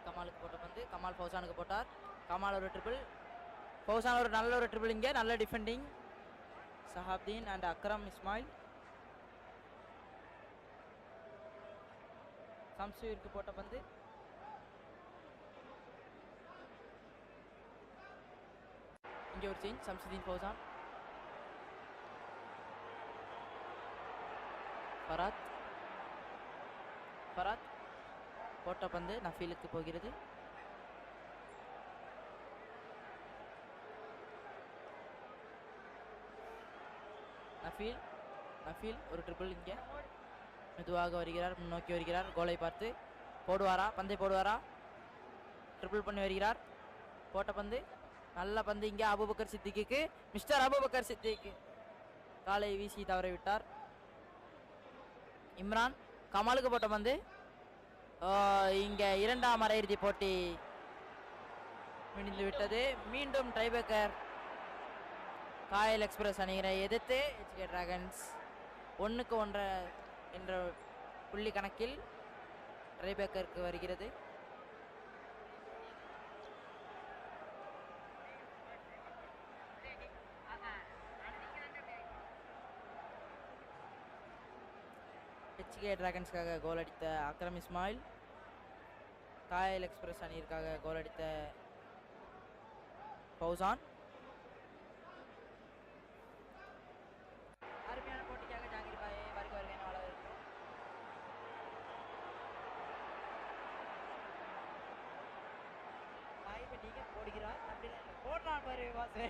கமாலுக்கு போட்ட பந்து கமால் ஃபௌசானுக்கு போட்டார் கமால் ஒரு ட்ரிபிள் ஃபௌசான் ஒரு நல்ல ஒரு ட்ரிபிள் இங்கே நல்ல டிஃபெண்டிங் சஹாப்தீன் அண்ட் அக்ரம் இஸ்மாயில் சம்சூருக்கு போட்ட பந்து இங்கே ஒரு சேஞ்ச் சம்சுதீன் ஃபௌசான் ஃபராத் ஃபராத் போட்ட பந்து நஃபீலுக்கு போகிறது நஃபீல் நஃபீல் ஒரு ட்ரிபிள் இங்கே மெதுவாக வருகிறார் முன்னோக்கி வருகிறார் கோலை பார்த்து போடுவாரா பந்தை போடுவாரா ட்ரிபிள் பண்ணி வருகிறார் போட்ட பந்து நல்ல பந்து இங்கே அபூபக்கர் சித்திக்கு மிஸ்டர் அபூபக்கர் சித்திக்கு காலை வீசி தவற விட்டார் இம்ரான் கமாலுக்கு போட்ட பந்து இங்கே இரண்டாம் அரையிறுதி போட்டி முடிந்து விட்டது மீண்டும் டைபேக்கர் காயல் எக்ஸ்பிரஸ் அணியினை எதிர்த்து HK டிராகன்ஸ் 1-1 என்ற புள்ளி கணக்கில் டைபேக்கருக்கு வருகிறது HK டிராகன்ஸ்க்காக கோல் அடித்த அக்ரம் இஸ்மாயில் காயல் எக்ஸ்பிரஸ் அணியிற்காக கோல் அடித்த ஃபௌசான் அருமையான போட்டிக்காக ஜாங்கிர் பாய் வருக வருக என வரவேற்கிறோம் பாய் நீங்க போடுகிறார் அப்படி போடலாம் பாரு வாசு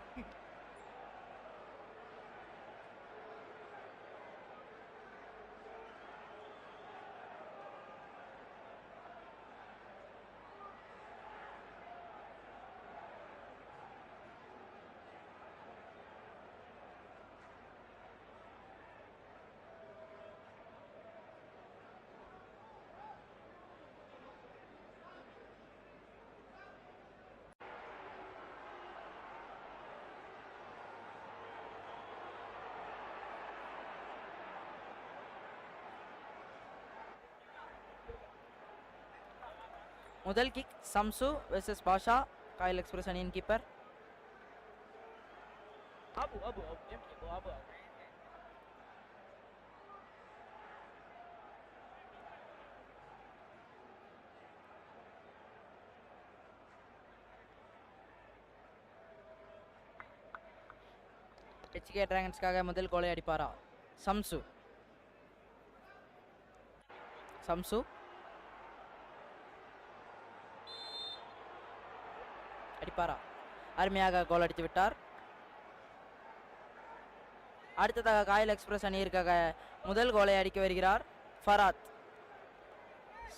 முதல் கிக் சம்சு வெர்சஸ் பாஷா காயல் எக்ஸ்பிரஸ் அணியின் கீப்பர் அபு அபு அபு அபு HK டிராகன்ஸ்க்காக முதல் கோலை அடிப்பாரா சம்சு சம்சு அடிப்பாரா அருமையாக கோல் அடித்து விட்டார் அடுத்ததாக காயல் எக்ஸ்பிரஸ் அணியிற்காக முதல் கோலை அடிக்க வருகிறார் ஃபராத்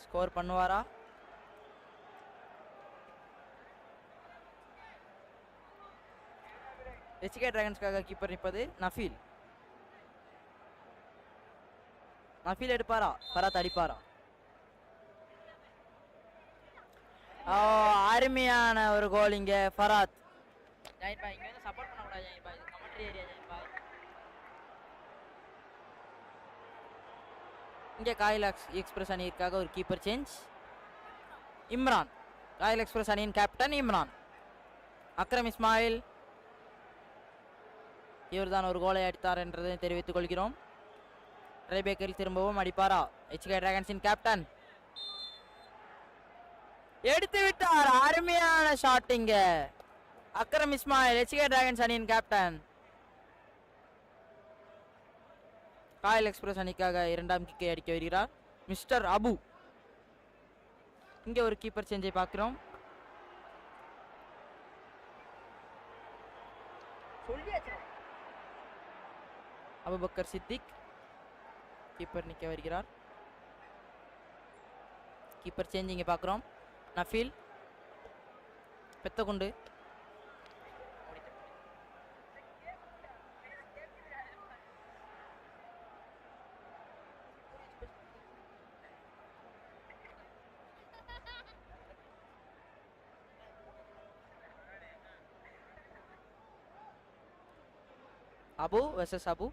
ஸ்கோர் பண்ணுவாரா HK டிராகன்ஸ்க்காக கீப்பர் நிற்பது நஃபீல் நஃபீல் எடுப்பாரா ஃபராத் அடிப்பாரா அருமையான ஒரு கோல் இங்கே ஃபராத் ஜாயின் பாய் இங்கே வந்து சப்போர்ட் பண்ணக்கூடாது ஜாயின் பாய் இது கமெண்ட்ரி ஏரியா ஜாயின் பாய் இங்கே காயல் எக்ஸ்பிரஸ் அணியிற்காக ஒரு keeper change Imran Kayal express அணியின் கேப்டன் இம்ரான் அக்ரம் இஸ்மாயில் இவர்தான் ஒரு கோலை அடித்தார் என்றதை தெரிவித்துக் கொள்கிறோம் டைபேக்கரில் திரும்பவும் அடிப்பாரா HK டிராகன்ஸின் கேப்டன் எடுத்து விட்டார் அருமையான ஷாட் இங்க அக்ரம் இஸ்மாயில் HK டிராகன்ஸ் அணியின் கேப்டன் காயல் எக்ஸ்பிரஸ் அணிக்காக இரண்டாம் கிக்கை அடிக்க வருகிறார் மிஸ்டர் அபு இங்கே ஒரு கீப்பர் சேஞ்சை பார்க்கிறோம் அபுபக்கர் சித்திக் கீப்பர் நிற்க வருகிறார். கீப்பர் சேஞ்சிங்க பார்க்குறோம். நஃபீல், பெத்தகுண்டு, அபு வெர்சஸ் அபு.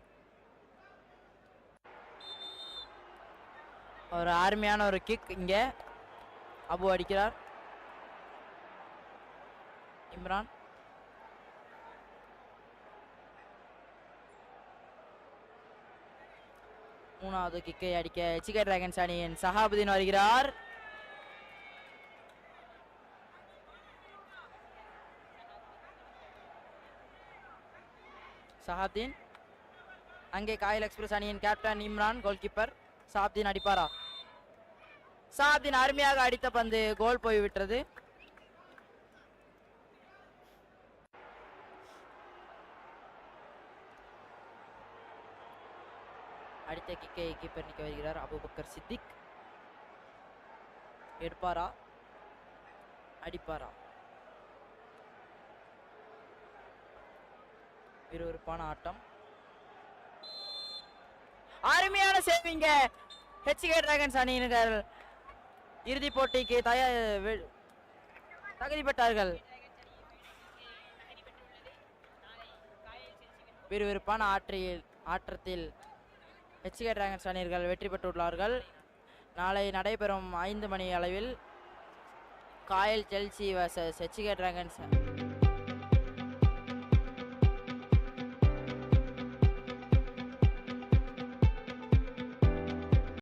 ஒரு அருமையான ஒரு கிக் இங்கே அபு அடிக்கிறார். இம்ரான், மூணாவது கிக்கை அடிக்க ஹெச்கே டிராகன்ஸ் அணியின் சஹாபுதீன் வருகிறார். சஹாப்தீன், அங்கே காயல் எக்ஸ்பிரஸ் அணியின் captain Imran, goal keeper. Sahabdeen அடிப்பாரா? சஹாப்தீன் அருமையாக அடித்த பந்து கோல் போய்விட்டது. அடித்த கிக்கை கீப்பர் நிற்க வருகிறார் அபுபக்கர் சித்திக். எடுப்பாரா? அடிப்பாரா? விறுவிறுப்பான ஆட்டம். அருமையான சேவிங்க. ஹெச்கே டிராகன்ஸ் அணியினர் இறுதிப் போட்டிக்கு தகுதி பெற்றார்கள். விறுவிறுப்பான ஆட்டத்தில் ஹெச்கே டிராகன்ஸ் அணியர்கள் வெற்றி பெற்றுள்ளார்கள். நாளை நடைபெறும் 5 மணி அளவில் Kayal Chelsea vs H K dragons